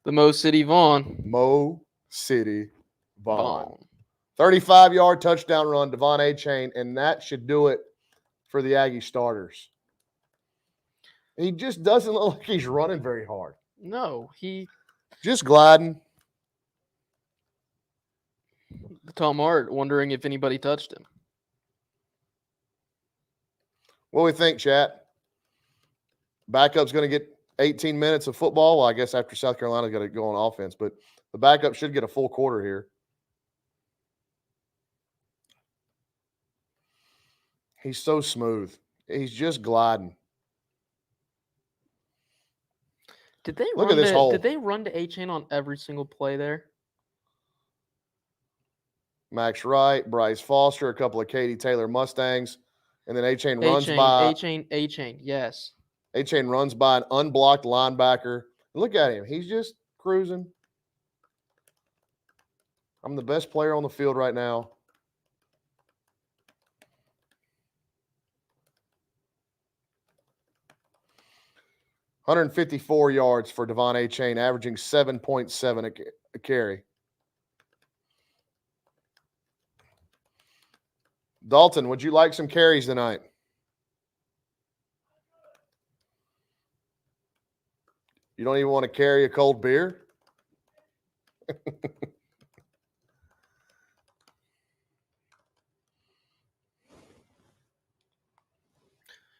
The Mo City Vaughn. Mo City Vaughn. 35-yard touchdown run, Devon A-Chain, and that should do it for the Aggie starters. He just doesn't look like he's running very hard. No, he just gliding. Tom Hart wondering if anybody touched him. What do we think, chat? Backup's going to get 18 minutes of football. Well, I guess after South Carolina's got to go on offense, but the backup should get a full quarter here. He's so smooth. He's just gliding. Did they Look at this hole. Did they run to A-Chain on every single play there? Max Wright, Bryce Foster, a couple of Katie Taylor Mustangs, and then A-Chain runs by A-Chain, yes. A-Chain runs by an unblocked linebacker. Look at him. He's just cruising. I'm the best player on the field right now. $154 yards for Devon A-Chain, averaging 7.7 a carry. Dalton, would you like some carries tonight? You don't even want to carry a cold beer?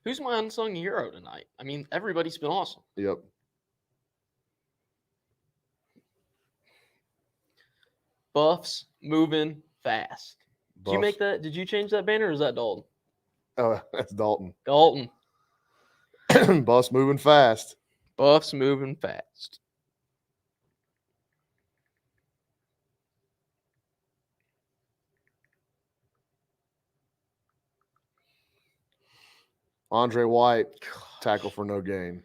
Who's my unsung hero tonight? Everybody's been awesome. Yep. Buffs moving fast. Did Buffs. you make that? Did you change that banner or is that Dalton? Oh, that's Dalton. Dalton. Buffs moving fast. Buffs moving fast. Andre White, tackle for no gain.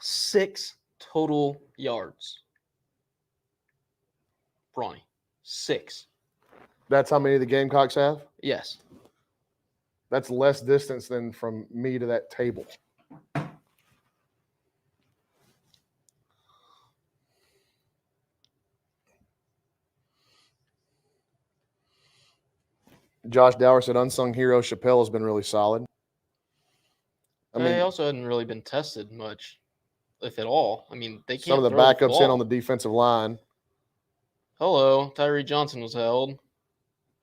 6 total yards. Brawny. 6. That's how many the Gamecocks have? Yes. That's less distance than from me to that table. Josh Dower said unsung hero Chappelle has been really solid. They also hadn't really been tested much, if at all. They can't. Some of the throw backups ball. in on the defensive line. Hello, Tyree Johnson was held.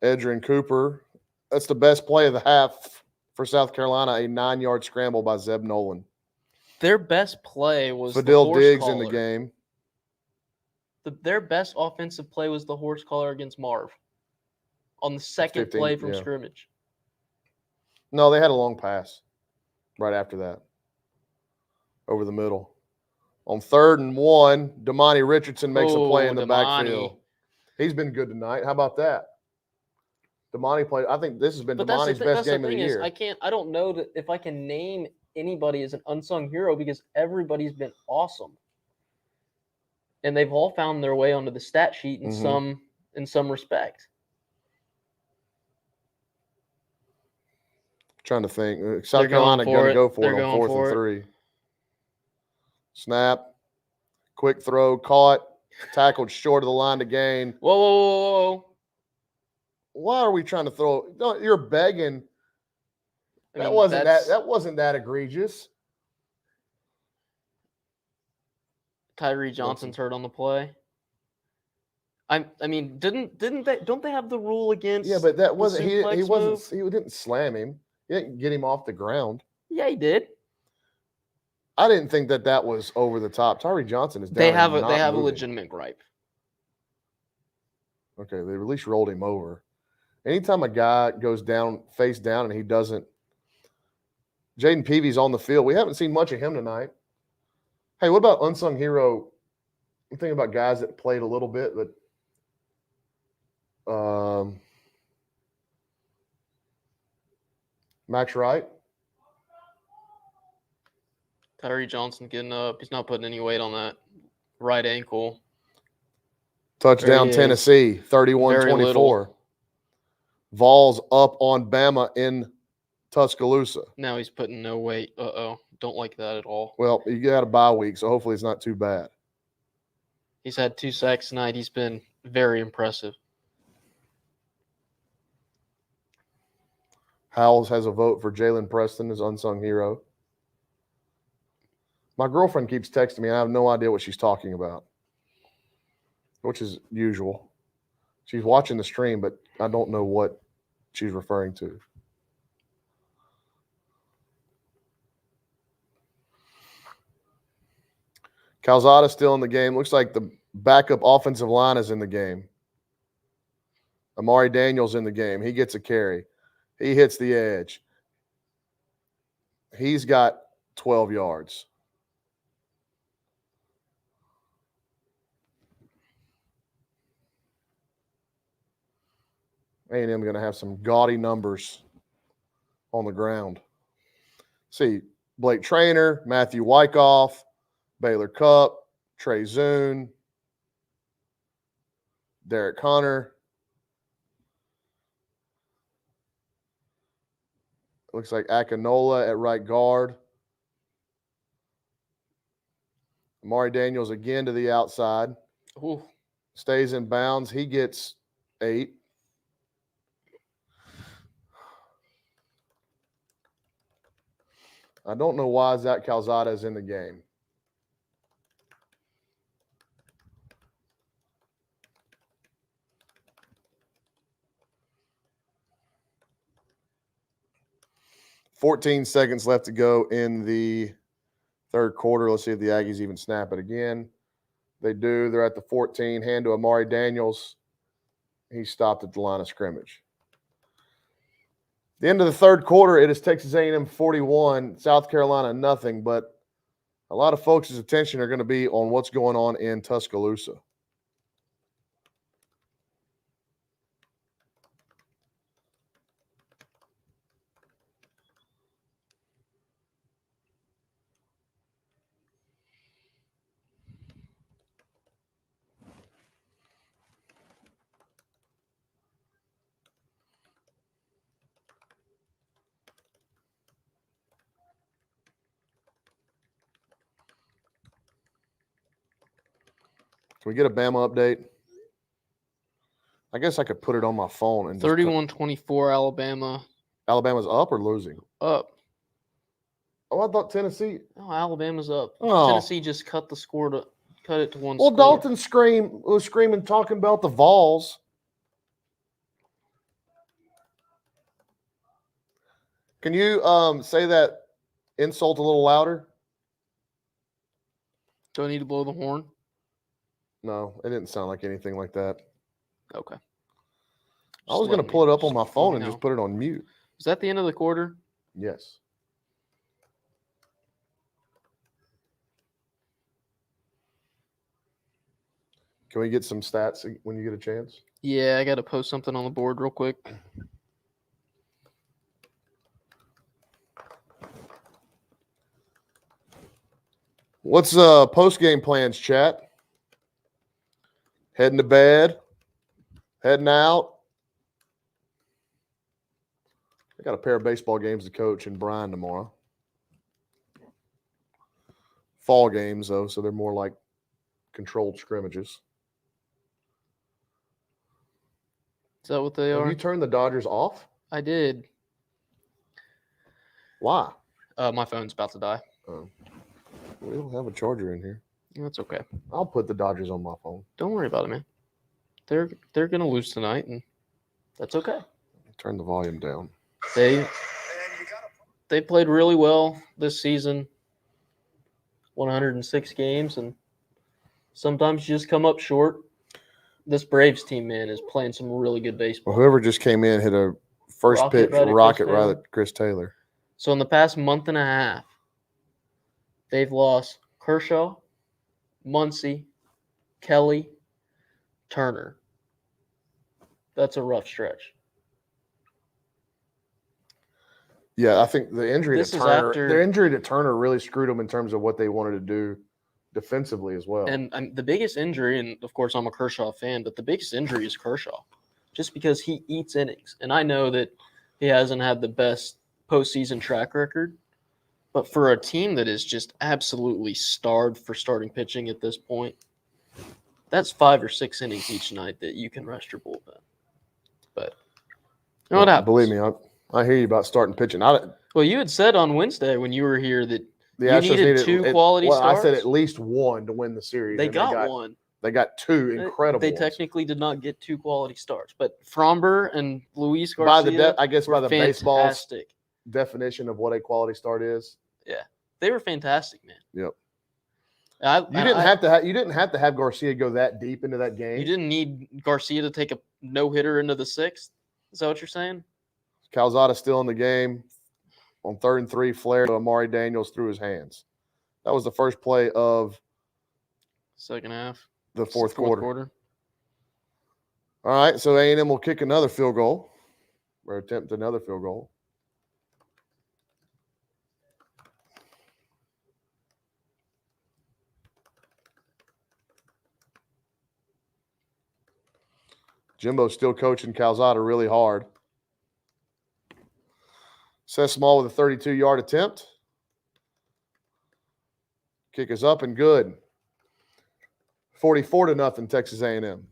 Edrin Cooper. That's the best play of the half for South Carolina, a 9-yard scramble by Zeb Nolan. Their best play was Fidel the Diggs horse in the collar. game. Their best offensive play was the horse collar against Marv on the second 15, play from yeah. scrimmage. No, they had a long pass right after that. Over the middle. On 3rd and 1, Damani Richardson makes a play in the backfield. He's been good tonight. How about that? Damani played. I think this has been Damani's best game of the year. I don't know that if I can name anybody as an unsung hero because everybody's been awesome. And they've all found their way onto the stat sheet in some respect. Trying to think. South Carolina going to go for it on 4th and 3. Snap. Quick throw. Caught. Tackled short of the line to gain. Whoa. Why are we trying to throw? No, you're begging. That wasn't that egregious. Tyree Johnson's hurt on the play. Don't they have the rule against? Yeah, but that wasn't he move? didn't slam him. He didn't get him off the ground. Yeah, he did. I didn't think that was over the top. Tyree Johnson is down. They have a legitimate gripe. Okay, they at least rolled him over. Anytime a guy goes down, face down, and he doesn't, Jayden Peavy's on the field. We haven't seen much of him tonight. Hey, what about unsung hero? I'm thinking about guys that played a little bit, but Max Wright. Tyree Johnson getting up. He's not putting any weight on that right ankle. Touchdown There he is. Tennessee, Very 31-24. little. Vols up on Bama in Tuscaloosa. Now he's putting no weight. Uh-oh. Don't like that at all. Well, you got a bye week, so hopefully it's not too bad. He's had 2 sacks tonight. He's been very impressive. Howells has a vote for Jalen Preston as unsung hero. My girlfriend keeps texting me. I have no idea what she's talking about, which is usual. She's watching the stream, but I don't know what she's referring to. Calzada still in the game. Looks like the backup offensive line is in the game. Amari Daniels in the game. He gets a carry. He hits the edge. He's got 12 yards. A&M going to have some gaudy numbers on the ground. See, Blake Traynor, Matthew Wyckoff, Baylor Cupp, Trey Zune, Derek Hunter. Looks like Akinola at right guard. Amari Daniels again to the outside. Ooh. Stays in bounds. He gets 8. I don't know why Zach Calzada is in the game. $14 seconds left to go in the third quarter. Let's see if the Aggies even snap it again. They do. They're at the 14. Hand to Amari Daniels. He stopped at the line of scrimmage. The end of the third quarter, it is Texas A&M 41, South Carolina nothing, but a lot of folks' attention are going to be on what's going on in Tuscaloosa. Can we get a Bama update? I guess I could put it on my phone and 31-24 Alabama. Alabama's up or losing? Up. Oh, I thought Tennessee. Oh, Alabama's up. Oh. Tennessee just cut it to 1 Well, score. Dalton was screaming, talking about the Vols. Can you say that insult a little louder? Do I need to blow the horn? No, it didn't sound like anything like that. Okay. I was going to pull it up on my phone and know. just put it on mute. Is that the end of the quarter? Yes. Can we get some stats when you get a chance? Yeah, I got to post something on the board real quick. What's post-game plans, chat? Heading to bed? Heading out? I got a pair of baseball games to coach in Bryan tomorrow. Fall games, though, so they're more like controlled scrimmages. Is that what they Have are? you turned the Dodgers off? I did. Why? My phone's about to die. Oh. We don't have a charger in here. That's okay. I'll put the Dodgers on my phone. Don't worry about it, man. They're gonna lose tonight, and that's okay. Turn the volume down. They played really well this season. 106 games, and sometimes you just come up short. This Braves team, man, is playing some really good baseball. Well, whoever just came in hit a first pitch rocket right at Chris Taylor. So in the past month and a half, they've lost Kershaw, Muncy, Kelly, Turner. That's a rough stretch. Yeah, I think the injury This to is Turner, after- the injury to Turner really screwed them in terms of what they wanted to do defensively as well. And the biggest injury, and of course I'm a Kershaw fan, but the biggest injury is Kershaw, just because he eats innings. And I know that he hasn't had the best postseason track record, but for a team that is just absolutely starved for starting pitching at this point, that's 5 or 6 innings each night that you can rest your bullpen. But you know what happens? Believe me, I hear you about starting pitching. Well, you had said on Wednesday when you were here that The you Astros needed two quality starts. I said at least one to win the series. They and got one. They got 2 incredible They ones. technically did not get 2 quality starts, but Fromber and Luis Garcia by the baseball fantastic. definition of what a quality start is. Yeah, they were fantastic, man. Yep. You didn't have to have Garcia go that deep into that game. You didn't need Garcia to take a no hitter into the 6th. Is that what you're saying? Calzada still in the game on 3rd and 3. Flare to Amari Daniels through his hands. That was the first play of second half. The fourth quarter. All right, so A&M will kick another field goal or attempt another field goal. Jimbo's still coaching Calzada really hard. Seth Small with a 32-yard attempt. Kick is up and good. 44-0 Texas A&M.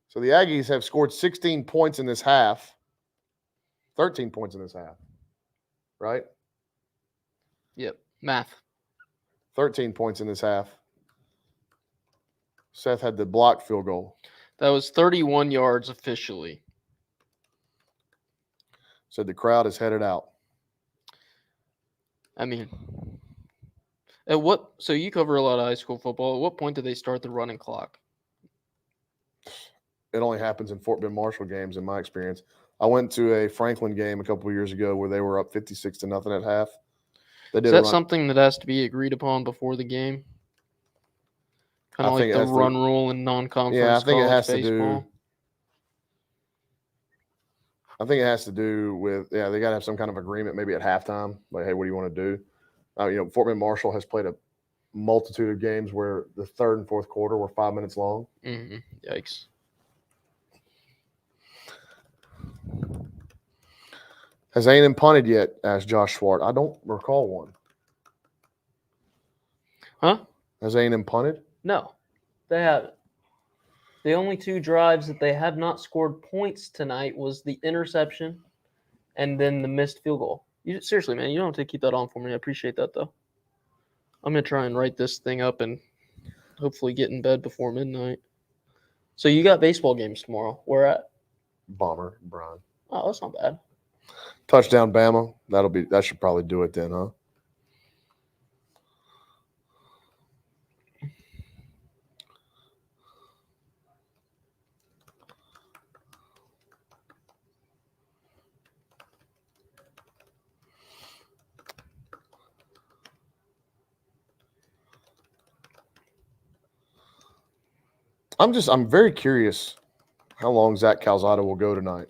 So the Aggies have scored 16 points in this half. 13 points in this half. Right? Yep. Math. 13 points in this half. Seth had the blocked field goal. That was 31 yards officially. Said the crowd is headed out. I mean, so you cover a lot of high school football. At what point do they start the running clock? It only happens in Fort Bend Marshall games, in my experience. I went to a Franklin game a couple of years ago where they were up 56-0 at half. Is that something that has to be agreed upon before the game? Kind of like the run rule in non-conference I think it has baseball. I think it has to do with they got to have some kind of agreement maybe at halftime. Like, hey, what do you want to do? Fort Bend Marshall has played a multitude of games where the 3rd and 4th quarter were 5 minutes long. Mm-hmm. Yikes. Has A&M punted yet? Asked Josh Swart. I don't recall one. Huh? Has A&M punted? No, they haven't. The only 2 drives that they have not scored points tonight was the interception and then the missed field goal. Seriously, man, you don't have to keep that on for me. I appreciate that, though. I'm going to try and write this thing up and hopefully get in bed before midnight. So you got baseball games tomorrow. Where at? Bomber, Brian. Oh, that's not bad. Touchdown, Bama. That should probably do it then, huh? I'm very curious how long Zach Calzada will go tonight.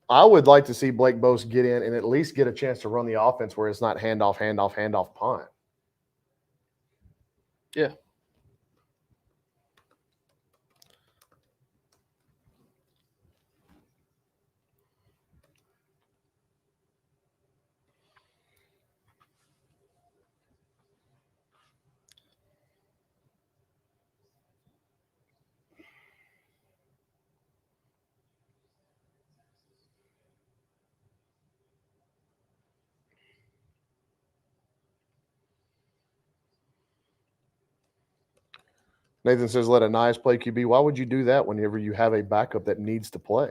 I would like to see Blake Bose get in and at least get a chance to run the offense where it's not handoff, punt. Yeah. Nathan says, let Anias play QB. Why would you do that whenever you have a backup that needs to play?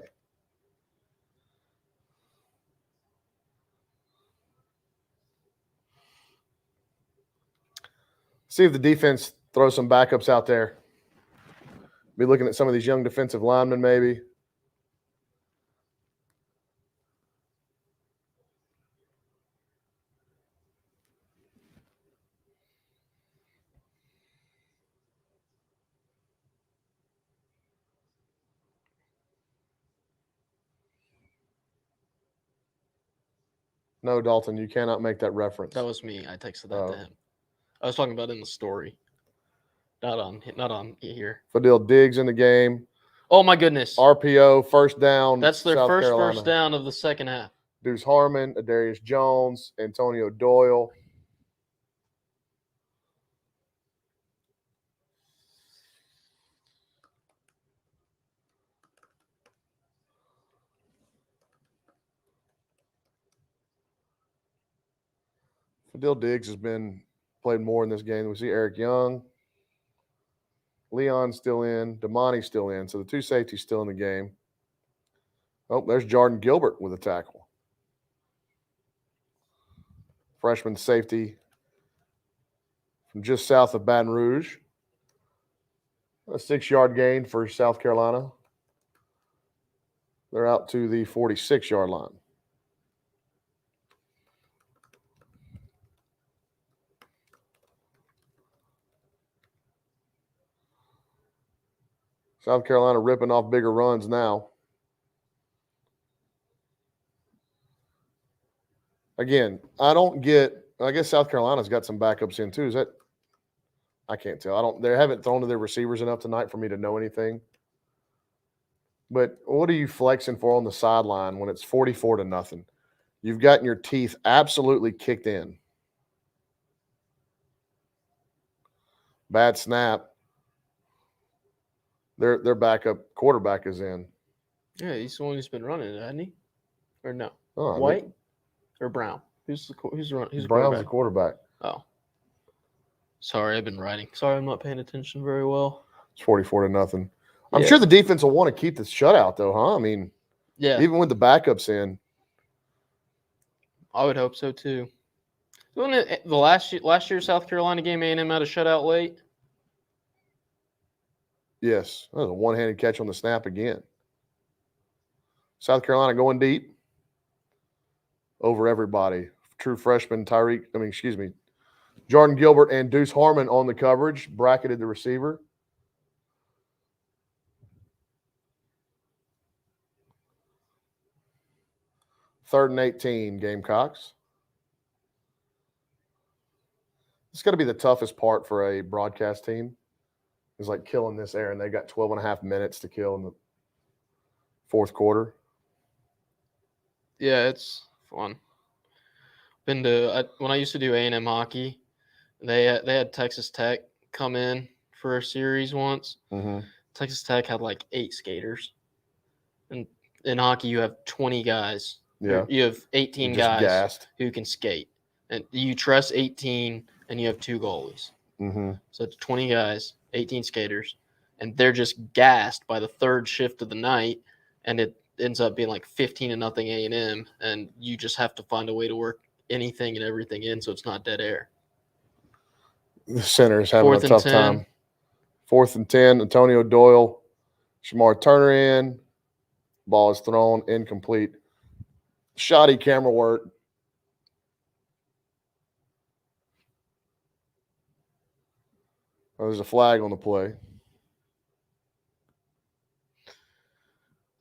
See if the defense throws some backups out there. Be looking at some of these young defensive linemen maybe. No, Dalton, you cannot make that reference. That was me. I texted that Oh. to him. I was talking about in the story, not on here. Fadil Diggs in the game. Oh my goodness! RPO, first down. That's their South first Carolina. first down of the second half. Deuce Harmon, Adarius Jones, Antonio Doyle. Fadil Diggs has played more in this game. We see Eric Young. Leon's still in. Damani's still in. So the two safeties still in the game. Oh, there's Jordan Gilbert with a tackle. Freshman safety from just south of Baton Rouge. A 6-yard gain for South Carolina. They're out to the 46-yard line. South Carolina ripping off bigger runs now. Again, I guess South Carolina's got some backups in too. Is that? I can't tell. They haven't thrown to their receivers enough tonight for me to know anything. But what are you flexing for on the sideline when it's 44-0? You've gotten your teeth absolutely kicked in. Bad snap. Their backup quarterback is in. Yeah, he's the one who's been running it, hasn't he? Or no? Oh, White or Brown? Who's the Brown's the quarterback. Oh, sorry, I've been writing. Sorry, I'm not paying attention very well. It's 44-0. I'm sure the defense will want to keep this shutout, though, huh? I mean, yeah, even with the backups in. I would hope so too. Wasn't it the last year South Carolina game A&M had a shutout late? Yes, that was a one-handed catch on the snap again. South Carolina going deep over everybody. True freshman Jordan Gilbert and Deuce Harmon on the coverage, bracketed the receiver. Third and 18, Gamecocks. It's got to be the toughest part for a broadcast team. Is like killing this air, and they got 12 and a half minutes to kill in the fourth quarter. Yeah, it's fun. When I used to do A&M hockey, they had Texas Tech come in for a series once. Mm-hmm. Texas Tech had like 8 skaters, and in hockey you have 20 guys. Yeah, you have 18 just guys gassed. who can skate, and you trust 18, and you have 2 goalies. Mm-hmm. So it's 20 guys, 18 skaters, and they're just gassed by the third shift of the night, and it ends up being like 15-0 A&M, and you just have to find a way to work anything and everything in so it's not dead air. The center is having a tough 10. time. 4th and 10, Antonio Doyle, Shamar Turner in. Ball is thrown, incomplete. Shoddy camera work. There's a flag on the play.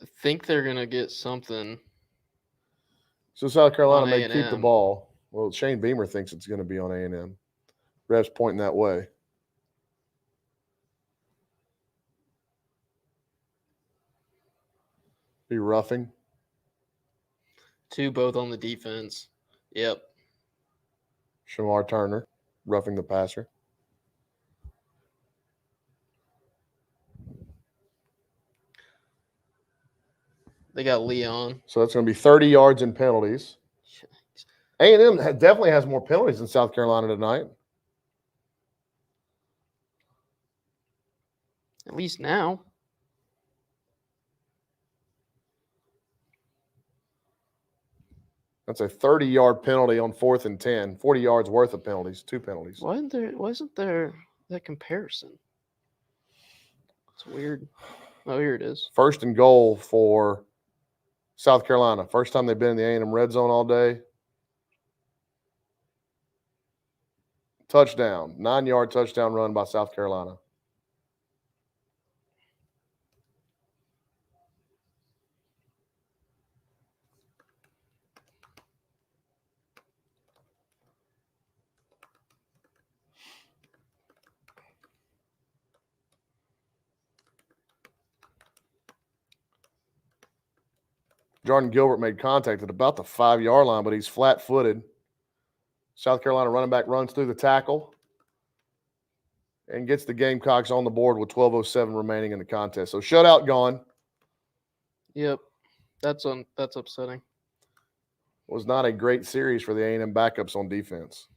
I think they're going to get something. So South Carolina On may keep the A&M. ball. Well, Shane Beamer thinks it's going to be on A&M. Ref's pointing that way. Be roughing. 2 both on the defense. Yep. Shamar Turner roughing the passer. They got Leon. So that's going to be 30 yards in penalties. A&M definitely has more penalties than South Carolina tonight. At least now. That's a 30-yard penalty on 4th and 10. 40 yards worth of penalties, 2 penalties. Wasn't there that comparison? It's weird. Oh, here it is. 1st and goal for South Carolina. First time they've been in the A&M red zone all day. Touchdown. 9-yard touchdown run by South Carolina. Jordan Gilbert made contact at about the 5-yard line, but he's flat-footed. South Carolina running back runs through the tackle and gets the Gamecocks on the board with 12:07 remaining in the contest. So shutout gone. Yep, that's upsetting. Was not a great series for the A&M backups on defense.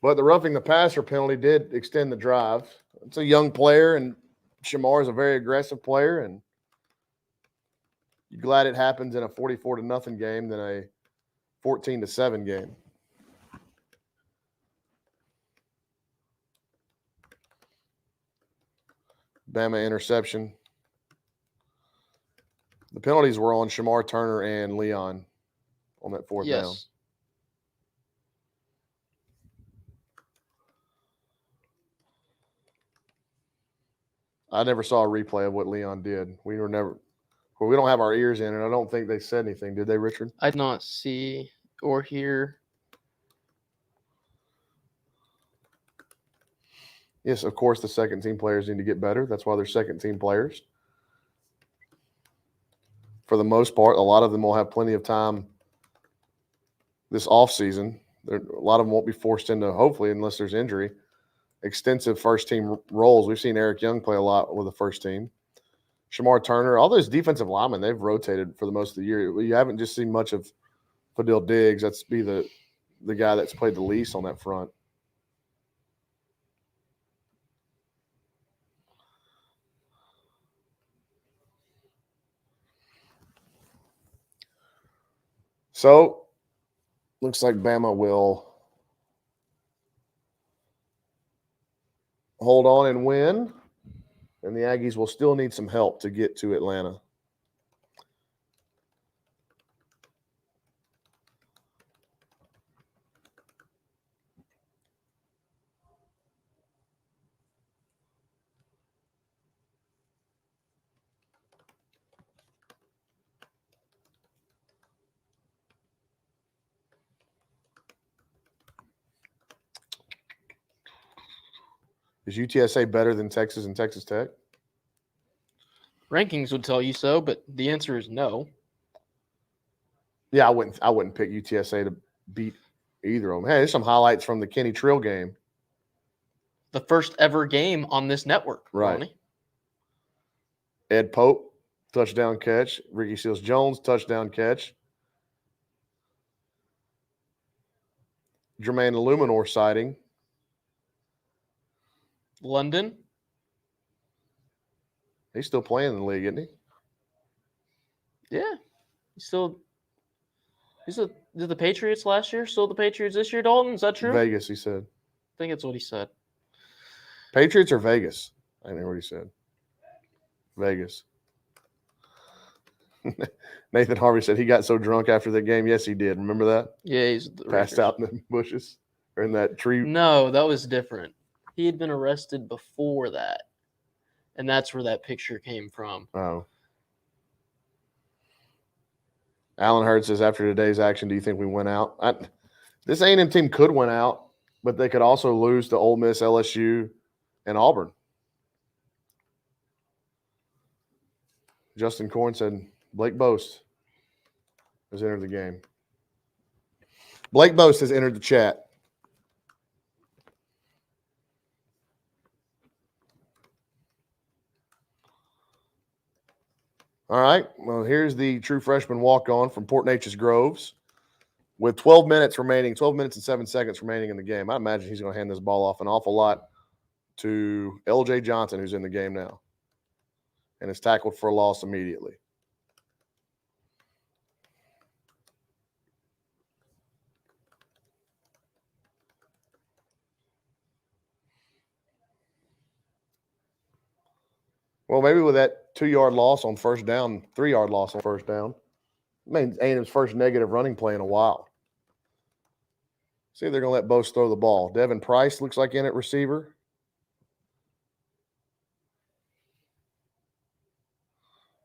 But the roughing the passer penalty did extend the drive. It's a young player, and Shamar is a very aggressive player, and you're glad it happens in a 44-0 game than a 14-7 game. Bama interception. The penalties were on Shamar Turner and Leon on that fourth down. I never saw a replay of what Leon did. We don't have our ears in, and I don't think they said anything. Did they, Richard? I did not see or hear. Yes, of course, the second-team players need to get better. That's why they're second-team players. For the most part, a lot of them will have plenty of time this offseason. A lot of them won't be forced into, hopefully, unless there's injury, extensive first-team roles. We've seen Eric Young play a lot with the first team. Shamar Turner, all those defensive linemen, they've rotated for the most of the year. You haven't just seen much of Fadil Diggs. That's be the guy that's played the least on that front. So, looks like Bama will hold on and win, and the Aggies will still need some help to get to Atlanta. Is UTSA better than Texas and Texas Tech? Rankings would tell you so, but the answer is no. Yeah, I wouldn't pick UTSA to beat either of them. Hey, there's some highlights from the Kenny Trill game. The first ever game on this network, Right. Ronnie. Ed Pope, touchdown catch. Ricky Seals-Jones, touchdown catch. Jermaine Illuminor sighting. London. He's still playing in the league, isn't he? Yeah. Did the Patriots last year? Still the Patriots this year, Dalton? Is that true? Vegas, he said. I think that's what he said. Patriots or Vegas? I didn't know what he said. Vegas. Nathan Harvey said he got so drunk after the game. Yes, he did. Remember that? Yeah, he's Passed out in the bushes or in that tree. No, that was different. He had been arrested before that. And that's where that picture came from. Oh. Alan Hurd says, after today's action, do you think we went out? This A&M team could win out, but they could also lose to Ole Miss, LSU, and Auburn. Justin Korn said, Blake Boast has entered the game. Blake Boast has entered the chat. All right. Well, here's the true freshman walk-on from Port Neches Groves with 12 minutes and 7 seconds remaining in the game. I imagine he's going to hand this ball off an awful lot to LJ Johnson, who's in the game now, and is tackled for a loss immediately. Well, maybe with that 2-yard loss on first down, 3-yard loss on first down, I mean, A&M's first negative running play in a while. See if they're going to let Bose throw the ball. Devin Price looks like in at receiver.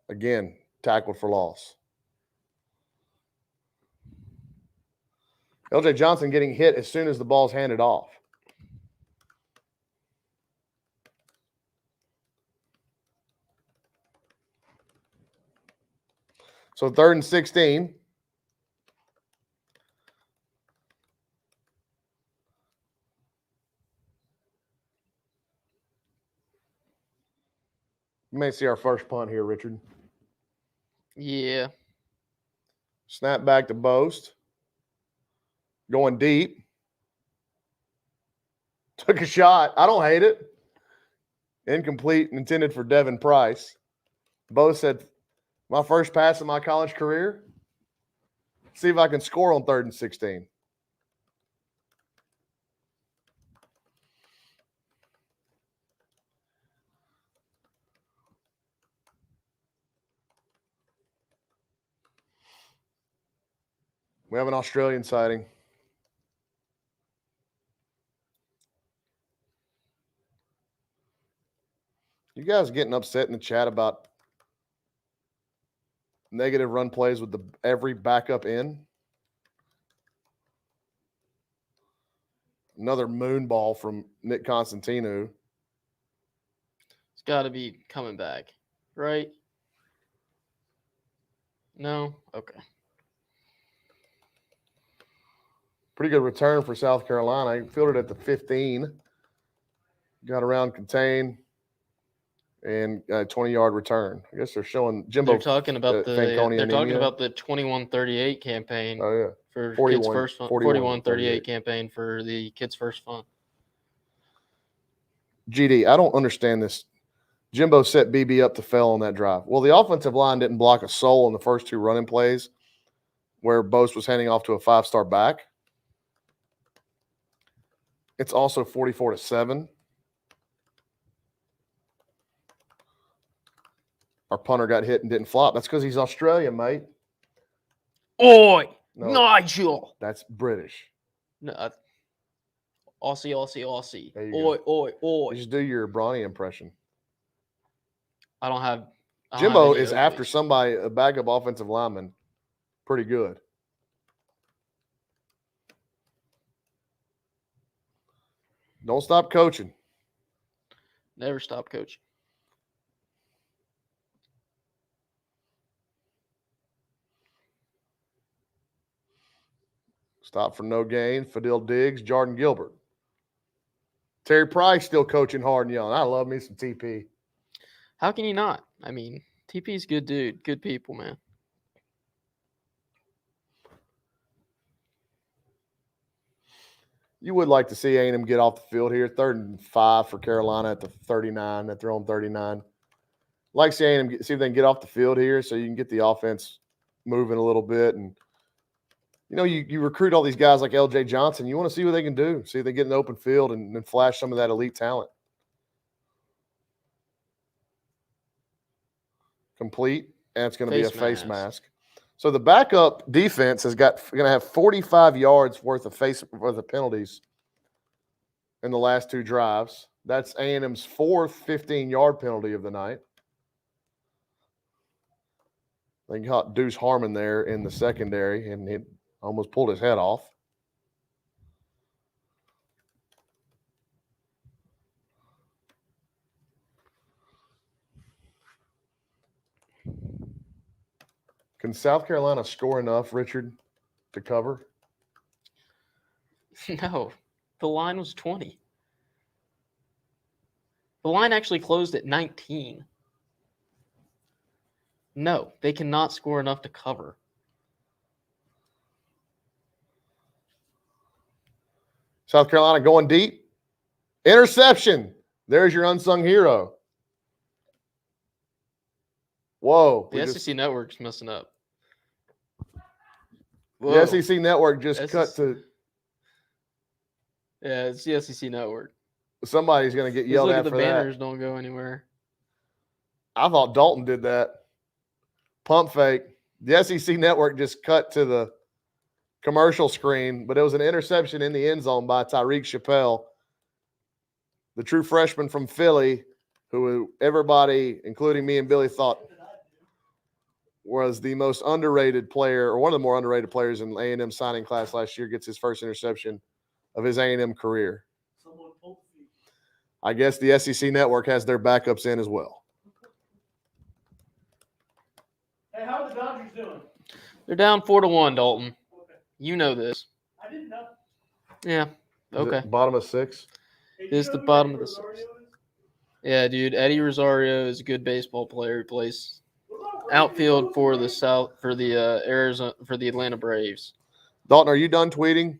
Again, tackled for loss. LJ Johnson getting hit as soon as the ball's handed off. So 3rd and 16. You may see our first punt here, Richard. Yeah. Snap back to Boast. Going deep. Took a shot. I don't hate it. Incomplete, intended for Devin Price. Boast said, my first pass in my college career. See if I can score on 3rd and 16. We have an Australian sighting. You guys getting upset in the chat about negative run plays with every backup in? Another moon ball from Nick Constantino. It's got to be coming back, right? No? Okay. Pretty good return for South Carolina. He fielded at the 15. Got around contain and a 20-yard return. I guess they're showing Jimbo. They're talking about Fanconi they're talking anemia. about the 21-38 campaign. Oh yeah. For 41, kids first fun. 41-38 campaign for the kids first fun. GD, I don't understand this. Jimbo set BB up to fail on that drive. Well, the offensive line didn't block a soul in the first 2 running plays where Boast was handing off to a 5-star back. It's also 44-7. Our punter got hit and didn't flop. That's because he's Australian, mate. Oi! No, Nigel! that's British. No, Aussie. There you Oi, go. oi. Just do your Brawny impression. I don't have Jimbo any is Oakleys. after somebody, a backup offensive lineman. Pretty good. Don't stop coaching. Never stop coaching. Stop for no gain. Fadil Diggs, Jordan Gilbert. Terry Price still coaching hard and yelling. I love me some TP. How can you not? I mean, TP's good dude. Good people, man. You would like to see A&M get off the field here. 3rd and 5 for Carolina at the 39, at their own 39. Like to see A&M see if they can get off the field here so you can get the offense moving a little bit. And, you know, you recruit all these guys like LJ Johnson. You want to see what they can do. See if they get an open field and flash some of that elite talent. Complete, and it's going to be a face mask. So the backup defense is going to have 45 yards worth of penalties in the last 2 drives. That's A&M's 4th 15-yard penalty of the night. They got Deuce Harmon there in the secondary, and he almost pulled his head off. Can South Carolina score enough, Richard, to cover? No, the line was 20. The line actually closed at 19. No, they cannot score enough to cover. South Carolina going deep. Interception. There's your unsung hero. Whoa. The SEC network's messing up. Whoa. The SEC network just cut to. Yeah, it's the SEC network. Somebody's going to get yelled at for that. The banners don't go anywhere. I thought Dalton did that. Pump fake. The SEC network just cut to the commercial screen, but it was an interception in the end zone by Tyreek Chappelle, the true freshman from Philly, who everybody, including me and Billy, thought was the most underrated player, or one of the more underrated players in A&M signing class last year, gets his first interception of his A&M career. I guess the SEC network has their backups in as well. Hey, how are the Dodgers doing? They're down 4-1, Dalton. You know this. I didn't know. Yeah. Is Okay. it bottom of 6? It's the bottom of the 6. Yeah, dude. Eddie Rosario is a good baseball player. He plays outfield for the Atlanta Braves. Dalton, are you done tweeting?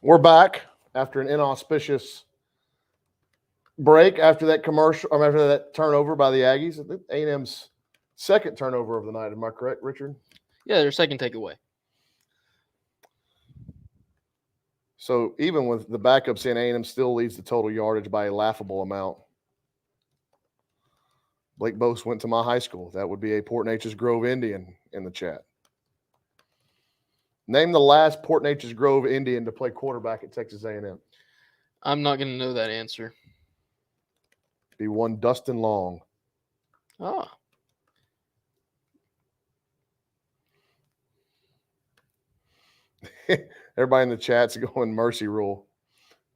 We're back after an inauspicious break after that commercial, or after that turnover by the Aggies. A&M's second turnover of the night. Am I correct, Richard? Yeah, their second takeaway. So even with the backups in, A&M still leads the total yardage by a laughable amount. Blake Bose went to my high school. That would be a Port Neches Grove Indian in the chat. Name the last Port Neches Grove Indian to play quarterback at Texas A&M. I'm not going to know that answer. Be one Dustin Long. Oh. Everybody in the chat's going mercy rule.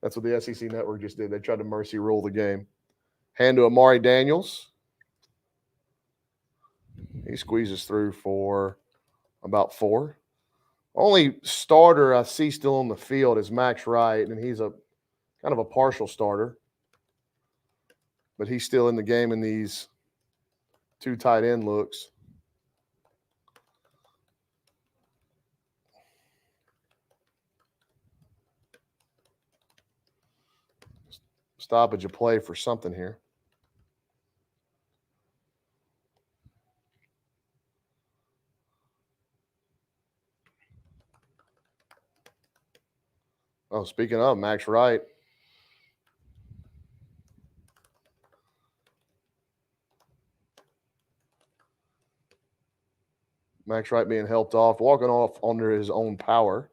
That's what the SEC Network just did. They tried to mercy rule the game. Hand to Amari Daniels. He squeezes through for about 4. Only starter I see still on the field is Max Wright, and he's a kind of a partial starter. But he's still in the game in these 2 tight end looks. Stoppage of play for something here. Oh, speaking of Max Wright. Max Wright being helped off, walking off under his own power.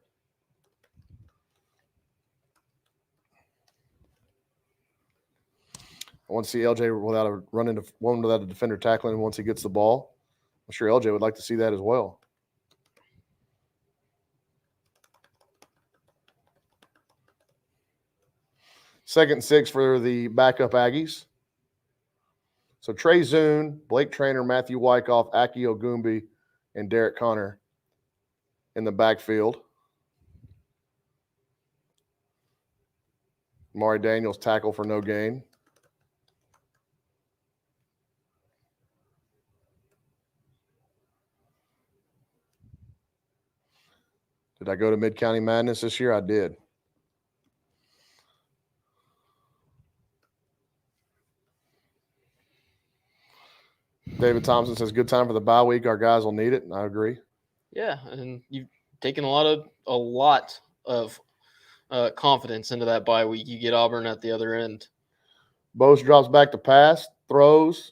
I want to see LJ without a run into one without a defender tackling once he gets the ball. I'm sure LJ would like to see that as well. Second and 6 for the backup Aggies. So Trey Zune, Blake Traynor, Matthew Wyckoff, Aki Ogumbi, and Derek Connor in the backfield. Amari Daniels tackle for no gain. Did I go to Mid-County Madness this year? I did. David Thompson says, good time for the bye week. Our guys will need it, and I agree. Yeah, and you've taken a lot of confidence into that bye week. You get Auburn at the other end. Bose drops back to pass, throws.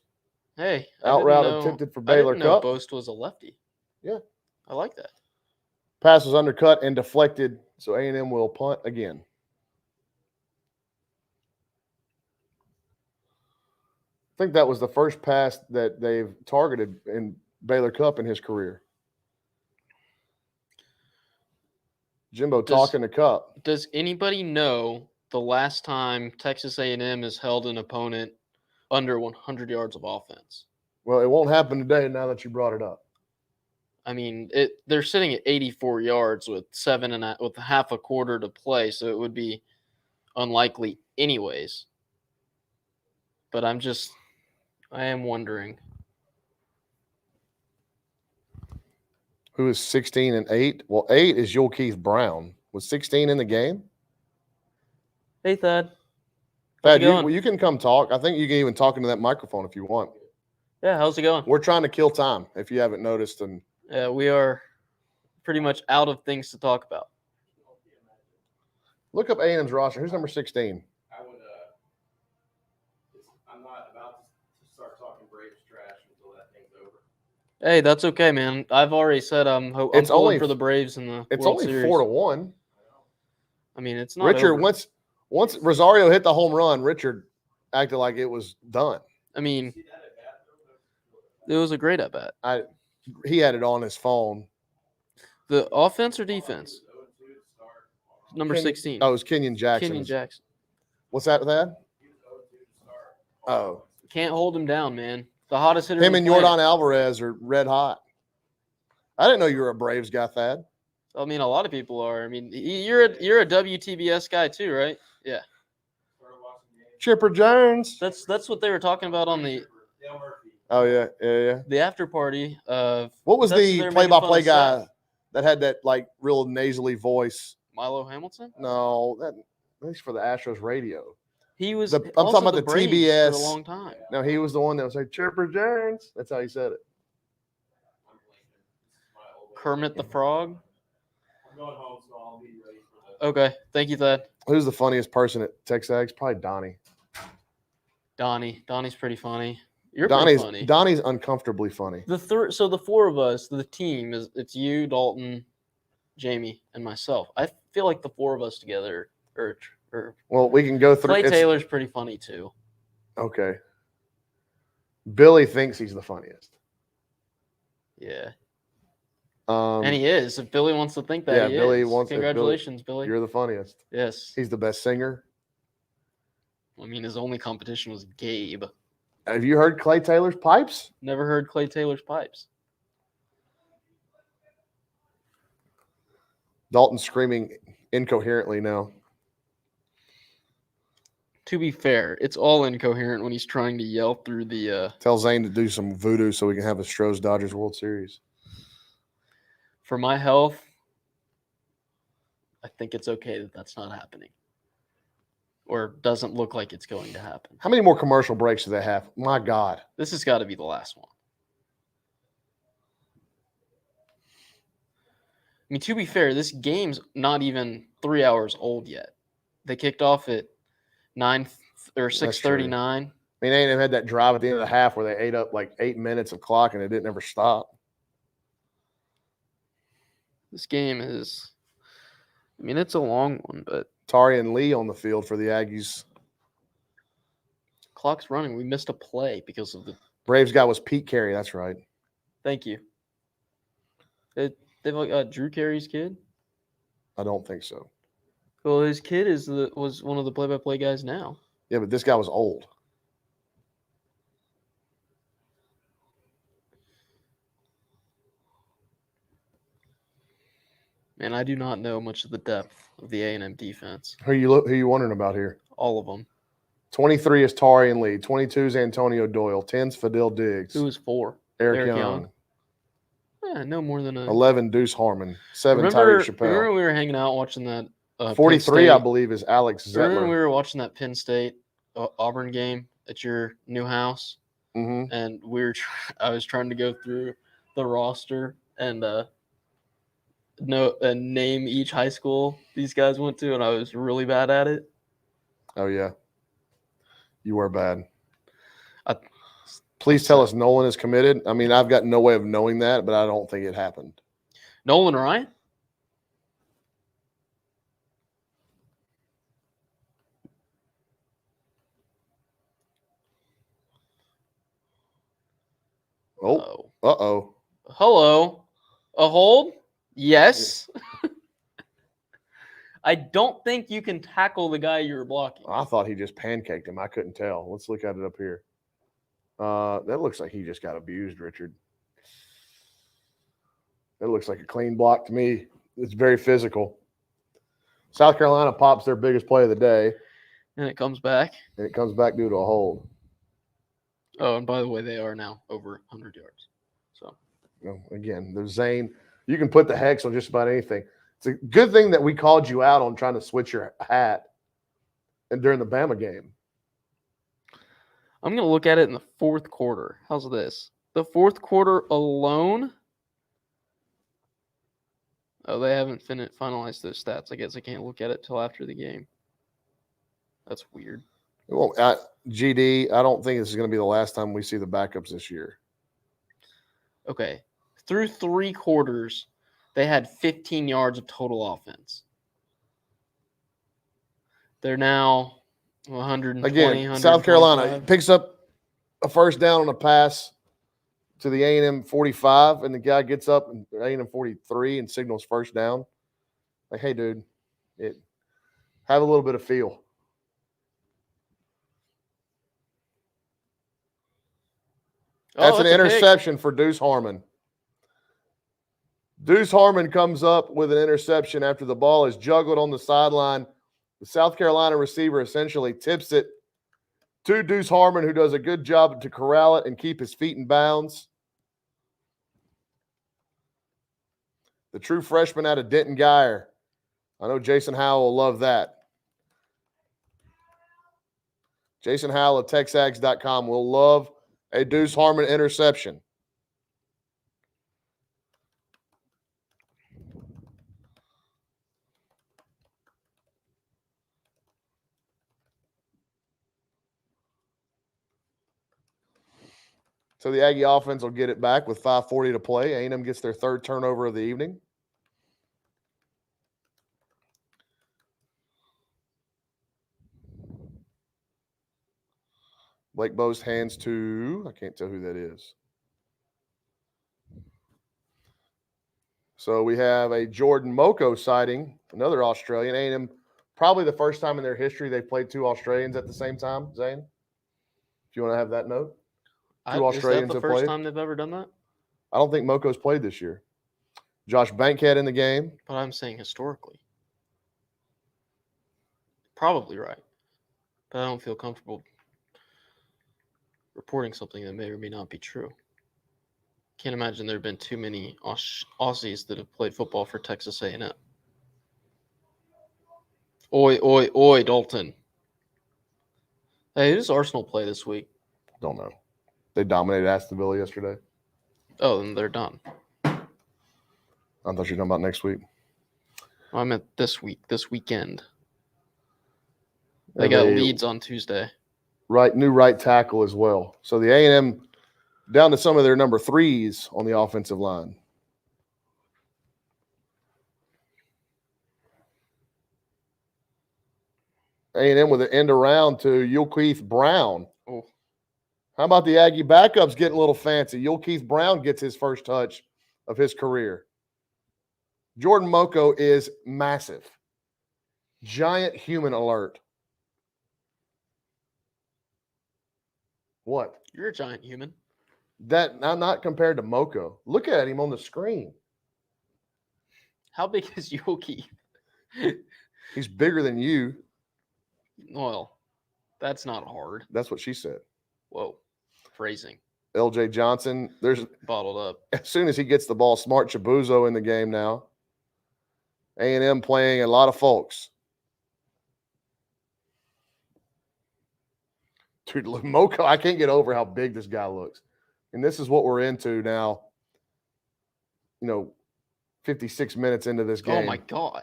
Hey, out route attempted for Baylor Cup. Boast was a lefty. Yeah, I like that. Pass was undercut and deflected, so A&M will punt again. I think that was the first pass that they've targeted in Baylor Cup in his career. Jimbo talking to Cup. Does anybody know the last time Texas A&M has held an opponent under 100 yards of offense? Well, it won't happen today now that you brought it up. I mean, they're sitting at 84 yards with with half a quarter to play, so it would be unlikely anyways. But I am wondering. Who is 16-8? Well, 8 is Joel Keith Brown. Was 16 in the game? Hey, Thad. Thad, you can come talk. I think you can even talk into that microphone if you want. Yeah, how's it going? We're trying to kill time, if you haven't noticed. And yeah, we are pretty much out of things to talk about. Look up A&M's roster. Who's number 16? I would. I'm not about to start talking Braves trash until that thing's over. Hey, that's okay, man. I've already said I'm pulling for the Braves in the World Series. It's only 4-1. I mean, it's not Richard, over. once Rosario hit the home run, Richard acted like it was done. I mean, it was a great at bat. He had it on his phone. The offense or defense? Number 16. Oh, it was Kenyon Jackson. Kenyon Jackson. What's that, Thad? Oh. Can't hold him down, man. The hottest hitter. Him and Yordan Alvarez are red hot. I didn't know you were a Braves guy, Thad. I mean, a lot of people are. I mean, you're a WTBS guy too, right? Yeah. Chipper Jones. That's what they were talking about on the. Oh yeah. The after party of. What was the play-by-play guy that had that like real nasally voice? Milo Hamilton? No, that's for the Astros radio. He was. I'm talking about the TBS for a long time. No, he was the one that was like Chipper Jones. That's how he said it. Kermit the Frog. I'm going home, so I'll be ready for that. Okay, thank you, Thad. Who's the funniest person at TexAgs? Probably Donnie. Donnie's pretty funny. You're pretty funny. Donnie's uncomfortably funny. So the four of us, the team it's you, Dalton, Jamie, and myself. I feel like the four of us together are well, we can go through. Clay Taylor's pretty funny too. Okay. Billy thinks he's the funniest. Yeah. And he is. If Billy wants to think that, yeah, he Billy is. wants. Congratulations, Billy. You're the funniest. Yes. He's the best singer. I mean, his only competition was Gabe. Have you heard Clay Taylor's pipes? Never heard Clay Taylor's pipes. Dalton's screaming incoherently now. To be fair, it's all incoherent when he's trying to yell through the. Tell Zane to do some voodoo so we can have a Stros Dodgers World Series. For my health, I think it's okay that that's not happening. Or doesn't look like it's going to happen. How many more commercial breaks do they have? My God. This has got to be the last one. I mean, to be fair, this game's not even 3 hours old yet. They kicked off at 9 or 6:39. I mean, they had that drive at the end of the half where they ate up like 8 minutes of clock and it didn't ever stop. This game is, I mean, it's a long one, but Tari and Lee on the field for the Aggies. Clock's running. We missed a play because of the Braves guy was Pete Carey. That's right. Thank you. They've Drew Carey's kid. I don't think so. Well, his kid was one of the play-by-play guys now. Yeah, but this guy was old. Man, I do not know much of the depth of the A&M defense. Who you wondering about here? All of them. 23 is Tari and Lee. 22 is Antonio Doyle. 10's Fidel Diggs. Who was 4? Eric Young. Yeah, no more than 11 Deuce Harmon. 7 Tyree Chappelle. Remember we were hanging out watching that 43, I believe, is Alex Zettler. Remember we were watching that Penn State Auburn game at your new house? Mm-hmm. And I was trying to go through the roster and name each high school these guys went to, and I was really bad at it. Oh, yeah. You were bad. Please tell us Nolan is committed. I mean, I've got no way of knowing that, but I don't think it happened. Nolan Ryan? Oh. Uh-oh. Hello. A hold? Yes. I don't think you can tackle the guy you're blocking. I thought he just pancaked him. I couldn't tell. Let's look at it up here. That looks like he just got abused, Richard. It looks like a clean block to me. It's very physical. South Carolina pops their biggest play of the day, And it comes back. and it comes back due to a hold. Oh, and by the way, they are now over 100 yards. So, Again, there's Zane. You can put the hex on just about anything. It's a good thing that we called you out on trying to switch your hat and during the Bama game. I'm going to look at it in the fourth quarter. How's this? The fourth quarter alone. Oh, they haven't finalized those stats. I guess I can't look at it till after the game. That's weird. Well, GD, I don't think this is going to be the last time we see the backups this year. Okay. Through 3 quarters, they had 15 yards of total offense. They're now 120. Again, South Carolina picks up a first down on a pass to the A&M 45, and the guy gets up and A&M 43 and signals first down. Like, hey, dude, have a little bit of feel. That's an interception for Deuce Harmon. Deuce Harmon comes up with an interception after the ball is juggled on the sideline. The South Carolina receiver essentially tips it to Deuce Harmon, who does a good job to corral it and keep his feet in bounds. The true freshman out of Denton Geyer. I know Jason Howell will love that. Jason Howell at TexAgs.com will love a Deuce Harmon interception. So the Aggie offense will get it back with 5:40 to play. A&M gets their 3rd turnover of the evening. Blake Bose hands to, I can't tell who that is. So we have a Jordan Moko sighting, another Australian. A&M, probably the first time in their history they played 2 Australians at the same time, Zane. If you want to have that note. 2 Australians is that the have first played. time they've ever done that? I don't think Moko's played this year. Josh Bankhead in the game. But I'm saying historically. Probably right. But I don't feel comfortable reporting something that may or may not be true. Can't imagine there have been too many Aussies that have played football for Texas A&M. Oi, oi, oi, Dalton. Hey, who does Arsenal play this week? Don't know. They dominated Aston Villa yesterday. Oh, then they're done. I thought you were talking about next week. I meant this week, this weekend. They got Leeds on Tuesday. New right tackle as well. So the A&M down to some of their number 3s on the offensive line. A&M with an end around to Yulkeith Brown. Oh. How about the Aggie backups getting a little fancy? Yulkeith Brown gets his first touch of his career. Jordan Moko is massive. Giant human alert. What? You're a giant human. That not compared to Moko. Look at him on the screen. How big is Yoki? He's bigger than you. Well, that's not hard. That's what she said. Whoa. Phrasing. LJ Johnson. There's Bottled up. as soon as he gets the ball, Smart Chibuzo in the game now. A&M playing a lot of folks. Dude, look, Moko, I can't get over how big this guy looks. And this is what we're into now, 56 minutes into this game. Oh, my God.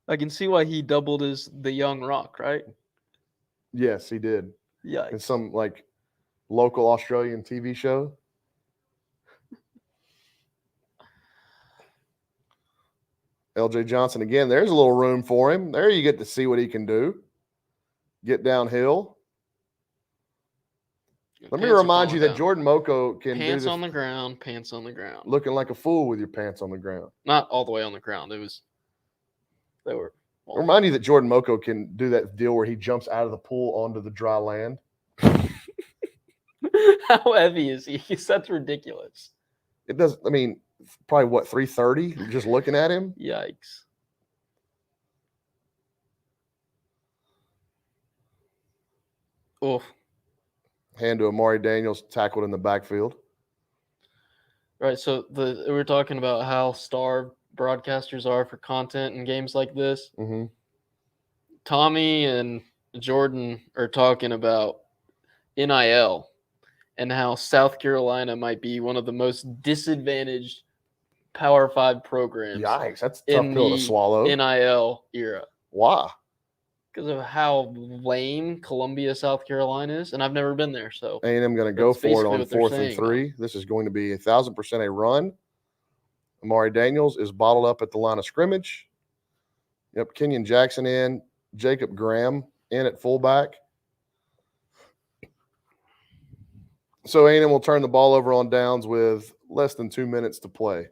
I can see why he doubled as the young rock, right? Yes, he did. Yeah. In some, local Australian TV show. LJ Johnson again. There's a little room for him. There you get to see what he can do. Get downhill. Let me remind you that Jordan Moko can do pants on the ground, pants on the ground. Looking like a fool with your pants on the ground. Not all the way on the ground. They were. Remind you that Jordan Moko can do that deal where he jumps out of the pool onto the dry land. How heavy is he? That's ridiculous. It does. I mean, probably what 330. Just looking at him. Yikes. Oh, Hand to Amari Daniels, tackled in the backfield. right. So we were talking about how starved broadcasters are for content in games like this. Mm-hmm. Tommy and Jordan are talking about NIL and how South Carolina might be one of the most disadvantaged Power 5 programs Yikes, that's a tough in pill to the swallow. NIL era Why? because of how lame Columbia, South Carolina is, and I've never been there, so A&M going to go That's for it basically on what they're 4th and saying, 3. This is going to be 1,000% a run. Amari Daniels is bottled up at the line of scrimmage. Yep, Kenyon Jackson in. Jacob Graham in at fullback. So A&M will turn the ball over on downs with less than 2 minutes to play.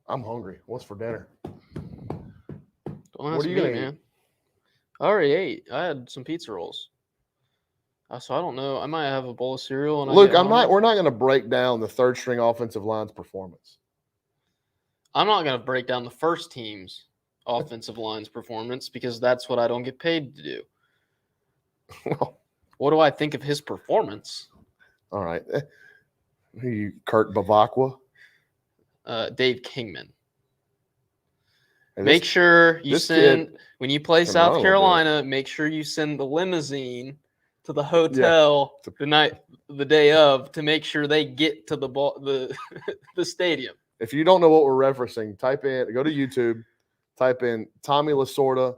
I'm hungry. What's for dinner? don't What ask are you me, gonna man. I already ate. I had some pizza rolls. So I don't know. I might have a bowl of cereal. And Luke, I get hungry. we're not going to break down the third string offensive line's performance. I'm not going to break down the first team's offensive line's performance because that's what I don't get paid to do. Well, What do I think of his performance? all right. Who you, Kurt Bavakwa? Dave Kingman. Hey, Make sure you this send kid when you play can run a South little Carolina. Make sure you send the limousine to the hotel To- the day of, to make sure they get to the stadium. If you don't know what we're referencing, go to YouTube, type in Tommy Lasorda,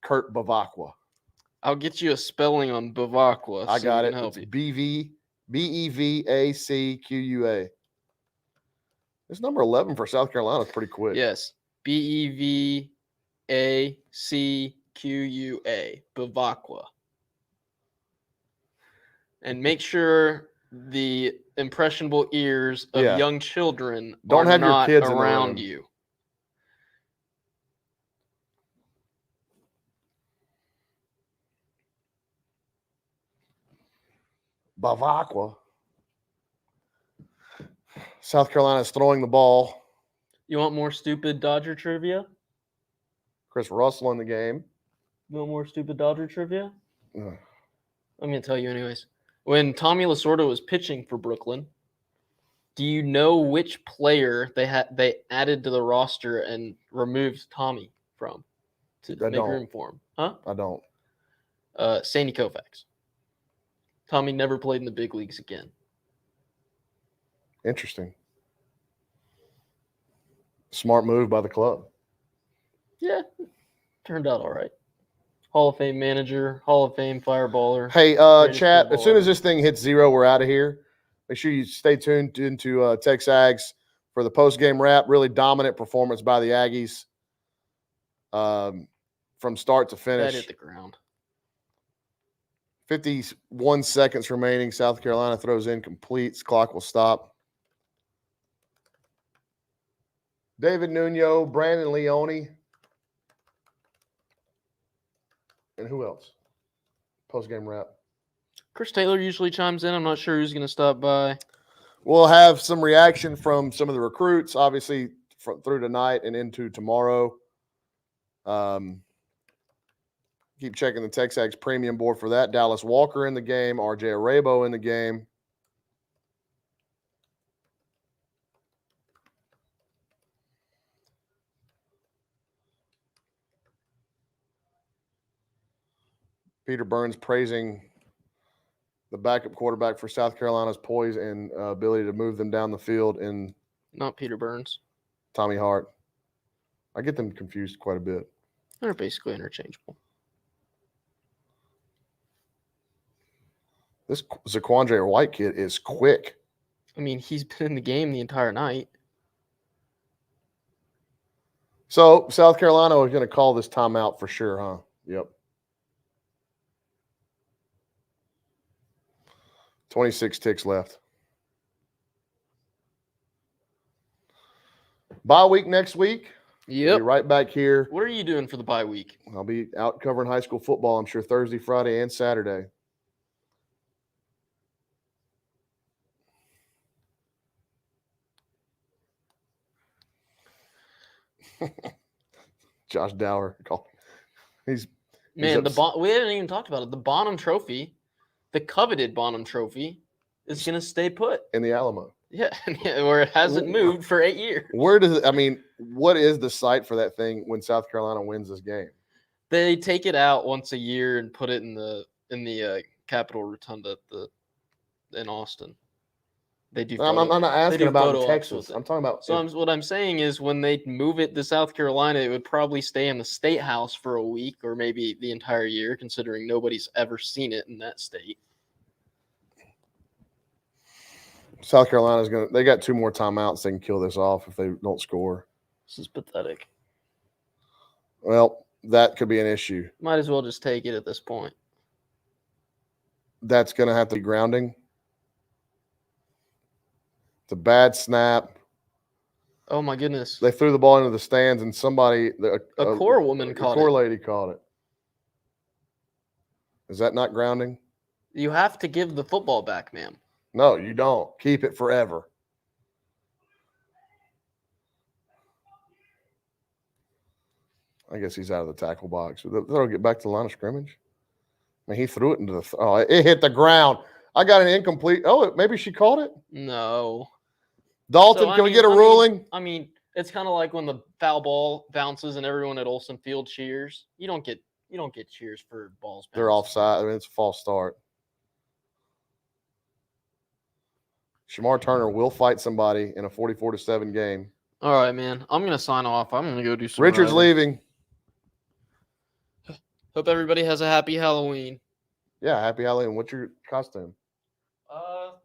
Kurt Bavakwa. I'll get you a spelling on Bavacqua. I got we it. can help It's you. Bevacqua. This number 11 for South Carolina is pretty quick. Yes, Bevacqua. Bavacqua. And make sure the impressionable ears of Yeah. young children Don't are have your not kids in the around room. you. Bavacqua. South Carolina is throwing the ball. You want more stupid Dodger trivia? Chris Russell in the game. You want more stupid Dodger trivia? Ugh. I'm going to tell you anyways. When Tommy Lasorda was pitching for Brooklyn, do you know which player they added to the roster and removed Tommy from to I make don't. room for him? Huh? I don't. Sandy Koufax. Tommy never played in the big leagues again. Interesting. Smart move by the club. Yeah, turned out all right. Hall of Fame manager, Hall of Fame fireballer. Hey, Greatest chat, as footballer soon as ever. this thing hits 0, we're out of here. Make sure you stay tuned into TexAgs for the post-game wrap. Really dominant performance by the Aggies from start to That finish. hit the ground. 51 seconds remaining. South Carolina throws in, completes. Clock will stop. David Nuno, Brandon Leone, and who else? Post-game wrap. Chris Taylor usually chimes in. I'm not sure who's going to stop by. We'll have some reaction from some of the recruits, obviously, through tonight and into tomorrow. Keep checking the TexAgs premium board for that. Dallas Walker in the game. RJ Arabo in the game. Peter Burns praising the backup quarterback for South Carolina's poise and ability to move them down the field in Not Peter Burns. Tommy Hart. I get them confused quite a bit. They're basically interchangeable. This Zaquandre White kid is quick. I mean, he's been in the game the entire night. So South Carolina is going to call this timeout for sure, huh? Yep. 26 ticks left. Bye week next week. I'll Yep. be right back here. What are you doing for the bye week? I'll be out covering high school football, I'm sure, Thursday, Friday, and Saturday. Josh Dower. He's Man, ups- we haven't even talked about it. The Bonham Trophy, the coveted Bonham Trophy, is going to stay put. in the Alamo. Yeah, where it hasn't moved for 8 years. Where does it, I mean, what is the site for that thing when South Carolina wins this game? They take it out once a year and put it in the Capitol Rotunda in Austin. They do. I'm not asking about photo ops Texas. with it. I'm talking about. So what I'm saying is when they move it to South Carolina, it would probably stay in the State House for a week or maybe the entire year, considering nobody's ever seen it in that state. South Carolina's they got 2 more timeouts. They can kill this off if they don't score. This is pathetic. Well, that could be an issue. Might as well just take it at this point. That's going to have to be grounding. It's a bad snap. Oh my goodness. They threw the ball into the stands, and somebody, A core woman caught core it. lady caught it. Is that not grounding? You have to give the football back, ma'am. No, you don't. Keep it forever. I guess he's out of the tackle box. They'll get back to the line of scrimmage. I mean, he threw it into the it hit the ground. I got an incomplete. Oh, maybe she caught it. No. Dalton, So, can we get a ruling? I mean, it's kind of like when the foul ball bounces and everyone at Olsen Field cheers. You don't get cheers for balls. They're bouncing. offside. I mean, it's a false start. Shamar Turner will fight somebody in a 44-7 game. All right, man. I'm gonna sign off. I'm gonna go do some. Richard's riding. leaving. Hope everybody has a happy Halloween. Yeah, happy Halloween. What's your costume?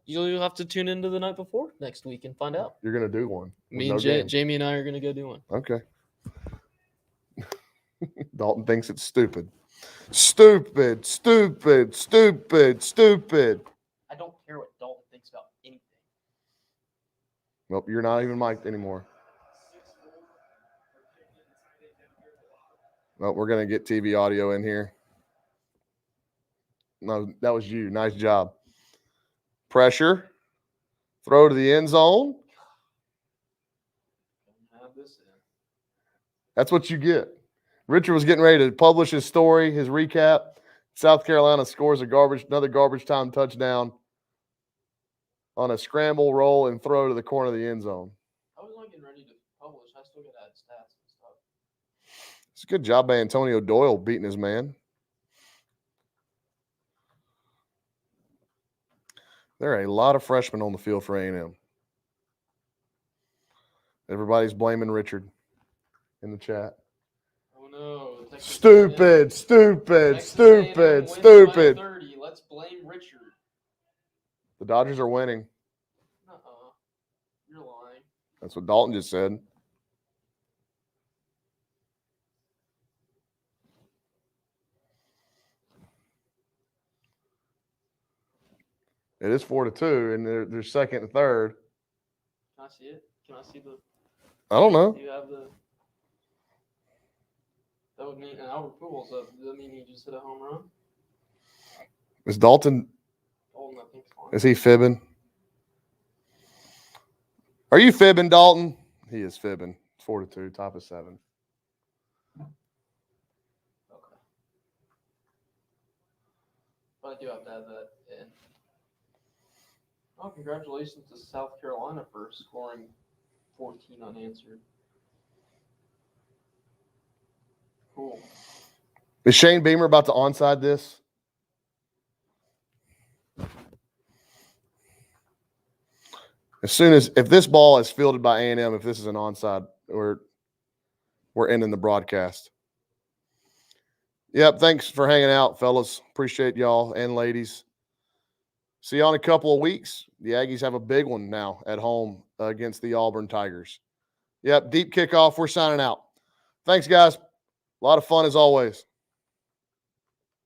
You'll have to tune into the night before next week and find out. You're gonna do one. Me and Jamie and I are gonna go do one. Okay. Dalton thinks it's stupid. Stupid, stupid, stupid, stupid. I don't care what Dalton thinks about anything. Nope, you're not even mic'd anymore. Nope, we're gonna get TV audio in here. No, that was you. Nice job. Pressure. Throw to the end zone. Have this in. That's what you get. Richard was getting ready to publish his story, his recap. South Carolina scores another garbage time touchdown on a scramble, roll, and throw to the corner of the end zone. I was not getting ready to publish. I still got to add stats and stuff. It's a good job by Antonio Doyle beating his man. There are a lot of freshmen on the field for A&M. Everybody's blaming Richard in the chat. Oh no! Stupid, stupid, stupid, stupid. 30. Let's blame Richard. The Dodgers are winning. You're lying. That's what Dalton just said. It is 4-2, and they're second and third. Can I see it? Can I see the? I don't know. Do you have the? That would mean Albert Pujols up. Does that mean he just hit a home run? Is Dalton? Dalton, I think fine. Is he fibbing? Are you fibbing, Dalton? He is fibbing. 4-2, top of 7. Okay. But I do have to add that in. Oh, congratulations to South Carolina for scoring 14 unanswered. Cool. Is Shane Beamer about to onside this? If this ball is fielded by A&M, if this is an onside, we're ending the broadcast. Yep, thanks for hanging out, fellas. Appreciate y'all and ladies. See you in a couple of weeks. The Aggies have a big one now at home against the Auburn Tigers. Yep, deep kickoff. We're signing out. Thanks, guys. A lot of fun as always.